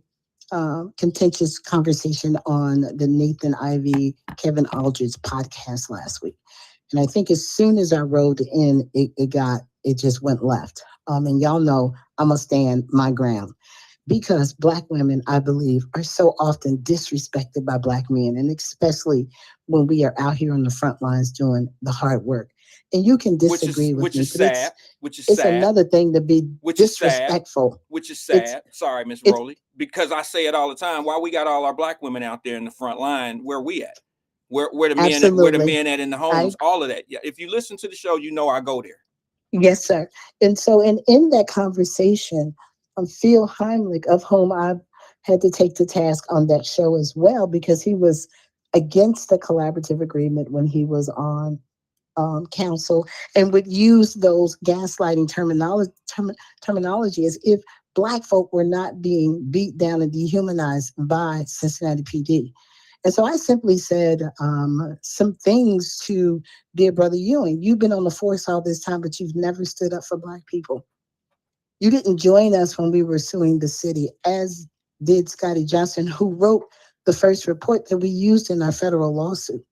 contentious conversation on the Nathan Ivey, Kevin Aldridge podcast last week. And I think as soon as I rolled in, it just went left. And y'all know I'm gonna stand my ground, because Black women, I believe, are so often disrespected by Black men, and especially when we are out here on the front lines doing the hard work. And you can disagree with me. Which is sad. It's another thing to be disrespectful. Which is sad. Sorry, Miss Rowley, because I say it all the time. Why we got all our Black women out there in the front line? Where we at? Where the men at? Where the men at in the homes? All of that. Yeah. If you listen to the show, you know I go there. Yes, sir. And so in that conversation, Phil Heimlich, of whom I had to take the task on that show as well, because he was against the collaborative agreement when he was on council, and would use those gaslighting terminology as if Black folk were not being beat down and dehumanized by Cincinnati PD. And so I simply said some things to dear brother Ewing. You've been on the force all this time, but you've never stood up for Black people. You didn't join us when we were suing the city, as did Scotty Johnson, who wrote the first report that we used in our federal lawsuit.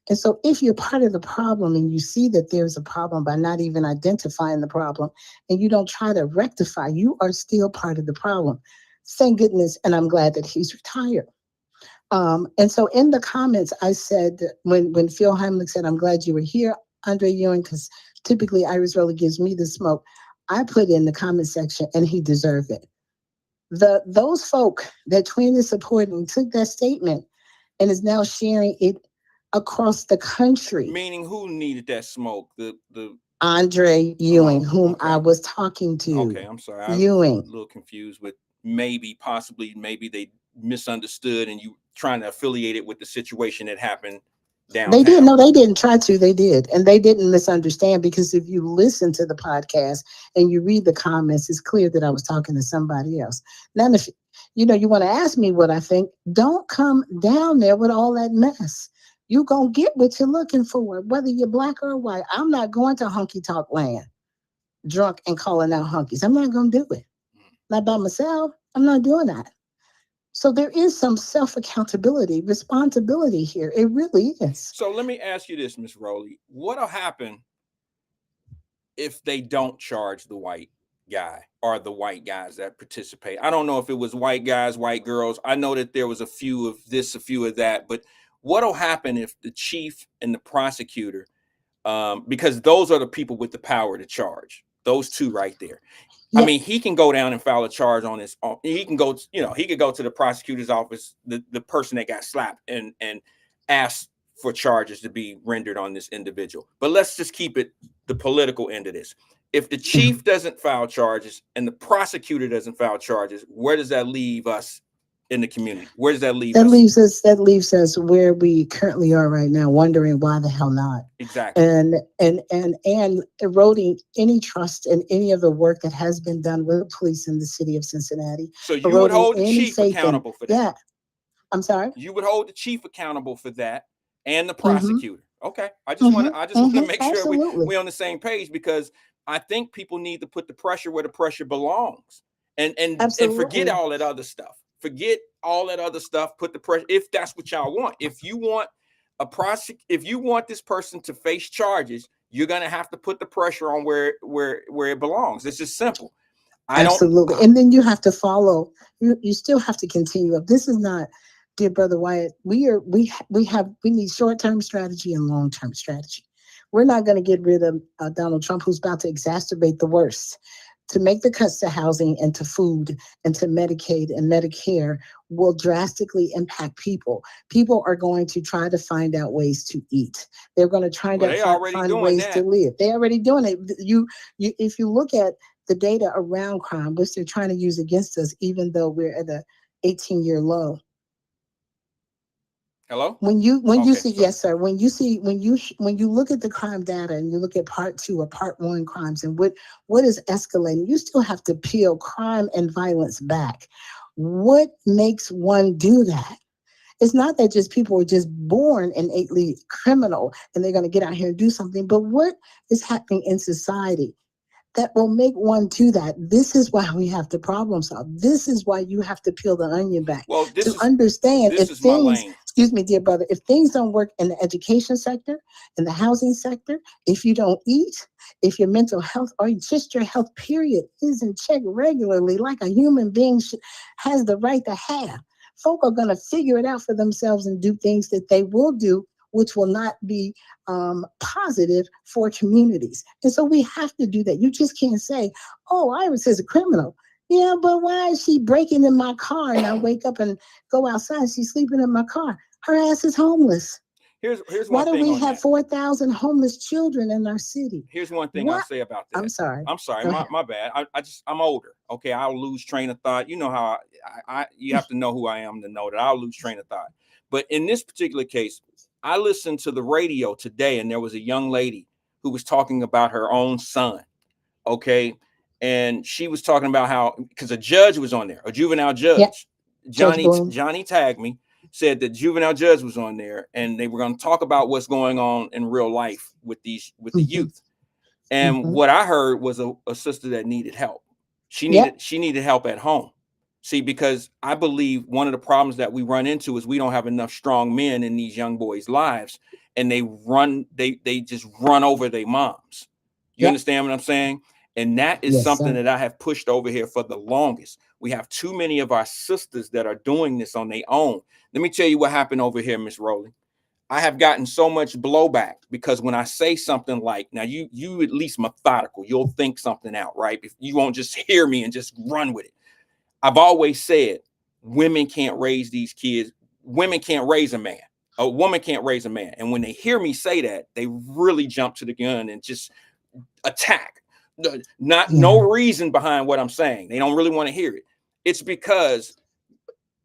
And so if you're part of the problem and you see that there's a problem by not even identifying the problem, and you don't try to rectify, you are still part of the problem. Thank goodness, and I'm glad that he's retired. And so in the comments, I said, when Phil Heimlich said, I'm glad you were here, Andre Ewing, because typically Iris Rowley gives me the smoke, I put in the comment section, and he deserved it. Those folk that Twin is supporting took that statement and is now sharing it across the country. Meaning who needed that smoke? The Andre Ewing, whom okay. I was talking to. Okay, I'm sorry. I'm Ewing. a little confused with maybe they misunderstood and you trying to affiliate it with the situation that happened downtown. They did. No, they didn't try to. They did. And they didn't misunderstand, because if you listen to the podcast and you read the comments, it's clear that I was talking to somebody else. Now, if you want to ask me what I think, don't come down there with all that mess. You're going to get what you're looking for, whether you're Black or white. I'm not going to honky talk land, drunk and calling out honkies. I'm not going to do it. Not by myself. I'm not doing that. So there is some self-accountability, responsibility here. It really is. So let me ask you this, Ms. Rowley. What'll happen if they don't charge the white guy or the white guys that participate? I don't know if it was white guys, white girls. I know that there was a few of this, a few of that, but what'll happen if the chief and the prosecutor, because those are the people with the power to charge, those two right there. Yeah. I mean, he can go down and file a charge on his own. He can go, he could go to the prosecutor's office, the person that got slapped, and ask for charges to be rendered on this individual. But let's just keep it the political end of this. If the chief doesn't file charges and the prosecutor doesn't file charges, where does that leave us in the community? Where does that leave us? That leaves us where we currently are right now, wondering why the hell not. Exactly. And eroding any trust in any of the work that has been done with police in the city of Cincinnati. So you would hold the chief accountable for that? Yeah. I'm sorry? You would hold the chief accountable for that and the prosecutor. Okay. I just want to make sure we're on the same page, because I think people need to put the pressure where the pressure belongs, and forget all that other stuff. Forget all that other stuff. Put the pressure, if that's what y'all want. If you want if you want this person to face charges, you're gonna have to put the pressure on where it belongs. It's just simple. Absolutely. And then you have to follow. You still have to continue up. This is not, dear brother Wyatt. We need short-term strategy and long-term strategy. We're not going to get rid of Donald Trump, who's about to exacerbate the worst. To make the cuts to housing and to food and to Medicaid and Medicare will drastically impact people. People are going to try to find out ways to eat. They're going to try to find ways to live. They're already doing it. If you look at the data around crime, which they're trying to use against us, even though we're at an 18-year low. Hello? When you see, yes, sir. When you look at the crime data and you look at part 2 or part 1 crimes and what is escalating, you still have to peel crime and violence back. What makes one do that? It's not that just people are just born innately criminal and they're going to get out here and do something, but what is happening in society that will make one do that? This is why we have to problem solve. This is why you have to peel the onion back understand if things, excuse me, dear brother, if things don't work in the education sector, in the housing sector, if you don't eat, if your mental health or just your health period is in check regularly, like a human being has the right to have, folk are going to figure it out for themselves and do things that they will do, which will not be positive for communities. And so we have to do that. You just can't say, oh, Iris is a criminal. Yeah, but why is she breaking in my car and I wake up and go outside and she's sleeping in my car? Her ass is homeless. Here's Why one do thing we on have that. 4,000 homeless children in our city? Here's one thing I'll What? say about that. I'm sorry. I'm sorry, Go ahead. my bad. I'm older. Okay, I'll lose train of thought. You know how you have to know who I am to know that I'll lose train of thought. But in this particular case, I listened to the radio today, and there was a young lady who was talking about her own son. Okay, and she was talking about how, because a judge was on there, a juvenile Yep. judge. Judge Bloom. Johnny tagged me, said that juvenile judge was on there, and they were going to talk about what's going on in real life with the youth. And what I heard was a sister that needed help. She needed help at home. See, because I believe one of the problems that we run into is we don't have enough strong men in these young boys' lives, and they just run over their moms. You understand what I'm saying? And that is something that I have pushed over here for the longest. We have too many of our sisters that are doing this on their own. Let me tell you what happened over here, Miss Rowley. I have gotten so much blowback because when I say something like, now you at least methodical, you'll think something out, right? If you won't just hear me and just run with it. I've always said women can't raise these kids. Women can't raise a man. A woman can't raise a man. And when they hear me say that, they really jump to the gun and just attack. No reason behind what I'm saying. They don't really want to hear it. It's because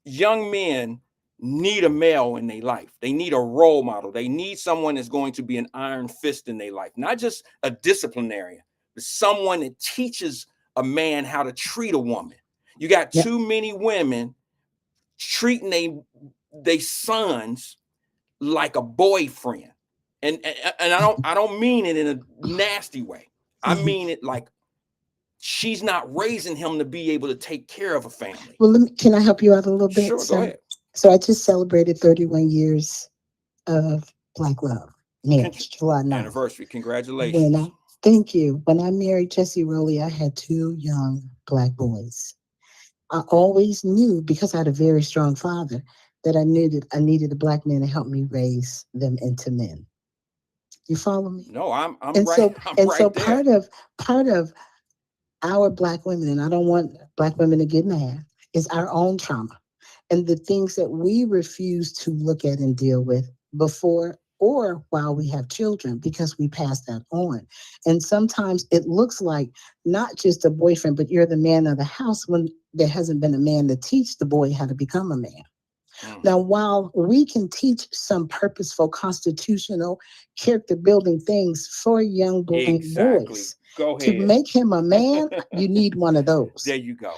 young men need a male in their life. They need a role model. They need someone that's going to be an iron fist in their life, not just a disciplinarian, but someone that teaches a man how to treat a woman. You got too many women treating they sons like a boyfriend. And I don't mean it in a nasty way. I mean it like she's not raising him to be able to take care of a family. Well, can I help you out a little bit? Sure, go ahead. So I just celebrated 31 years of Black love marriage, July 9th. Anniversary. Congratulations. Thank you. When I married Jesse Rowley, I had 2 young Black boys. I always knew, because I had a very strong father, that I needed a Black man to help me raise them into men. You follow me? No, I'm and right. So, I'm and right so there. part of our Black women, and I don't want Black women to get mad, is our own trauma and the things that we refuse to look at and deal with before or while we have children, because we pass that on. And sometimes it looks like not just a boyfriend, but you're the man of the house when there hasn't been a man to teach the boy how to become a man. Now, while we can teach some purposeful, constitutional, character building things for young Black boys, to make him a man, you need one of those. There you go.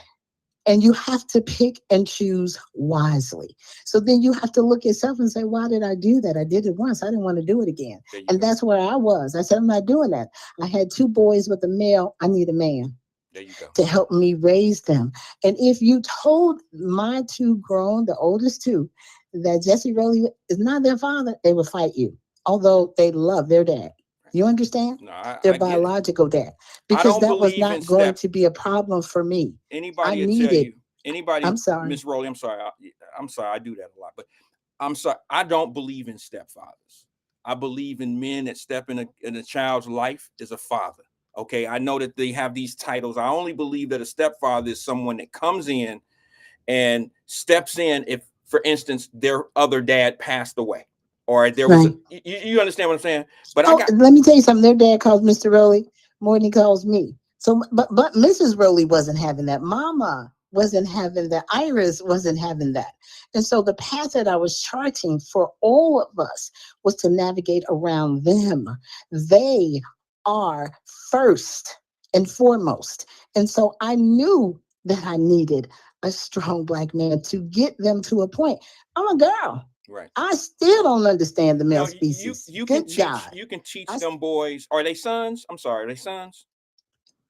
And you have to pick and choose wisely. So then you have to look at yourself and say, why did I do that? I did it once. I didn't want to do it again. And that's where I was. I said, I'm not doing that. I had 2 boys with a male. I need a man. There you go. To help me raise them. And if you told my 2 grown, the oldest 2, that Jesse Rowley is not their father, they would fight you. Although they love their dad. You understand? No, their biological dad. Because that was not going to be a problem for me. Anybody I'm sorry. Miss Rowley, I'm sorry. I do that a lot, but I'm sorry. I don't believe in stepfathers. I believe in men that step in a child's life as a father. Okay, I know that they have these titles. I only believe that a stepfather is someone that comes in and steps in if, for instance, their other dad passed away, or there was you understand what I'm saying? But let me tell you something. Their dad calls Mr. Rowley more than he calls me. So, but Mrs. Rowley wasn't having that. Mama wasn't having that. Iris wasn't having that. And so the path that I was charting for all of us was to navigate around them. They are first and foremost. And so I knew that I needed a strong Black man to get them to a point. I'm a girl. Right. I still don't understand the male species. You can teach them boys. Are they sons? I'm sorry, are they sons?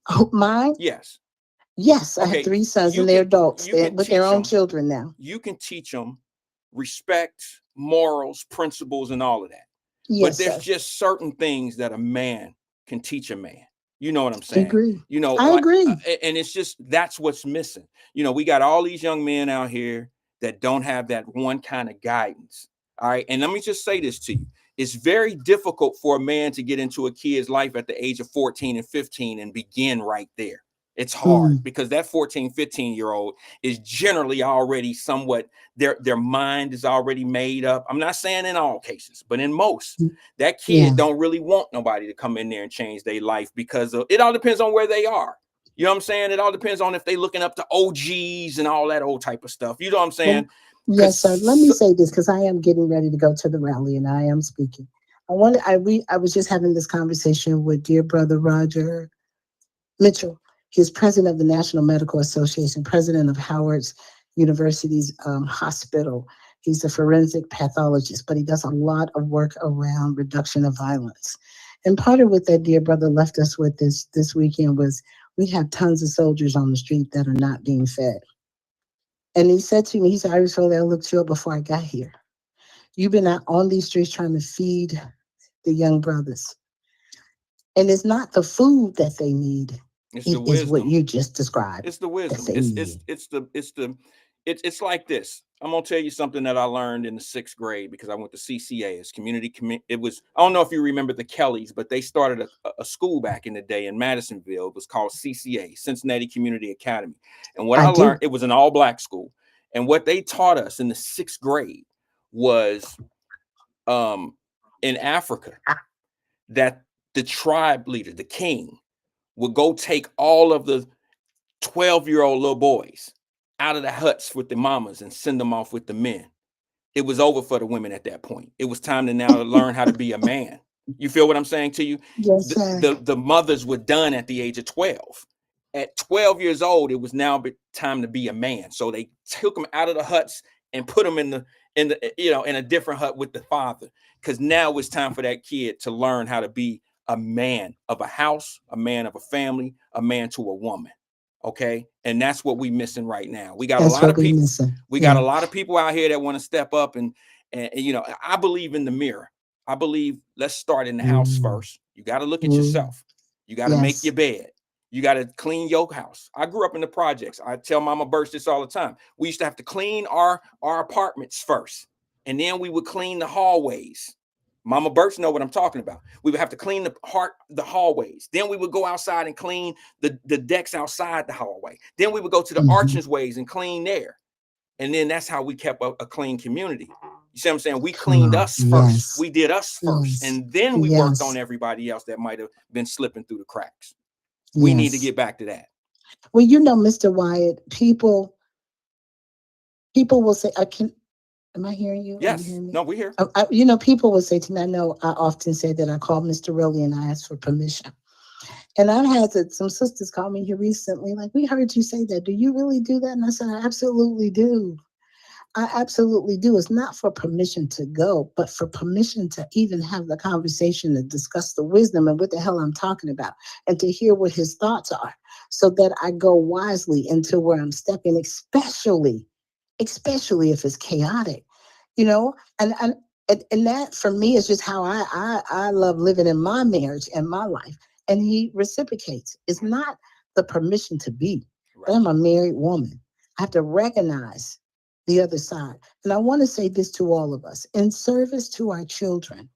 Oh, mine? Yes. Yes, I have 3 sons and they're adults. They're with their own children now. You can teach them respect, morals, principles, and all of that. Yes, but there's just certain things that a man can teach a man. You know what I'm saying? I agree. You know, I agree. And it's just, that's what's missing. You know, we got all these young men out here that don't have that one kind of guidance. All right. And let me just say this to you. It's very difficult for a man to get into a kid's life at the age of 14 and 15 and begin right there. It's hard because that 14, 15-year-old is generally already somewhat, their mind is already made up. I'm not saying in all cases, but in most, that kid don't really want nobody to come in there and change their life because it all depends on where they are. You know what I'm saying? It all depends on if they looking up to OGs and all that old type of stuff. You know what I'm saying? Yes, sir. Let me say this because I am getting ready to go to the rally and I am speaking. I was just having this conversation with dear brother Roger Mitchell. He's president of the National Medical Association, president of Howard's University's hospital. He's a forensic pathologist, but he does a lot of work around reduction of violence. And part of what that dear brother left us with this weekend was we have tons of soldiers on the street that are not being fed. And he said to me, he said, Iris Foley, I looked you up before I got here. You've been out on these streets trying to feed the young brothers. And it's not the food that they need. It's the wisdom. Is what you just described. It's the wisdom. It's like this. I'm gonna tell you something that I learned in the 6th grade because I went to CCA, as community. It was, I don't know if you remember the Kellys, but they started a school back in the day in Madisonville. It was called CCA, Cincinnati Community Academy. And what I learned, it was an all-black school. And what they taught us in the 6th grade was in Africa that the tribe leader, the king, would go take all of the 12-year-old little boys out of the huts with the mamas and send them off with the men. It was over for the women at that point. It was time to now learn how to be a man. You feel what I'm saying to you? Yes, sir. The mothers were done at the age of 12. At 12 years old, it was now time to be a man. So they took them out of the huts and put them in a different hut with the father, because now it's time for that kid to learn how to be a man of a house, a man of a family, a man to a woman. Okay. And that's what we missing right now. We got a lot of people. We got a lot of people out here that want to step up and I believe in the mirror. I believe let's start in the house first. You got to look at yourself. You got to make your bed. You got to clean your house. I grew up in the projects. I tell Mama Birch this all the time. We used to have to clean our apartments first, and then we would clean the hallways. Mama Birch know what I'm talking about. We would have to clean the hallways. Then we would go outside and clean the decks outside the hallway. Then we would go to the archways and clean there. And then that's how we kept a clean community. You see what I'm saying? We cleaned us first. We did us first. And then we worked on everybody else that might have been slipping through the cracks. We need to get back to that. Well, Mr. Wyatt, people will say, am I hearing you? Yes. No, we're here. People will say to me, I know I often say that I call Mr. Riley and I ask for permission. And I've had some sisters call me here recently, like, we heard you say that. Do you really do that? And I said, I absolutely do. I absolutely do. It's not for permission to go, but for permission to even have the conversation and discuss the wisdom and what the hell I'm talking about, and to hear what his thoughts are, so that I go wisely into where I'm stepping, especially if it's chaotic, and that for me is just how I love living in my marriage and my life. And he reciprocates. It's not the permission to be, but I'm a married woman. I have to recognize the other side. And I want to say this to all of us: in service to our children,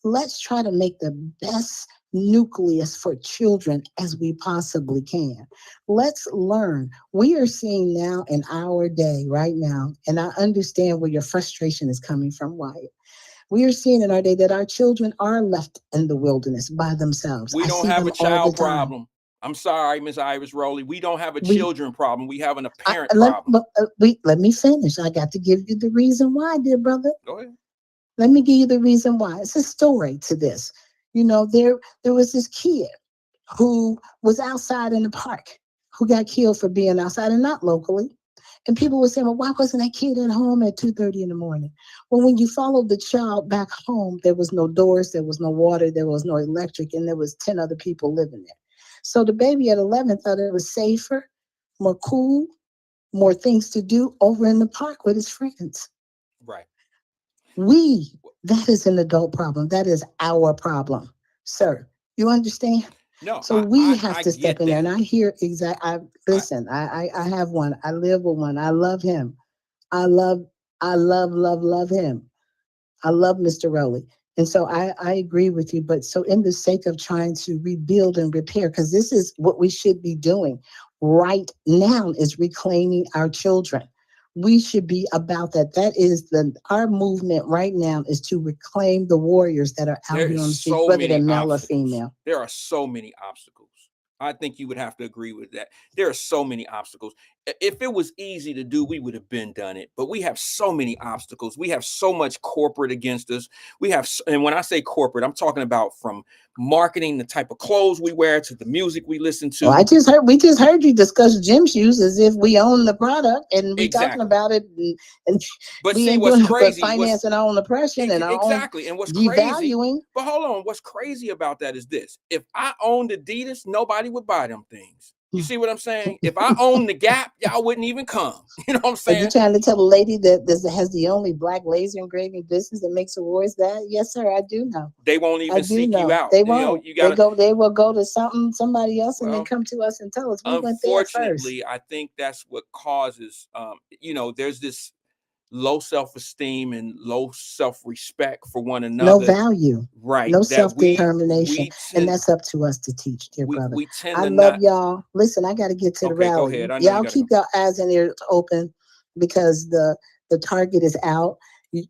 let's try to make the best nucleus for children as we possibly can. Let's learn. We are seeing now in our day right now, and I understand where your frustration is coming from, Wyatt. We are seeing in our day that our children are left in the wilderness by themselves. We don't have a child problem. I'm sorry, Ms. Iris Rowley. We don't have a children problem. We have a parent problem. Let me finish. I got to give you the reason why, dear brother. Go ahead. Let me give you the reason why. It's a story to this. There was this kid who was outside in the park who got killed for being outside, and not locally. And people were saying, well, why wasn't that kid at home at 2:30 in the morning? Well, when you followed the child back home, there was no doors, there was no water, there was no electric, and there was 10 other people living there. So the baby at 11 thought it was safer, more cool, more things to do over in the park with his friends. Right. That is an adult problem. That is our problem, sir. You understand? No. So we have to step in there. And I hear listen, I have one. I live with one. I love him. I love him. I love Mr. Rowley. And so I agree with you. But so in the sake of trying to rebuild and repair, because this is what we should be doing. right now is reclaiming our children. We should be about that. That is our movement right now, is to reclaim the warriors that are out There here is on the streets, so whether many they're male or obstacles. female. There are so many obstacles. I think you would have to agree with that. There are so many obstacles. If it was easy to do, we would have been done it. But we have so many obstacles. We have so much corporate against us. We have, and when I say corporate, I'm talking about from marketing, the type of clothes we wear, to the music we listen to. Well, we just heard you discuss gym shoes as if we own the product, and we talking Exactly. about it, and But we see, ain't what's doing it but crazy, financing our own oppression and our exactly, own and what's crazy, devaluing. but hold on, what's crazy about that is this: if I owned Adidas, nobody would buy them things. You see what I'm saying? If I owned the Gap, y'all wouldn't even come. You know what I'm Are saying? you trying to tell a lady that this has the only black laser engraving business that makes awards? That, yes, sir, I do know. They won't I even do seek you know. out. They You know, won't. you gotta. They will go to somebody else, and then Well, come to us and tell us we went there first. unfortunately, I think that's what causes. There's this low self-esteem and low self-respect for one No another. value, Right. no That self-determination. we And tend that's up to us to teach, dear brother. we tend I to love not. y'all. Listen, I got to get to the Okay, go rally. ahead. I know you Y'all gotta keep go. your eyes and ears open, because the target is out.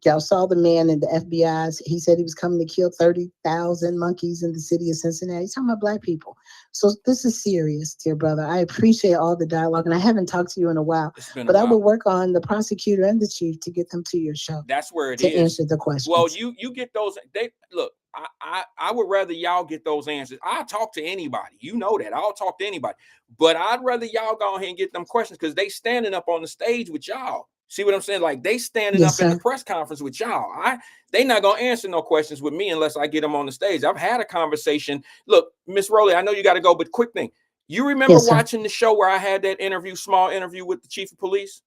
Y'all saw the man in the FBI's. He said he was coming to kill 30,000 monkeys in the city of Cincinnati. He's talking about black people. So this is serious, dear brother. I appreciate all the dialogue, and I haven't talked to you in a while, It's been a but I will while. work on the prosecutor and the chief to get them to your show That's where it to is. answer the Well, questions. you get those. They look. I would rather y'all get those answers. I talk to anybody. You know that. I'll talk to anybody. But I'd rather y'all go ahead and get them questions, because they standing up on the stage with y'all. See what I'm saying? Like, they standing Yes, up in the sir. press conference with y'all. They not gonna answer no questions with me unless I get them on the stage. I've had a conversation. Look, Miss Rowley, I know you got to go, but quick thing. You remember Yes, sir. watching the show where I had that small interview with the chief of police?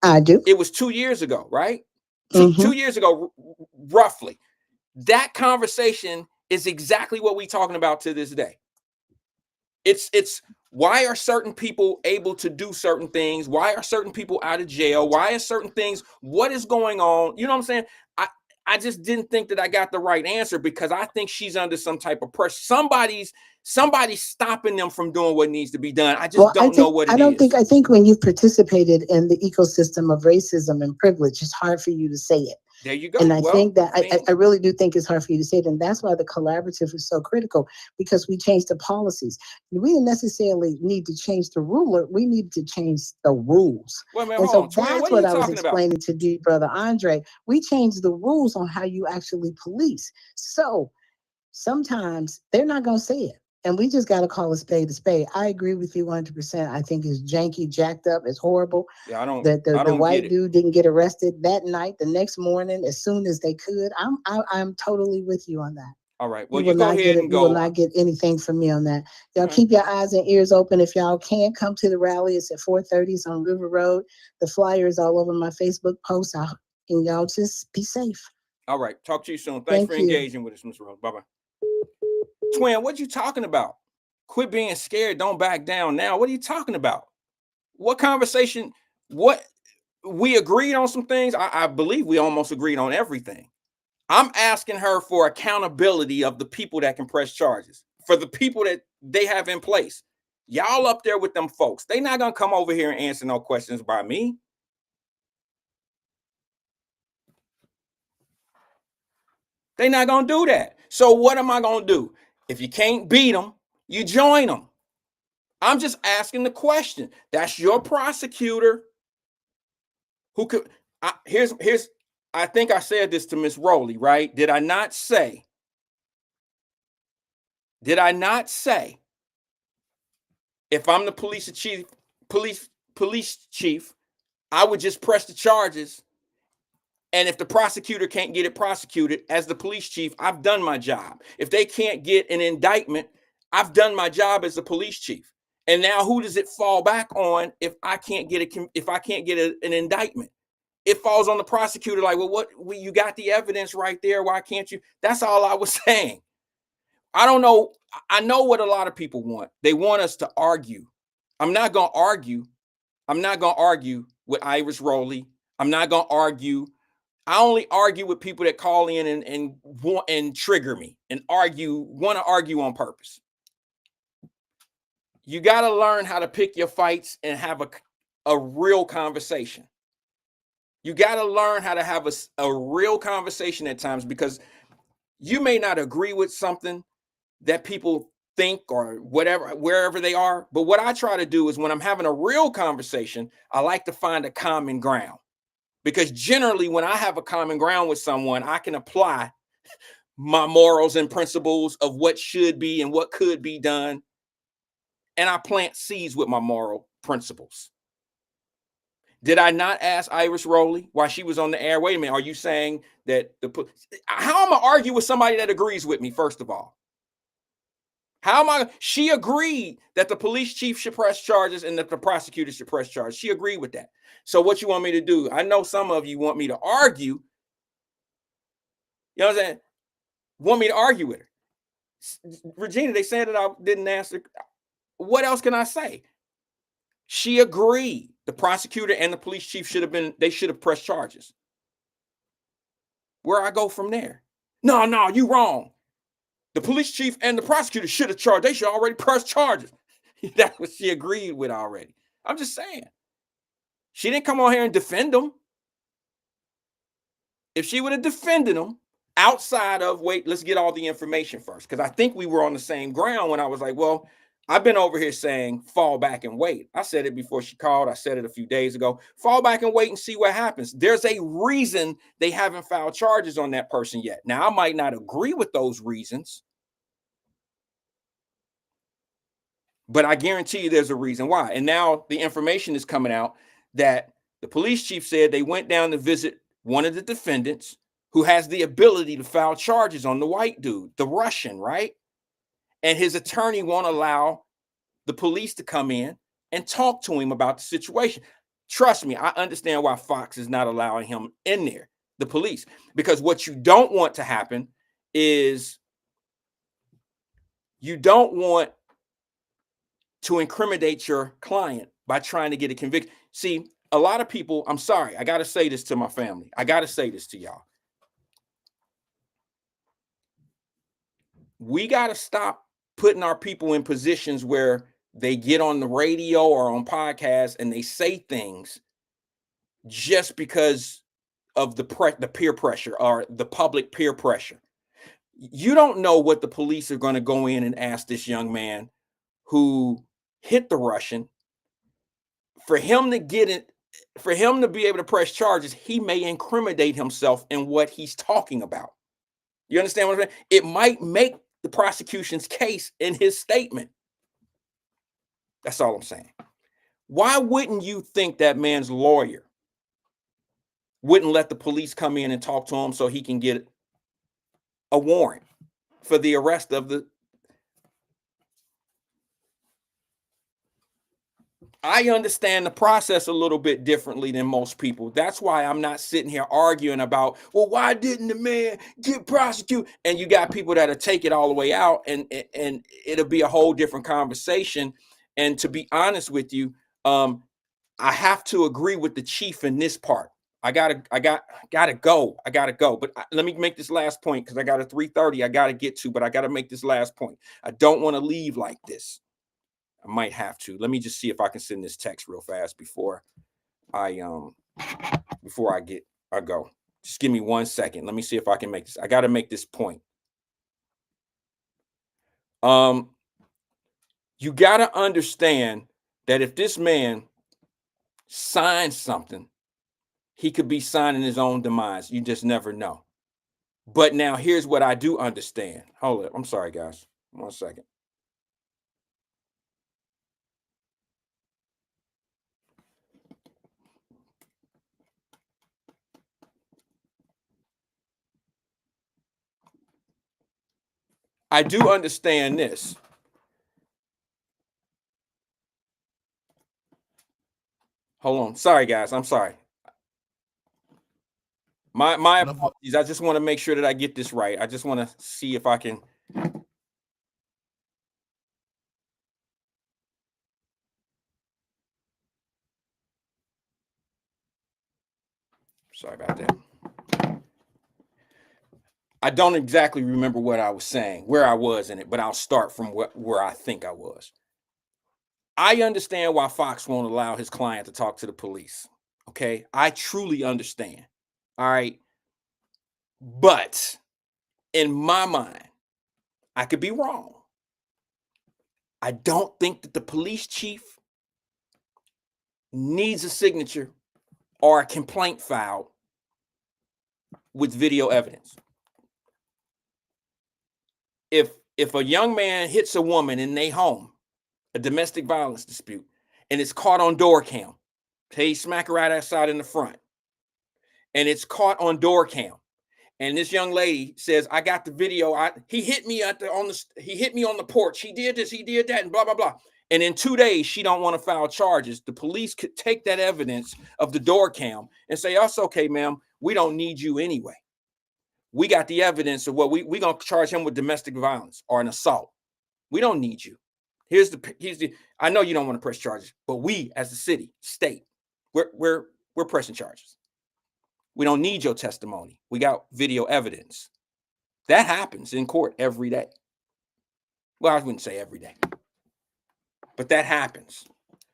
I do. It was 2 years ago, right? Mm-hmm. 2 years ago, roughly. That conversation is exactly what we're talking about to this day. It's why are certain people able to do certain things? Why are certain people out of jail? Why are certain things? What is going on? You know what I'm saying? I just didn't think that I got the right answer, because I think she's under some type of pressure. Somebody's stopping them from doing what needs to be done. I just don't know what it is. I think when you've participated in the ecosystem of racism and privilege, it's hard for you to say it. There you go. And I Well, think that I mean, I really do think it's hard for you to say it. And that's why the collaborative is so critical, because we changed the policies. We didn't necessarily need to change the ruler. We need to change the rules. wait a minute, And hold so on. Twin, that's what are you what I was talking about? explaining to dear brother Andre. We changed the rules on how you actually police. So sometimes they're not going to say it. And we just got to call a spade a spade. I agree with you 100%. I think it's janky, jacked up. It's horrible Yeah, I don't that the get white it. dude didn't get arrested that night. The next morning, as soon as they could. I'm totally with you on that. All right. Well, You you will go not ahead get it. and You will go. not get anything from me on that. Y'all All right. keep your eyes and ears open. If y'all can't come to the rally, it's at 4:30. It's on River Road. The flyer is all over my Facebook post. And y'all just be safe. All right. Talk to you soon. Thanks for you. engaging with us, Mr. Rose. Bye-bye. Twin, what you talking about? Quit being scared. Don't back down now. What are you talking about? What conversation? What we agreed on some things. I believe we almost agreed on everything. I'm asking her for accountability of the people that can press charges, for the people that they have in place. Y'all up there with them folks. They not gonna come over here and answer no questions by me. They not gonna do that. So what am I gonna do? If you can't beat them, you join them. I'm just asking the question. That's your prosecutor. Who could? Here's. I think I said this to Miss Rowley, right? Did I not say? Did I not say? If I'm the police chief, I would just press the charges. And if the prosecutor can't get it prosecuted, as the police chief, I've done my job. If they can't get an indictment, I've done my job as the police chief. And now who does it fall back on if I can't get an indictment? It falls on the prosecutor. Like, well, you got the evidence right there. Why can't you? That's all I was saying. I don't know. I know what a lot of people want. They want us to argue. I'm not going to argue. I'm not going to argue with Iris Rowley. I'm not going to argue. I only argue with people that call in and trigger me and want to argue on purpose. You got to learn how to pick your fights and have a real conversation. You got to learn how to have a real conversation at times, because you may not agree with something that people think or whatever, wherever they are. But what I try to do is when I'm having a real conversation, I like to find a common ground, because generally when I have a common ground with someone, I can apply my morals and principles of what should be and what could be done. And I plant seeds with my moral principles. Did I not ask Iris Rowley while she was on the air? Wait a minute. Are you saying that how am I argue with somebody that agrees with me? First of all, how am I? She agreed that the police chief should press charges and that the prosecutor should press charges. She agreed with that. So what you want me to do? I know some of you want me to argue. You know what I'm saying? Want me to argue with her. Regina, they said that I didn't answer. What else can I say? She agreed. The prosecutor and the police chief should have pressed charges. Where I go from there? No, you wrong. The police chief and the prosecutor should have charged. They should already press charges. That's what she agreed with already. I'm just saying. She didn't come on here and defend them. If she would have defended them outside of, wait, let's get all the information first. Because I think we were on the same ground when I was like, well, I've been over here saying fall back and wait. I said it before she called. I said it a few days ago. Fall back and wait and see what happens. There's a reason they haven't filed charges on that person yet. Now, I might not agree with those reasons, but I guarantee you there's a reason why. And now the information is coming out that the police chief said they went down to visit one of the defendants who has the ability to file charges on the white dude, the Russian, right? And his attorney won't allow the police to come in and talk to him about the situation. Trust me, I understand why Fox is not allowing him in there, the police, because what you don't want to happen is you don't want to incriminate your client by trying to get a conviction. See, a lot of people, I'm sorry, I got to say this to my family. I got to say this to y'all. We got to stop putting our people in positions where they get on the radio or on podcasts and they say things just because of the peer pressure or the public peer pressure. You don't know what the police are going to go in and ask this young man who hit the Russian. For him to get it, for him to be able to press charges, he may incriminate himself in what he's talking about. You understand what I'm saying? It might make the prosecution's case in his statement. That's all I'm saying. Why wouldn't you think that man's lawyer wouldn't let the police come in and talk to him so he can get a warrant for the arrest of the... I understand the process a little bit differently than most people. That's why I'm not sitting here arguing about, well, why didn't the man get prosecuted? And you got people that'll take it all the way out, and it'll be a whole different conversation. And to be honest with you, I have to agree with the chief in this part. I gotta go. But let me make this last point, because I got a 3:30 I gotta get to, but I gotta make this last point. I don't want to leave like this. I might have to. Let me just see if I can send this text real fast before I go. Just give me 1 second. Let me see if I can make this. I got to make this point. You got to understand that if this man signs something, he could be signing his own demise. You just never know. But now here's what I do understand. Hold up. I'm sorry, guys. 1 second. I do understand this. Hold on. Sorry, guys. I'm sorry. My apologies. I just want to make sure that I get this right. I just want to see if I can. Sorry about that. I don't exactly remember what I was saying, where I was in it, but I'll start from where I think I was. I understand why Fox won't allow his client to talk to the police. Okay. I truly understand. All right. But in my mind, I could be wrong. I don't think that the police chief needs a signature or a complaint filed with video evidence. If a young man hits a woman in their home, a domestic violence dispute, and it's caught on door cam, he smack her right outside in the front, and it's caught on door cam, and this young lady says, "I got the video. He hit me he hit me on the porch. He did this, he did that, and blah blah blah." And in 2 days, she don't want to file charges. The police could take that evidence of the door cam and say, "Oh, it's okay, ma'am. We don't need you anyway. We got the evidence of what we gonna charge him with domestic violence or an assault. We don't need you. Here's the. I know you don't want to press charges, but we, as the city, state, we're pressing charges. We don't need your testimony. We got video evidence." That happens in court every day. Well, I wouldn't say every day, but that happens.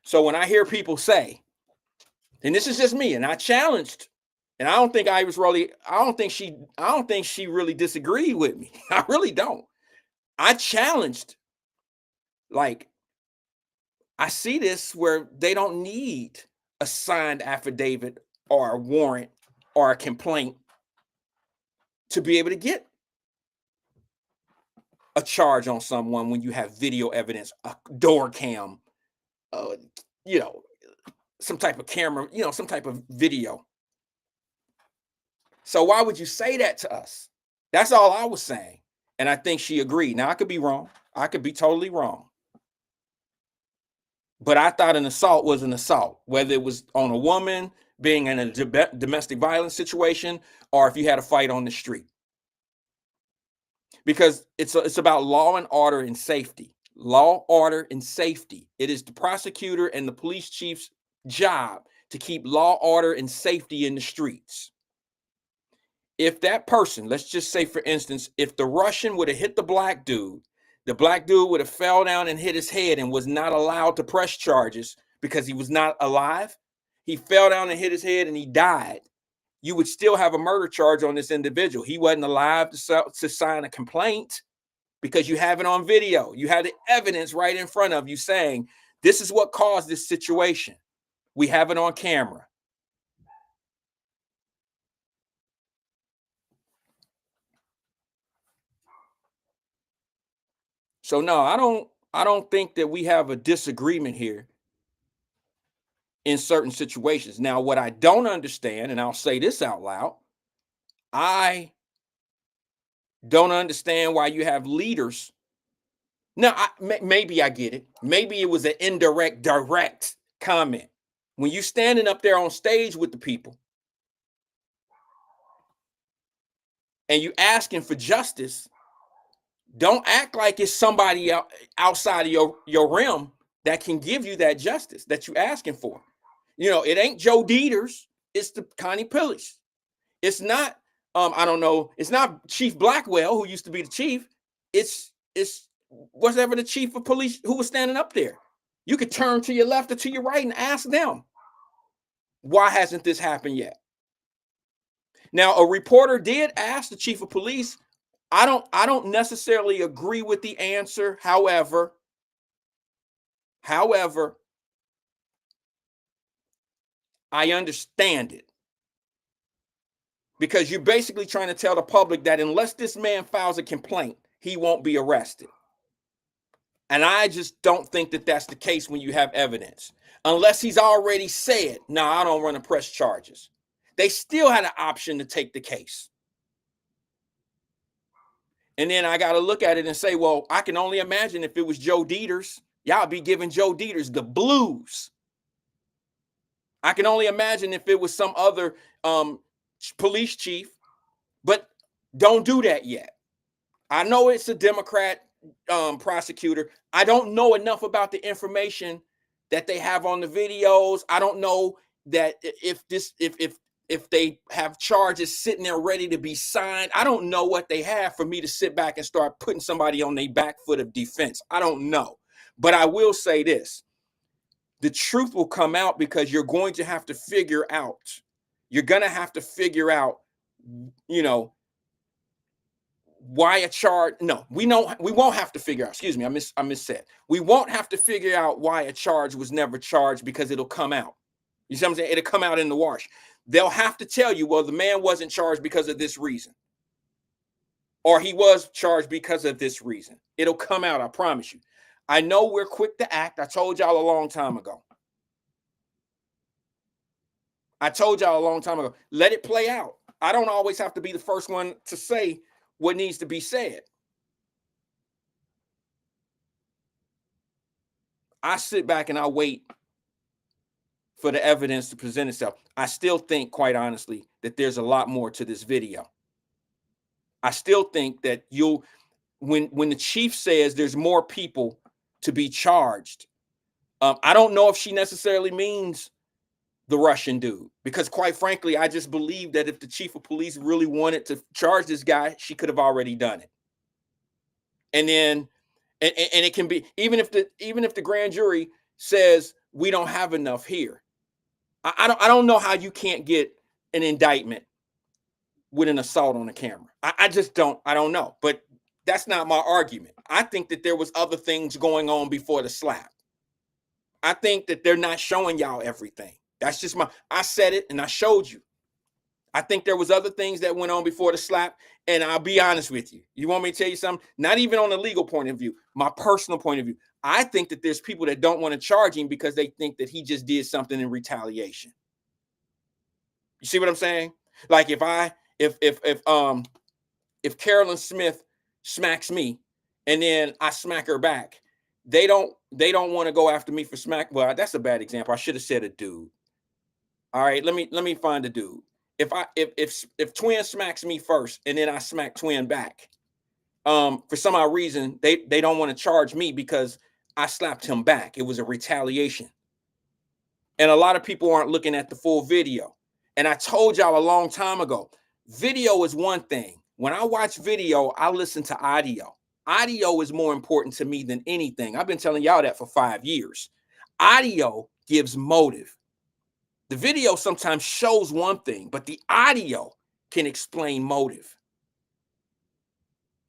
So when I hear people say, and this is just me, and I challenged, and I don't think she really disagreed with me. I really don't. I challenged, like, I see this where they don't need a signed affidavit or a warrant or a complaint to be able to get a charge on someone when you have video evidence, a door cam, some type of camera, some type of video. So why would you say that to us? That's all I was saying. And I think she agreed. Now, I could be wrong. I could be totally wrong. But I thought an assault was an assault, whether it was on a woman being in a domestic violence situation or if you had a fight on the street. Because it's about law and order and safety. Law, order, and safety. It is the prosecutor and the police chief's job to keep law, order, and safety in the streets. If that person, let's just say, for instance, if the Russian would have hit the black dude would have fell down and hit his head and was not allowed to press charges because he was not alive. He fell down and hit his head and he died. You would still have a murder charge on this individual. He wasn't alive to sign a complaint because you have it on video. You have the evidence right in front of you saying, this is what caused this situation. We have it on camera. So no, I don't think that we have a disagreement here in certain situations. Now, what I don't understand, and I'll say this out loud, I don't understand why you have leaders. Now, maybe I get it. Maybe it was an indirect, direct comment. When you standing up there on stage with the people and you asking for justice, don't act like it's somebody outside of your realm that can give you that justice that you're asking for. It ain't Joe Dieters. It's the Connie Pillis. It's not, I don't know. It's not Chief Blackwell, who used to be the chief. It's whatever the chief of police who was standing up there. You could turn to your left or to your right and ask them, why hasn't this happened yet? Now, a reporter did ask the chief of police. I don't necessarily agree with the answer. However, I understand it. Because you're basically trying to tell the public that unless this man files a complaint, he won't be arrested. And I just don't think that that's the case when you have evidence. Unless he's already said, no, I don't want to press charges. They still had an option to take the case. And then I got to look at it and say, well, I can only imagine if it was Joe Dieters, y'all be giving Joe Dieters the blues. I can only imagine if it was some other police chief, but don't do that yet. I know it's a Democrat prosecutor. I don't know enough about the information that they have on the videos. I don't know that if they have charges sitting there ready to be signed. I don't know what they have for me to sit back and start putting somebody on their back foot of defense. I don't know. But I will say this. the truth will come out because you're going to have to figure out, you know, why a charge. No, we won't have to figure out, excuse me, I missaid. We won't have to figure out why a charge was never charged because it'll come out. You see what I'm saying? It'll come out in the wash. They'll have to tell you, well, the man wasn't charged because of this reason, or he was charged because of this reason. It'll come out, I promise you. I know we're quick to act. I told y'all a long time ago. Let it play out. I don't always have to be the first one to say what needs to be said. I sit back and I wait for the evidence to present itself. I still think, quite honestly, that there's a lot more to this video. I still think that when the chief says there's more people to be charged, I don't know if she necessarily means the Russian dude, because quite frankly, I just believe that if the chief of police really wanted to charge this guy, she could have already done it. And then, and it can be, even if the grand jury says we don't have enough here, I don't know how you can't get an indictment with an assault on the camera. I don't know, but that's not my argument. I think that there was other things going on before the slap. I think that they're not showing y'all everything. That's just I said it and I showed you. I think there was other things that went on before the slap. And I'll be honest with you. You want me to tell you something? Not even on a legal point of view, my personal point of view. I think that there's people that don't want to charge him because they think that he just did something in retaliation. You see what I'm saying? Like if Carolyn Smith smacks me and then I smack her back, they don't want to go after me for smack. Well, that's a bad example. I should have said a dude. All right, let me find a dude. If Twin smacks me first and then I smack Twin back, for some odd reason they don't want to charge me because I slapped him back. It was a retaliation. And a lot of people aren't looking at the full video. And I told y'all a long time ago, video is one thing. When I watch video, I listen to audio. Audio is more important to me than anything. I've been telling y'all that for 5 years. Audio gives motive. The video sometimes shows one thing, but the audio can explain motive.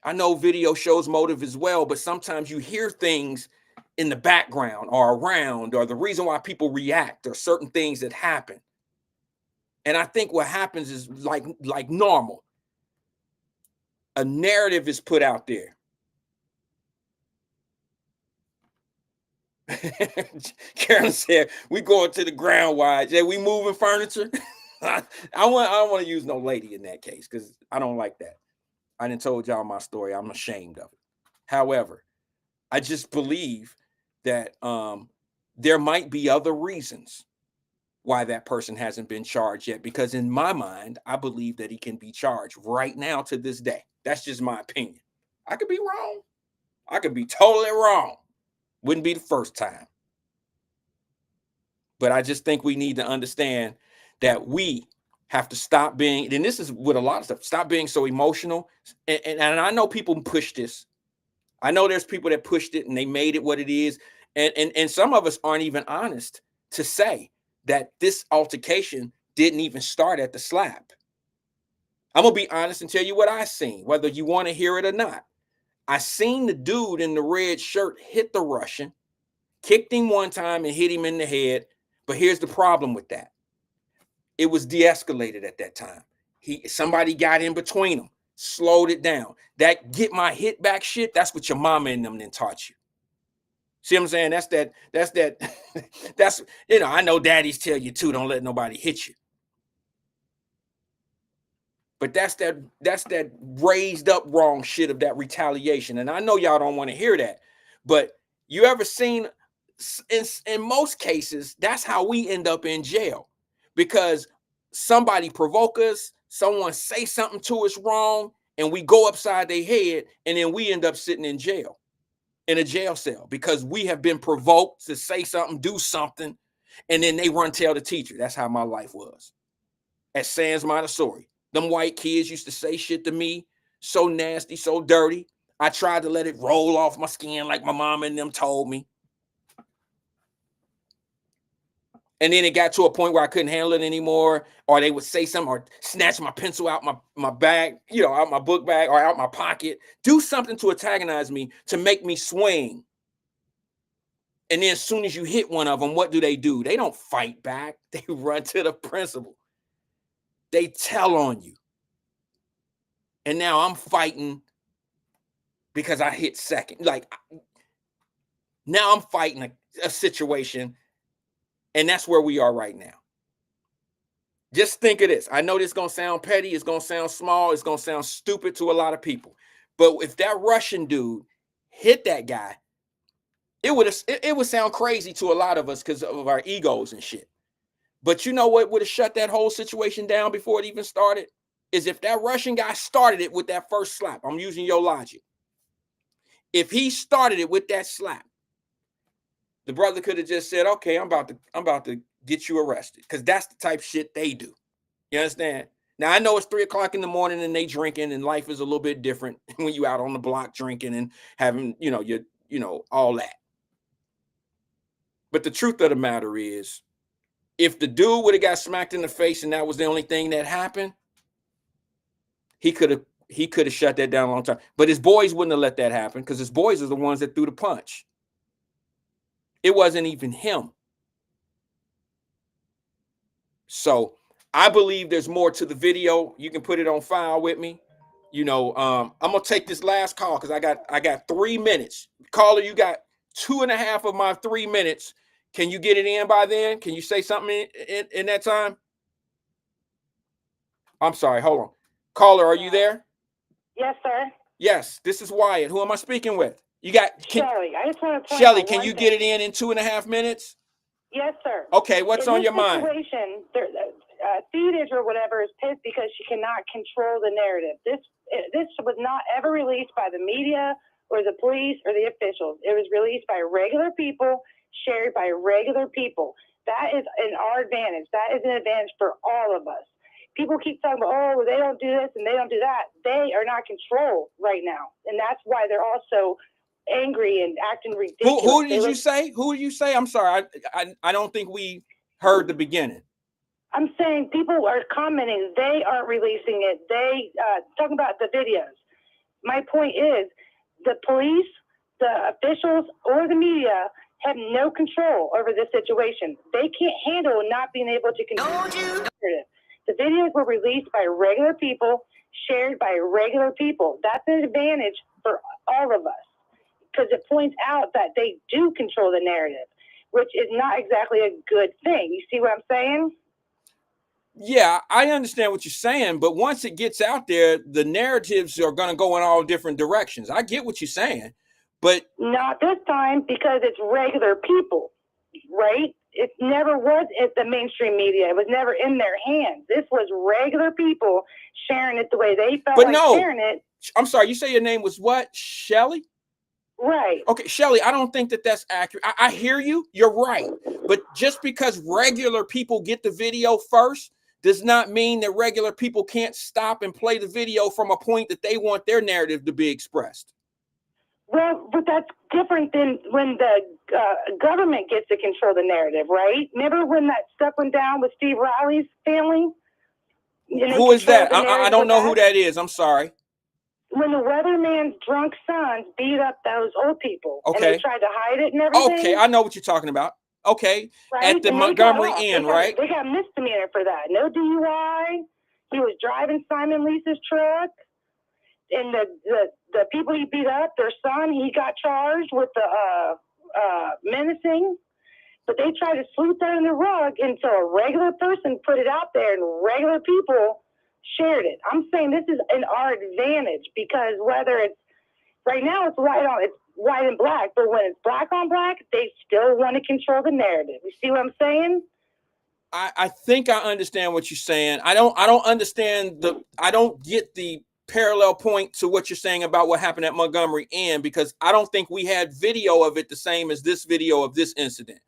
I know video shows motive as well, but sometimes you hear things in the background or around, or the reason why people react, or certain things that happen. And I think what happens is like normal. A narrative is put out there. Karen said, we going to the ground wide. Yeah, we moving furniture. I don't want to use no lady in that case because I don't like that. I didn't told y'all my story. I'm ashamed of it. However, I just believe that there might be other reasons why that person hasn't been charged yet, because in my mind, I believe that he can be charged right now to this day. That's just my opinion. I could be wrong. I could be totally wrong. Wouldn't be the first time. But I just think we need to understand that we have to stop being, and this is with a lot of stuff, stop being so emotional. And I know people push this. I know there's people that pushed it and they made it what it is. And some of us aren't even honest to say that this altercation didn't even start at the slap. I'm going to be honest and tell you what I seen, whether you want to hear it or not. I seen the dude in the red shirt hit the Russian, kicked him one time and hit him in the head. But here's the problem with that. It was de-escalated at that time. Somebody got in between them, slowed it down. That get my hit back shit, that's what your mama and them then taught you. See what I'm saying? That's, you know, I know daddies tell you too, don't let nobody hit you. But that's that raised up wrong shit of that retaliation. And I know y'all don't want to hear that, but you ever seen, in most cases, that's how we end up in jail, because somebody provoke us, someone say something to us wrong, and we go upside their head, and then we end up sitting in jail, in a jail cell, because we have been provoked to say something, do something, and then they run tell the teacher. That's how my life was at Sands Montessori. Them white kids used to say shit to me, so nasty, so dirty. I tried to let it roll off my skin like my mom and them told me. And then it got to a point where I couldn't handle it anymore, or they would say something or snatch my pencil out my bag, out my book bag or out my pocket, do something to antagonize me, to make me swing. And then as soon as you hit one of them, what do? They don't fight back. They run to the principal. They tell on you. And now I'm fighting because I hit second. Like, now I'm fighting a situation. And that's where we are right now. Just think of this. I know this is going to sound petty. It's going to sound small. It's going to sound stupid to a lot of people. But if that Russian dude hit that guy, it would sound crazy to a lot of us because of our egos and shit. But you know what would have shut that whole situation down before it even started? Is if that Russian guy started it with that first slap. I'm using your logic. If he started it with that slap, the brother could have just said, okay, I'm about to get you arrested. Because that's the type of shit they do. You understand? Now, I know it's 3 o'clock in the morning and they drinking, and life is a little bit different when you out on the block drinking and having, all that. But the truth of the matter is, if the dude would have got smacked in the face and that was the only thing that happened, he could have shut that down a long time. But his boys wouldn't have let that happen because his boys are the ones that threw the punch. It wasn't even him. So I believe there's more to the video. You can put it on file with me. I'm gonna take this last call because I got 3 minutes. Caller, you got 2.5 of my 3 minutes. Can you get it in by then? Can you say something in that time? I'm sorry, hold on. Caller, are you there? Yes, sir. Yes, this is Wyatt. Who am I speaking with? You got Shelly. I just want to point Shelly, out can one you thing. get it in 2.5 minutes? Yes, sir. Okay, what's on your mind? In this situation, Theodis or whatever is pissed because she cannot control the narrative. This was not ever released by the media or the police or the officials. It was released by regular people, shared by regular people. That is our advantage. That is an advantage for all of us. People keep talking about, they don't do this and they don't do that. They are not controlled right now. And that's why they're also angry and acting ridiculous. Who did you say? Who did you say? I'm sorry. I don't think we heard the beginning. I'm saying people are commenting. They aren't releasing it. They talking about the videos. My point is the police, the officials, or the media have no control over this situation. They can't handle not being able to control it. The videos were released by regular people, shared by regular people. That's an advantage for all of us because it points out that they do control the narrative, which is not exactly a good thing. You see what I'm saying? Yeah, I understand what you're saying, but once it gets out there, the narratives are going to go in all different directions. I get what you're saying, but not this time because it's regular people, right? It never was at the mainstream media. It was never in their hands. This was regular people sharing it the way they felt sharing it. I'm sorry, you say your name was what? Shelly? Right. Okay, Shelly, I don't think that's accurate. I hear you. You're right. But just because regular people get the video first does not mean that regular people can't stop and play the video from a point that they want their narrative to be expressed. Well, but that's different than when the government gets to control the narrative, right? Remember when that stuff went down with Steve Riley's family? Who is that? I don't know who that is. I'm sorry. When the weatherman's drunk sons beat up those old people, okay, and they tried to hide it and everything. Okay, I know what you're talking about. Okay, right? At the Montgomery Inn, right? They got misdemeanor for that. No DUI. He was driving Simon Leese's truck. And the people he beat up, their son, he got charged with the menacing. But they tried to sweep that in the rug until a regular person put it out there and regular people shared it. I'm saying this is in our advantage because whether it's right now it's white and black, but when it's black on black, they still want to control the narrative. You see what I'm saying? I think I understand what you're saying. I don't understand I don't get the parallel point to what you're saying about what happened at Montgomery Inn because I don't think we had video of it the same as this video of this incident.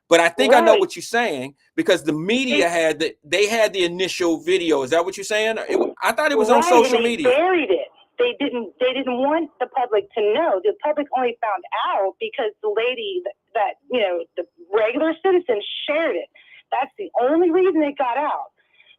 But I think I know what you're saying because the media had the initial video. Is that what you're saying? I thought it was on social media. They buried it. They didn't want the public to know. The public only found out because the lady that the regular citizens shared it. That's the only reason it got out.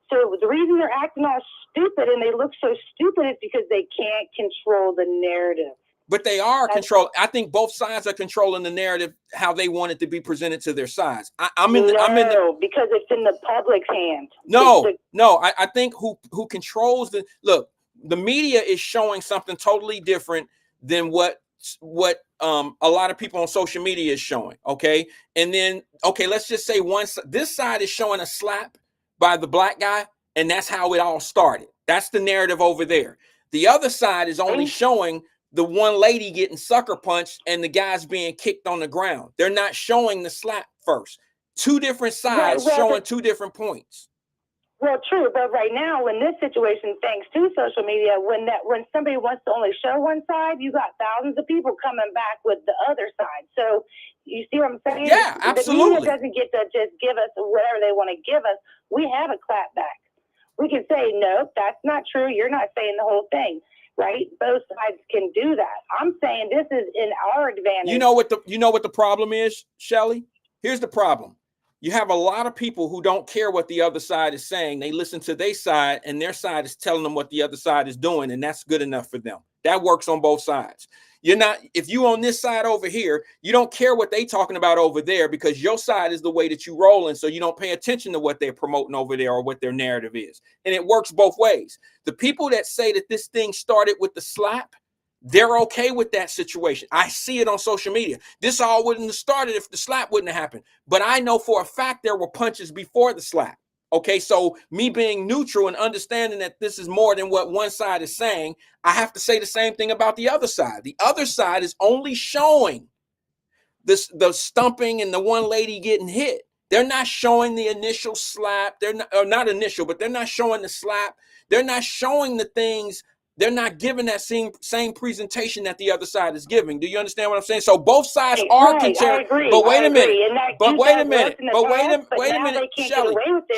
So the reason they're acting all stupid and they look so stupid is because they can't control the narrative. But they are controlling. I think both sides are controlling the narrative how they want it to be presented to their sides. I'm in the because it's in the public's hands. No. I think who controls the media is showing something totally different than what a lot of people on social media is showing. Okay, and then let's just say this side is showing a slap by the black guy, and that's how it all started. That's the narrative over there. The other side is only showing the one lady getting sucker punched and the guys being kicked on the ground. They're not showing the slap first. Two different sides showing two different points. Well, true, but right now, in this situation, thanks to social media, when somebody wants to only show one side, you got thousands of people coming back with the other side. So you see what I'm saying? Yeah, absolutely. The media doesn't get to just give us whatever they want to give us. We have a clap back. We can say, no, that's not true. You're not saying the whole thing, right? Both sides can do that. I'm saying this is in our advantage. You know what the problem is, Shelly? Here's the problem. You have a lot of people who don't care what the other side is saying. They listen to their side, and their side is telling them what the other side is doing, and that's good enough for them. That works on both sides. If you on this side over here, you don't care what they talking about over there because your side is the way that you rolling, so you don't pay attention to what they're promoting over there or what their narrative is. And it works both ways. The people that say that this thing started with the slap, they're okay with that situation. I see it on social media. This all wouldn't have started if the slap wouldn't have happened. But I know for a fact there were punches before the slap. Okay, so me being neutral and understanding that this is more than what one side is saying, I have to say the same thing about the other side. The other side is only showing the stumping and the one lady getting hit. They're not showing the initial slap. They're not initial, but they're not showing the slap. They're not showing the things. They're not giving that same presentation that the other side is giving. Do you understand what I'm saying? So both sides are right, I agree. But wait a minute.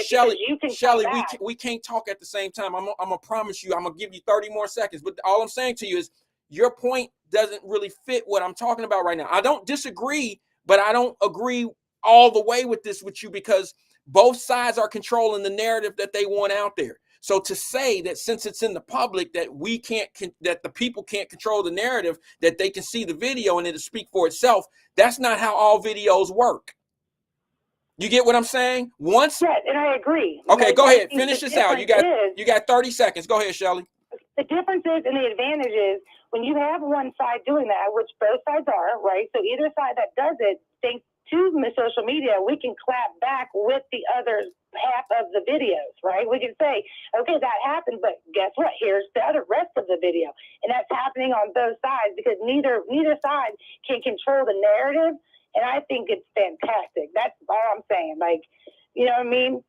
Shelly, we can't talk at the same time. I'm gonna promise you. I'm gonna give you 30 more seconds. But all I'm saying to you is your point doesn't really fit what I'm talking about right now. I don't disagree, but I don't agree all the way with you because both sides are controlling the narrative that they want out there. So to say that since it's in the public that that the people can't control the narrative, that they can see the video and it'll speak for itself, that's not how all videos work. You get what I'm saying? Yes, and I agree. Okay, go ahead. Finish this out. You got 30 seconds. Go ahead, Shelly. The difference is, and the advantage is, when you have one side doing that, which both sides are, right? So either side that does it, thanks to social media, we can clap back with the other half of the videos, right? We can say, okay, that happened, but guess what? Here's the rest of the video. And that's happening on both sides because neither side can control the narrative. And I think it's fantastic. That's all I'm saying. Like, you know what I mean?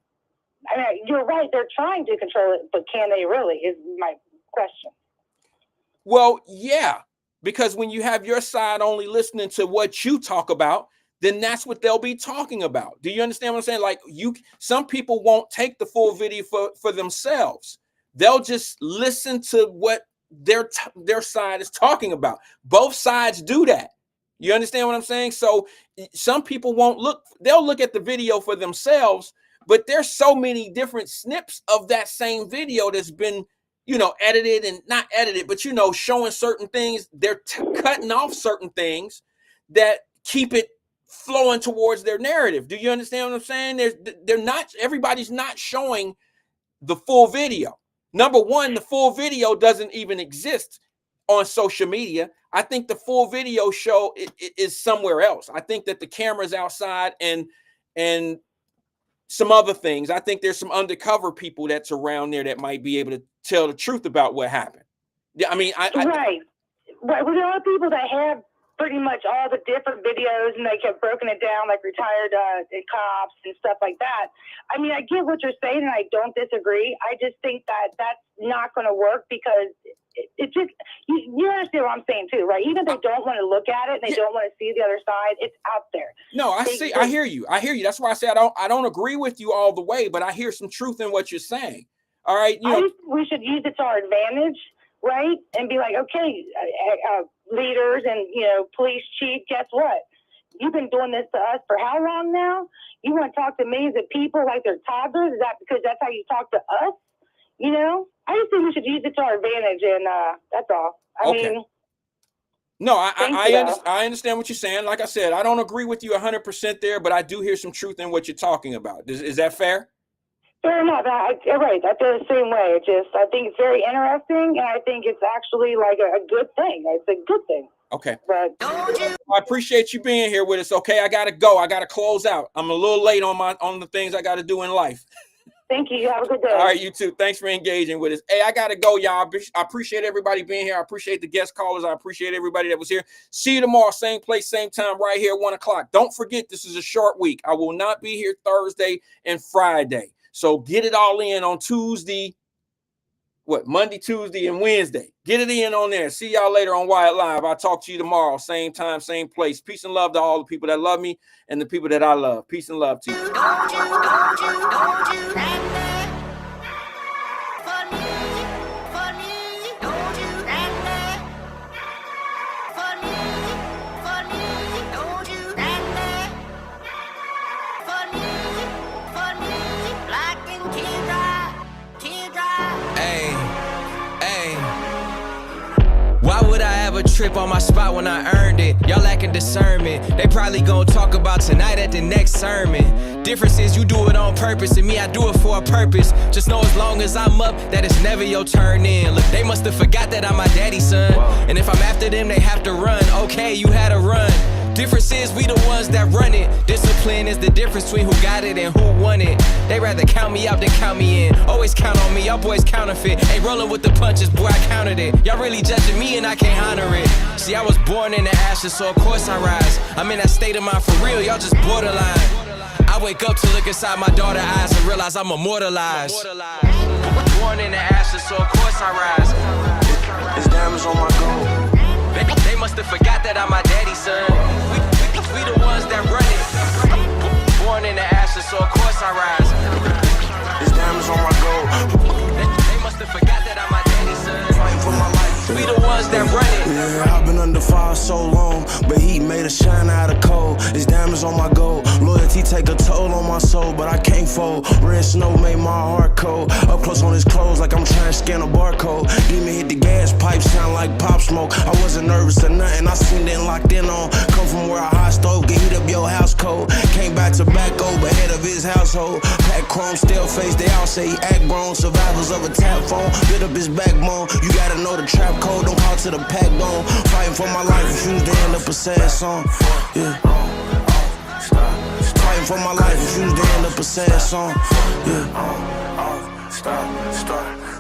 You're right. They're trying to control it, but can they really is my question. Well, yeah, because when you have your side only listening to what you talk about, then that's what they'll be talking about. Do you understand what I'm saying? Like some people won't take the full video for themselves. They'll just listen to what their side is talking about. Both sides do that. You understand what I'm saying? So some people they'll look at the video for themselves, but there's so many different snips of that same video that's been, edited and not edited, but, showing certain things. They're cutting off certain things that keep it flowing towards their narrative. Do you understand what I'm saying? Everybody's not showing the full video. Number one, the full video doesn't even exist on social media. I think the full video show is somewhere else. I think that the camera's outside and some other things. I think there's some undercover people that's around there that might be able to tell the truth about what happened. Yeah, I mean, right. Well, there are people that have pretty much all the different videos and they have broken it down, like retired cops and stuff like that. I mean, I get what you're saying and I don't disagree. I just think that that's not going to work because it just, you understand what I'm saying too, right? Even if they don't want to look at it and they don't want to see the other side, it's out there. No, I hear you. That's why I say I don't agree with you all the way, but I hear some truth in what you're saying. All right. I think we should use it to our advantage, right? And be like, okay, leaders and, police chief, guess what? You've been doing this to us for how long now? You want to talk to millions of people like they're toddlers? Is that because that's how you talk to us? You know, I just think we should use it to our advantage, and that's all. I mean, no, thank I understand what you're saying. Like I said, I don't agree with you 100% there, but I do hear some truth in what you're talking about. Is that fair? fair enough. You're right. I feel the same way. I think it's very interesting, and I think it's actually like a good thing. It's a good thing. Okay. But I appreciate you being here with us. Okay, I gotta go. I gotta close out. I'm a little late on the things I gotta do in life. thank you. You have a good day. All right, you too. Thanks for engaging with us. Hey, I gotta go, y'all. I appreciate everybody being here. I appreciate the guest callers. I appreciate everybody that was here. See you tomorrow, same place, same time, right here, 1 o'clock. Don't forget, this is a short week. I will not be here Thursday and Friday. So get it all in on Tuesday. Monday, Tuesday, and Wednesday. Get it in on there. See y'all later on Wyatt Live. I'll talk to you tomorrow. Same time, same place. Peace and love to all the people that love me and the people that I love. Peace and love to you. Don't you stand there for me, don't you stand there for me, don't you stand there for me, black and teardrop. Hey. Why would I ever trip on my spot when I earned it? Y'all lacking discernment. They probably gonna talk about tonight at the next sermon. Difference is you do it on purpose, and me, I do it for a purpose. Just know as long as I'm up, that it's never your turn in. Look, they must have forgot that I'm my daddy's son. And if I'm after them, they have to run. Okay, you had a run. Difference is we the ones that run it. Discipline is the difference between who got it and who won it. They rather count me out than count me in. Always count on me, y'all boys counterfeit. Ain't rolling with the punches, boy, I counted it. Y'all really judging me and I can't honor it. See, I was born in the ashes, so of course I rise. I'm in that state of mind for real, y'all just borderline. I wake up to look inside my daughter's eyes and realize I'm immortalized. Born in the ashes, so of course I rise. It's diamonds on my gold. They must have forgot that I'm my daddy's son. We the ones that run it. Born in the ashes, so of course I rise. It's diamonds on my gold. They must have forgot that I'm my daddy's son. Fighting for my life. We the ones that run it. Yeah, I've been under fire so long, but heat made a shine out of cold. It's diamonds on my gold. Loyalty take a toll on my soul, but I can't fold. Red snow made my heart cold. Up close on his clothes like I'm trying to scan a barcode. Demon hit the gas pipe, sound like pop smoke. I wasn't nervous or nothing, I seen it locked in on. Come from where a hot stove can heat up your house cold. Came back tobacco, but head of his household. Pack chrome, still face, they all say he act grown. Survivors of a tap phone, build up his backbone. You gotta know the trap code, don't call to the pack bone. Fighting for my life, refuse to end up a sad song. Yeah. Fighting for my life, refuse to end up a sad song. Yeah. Stop.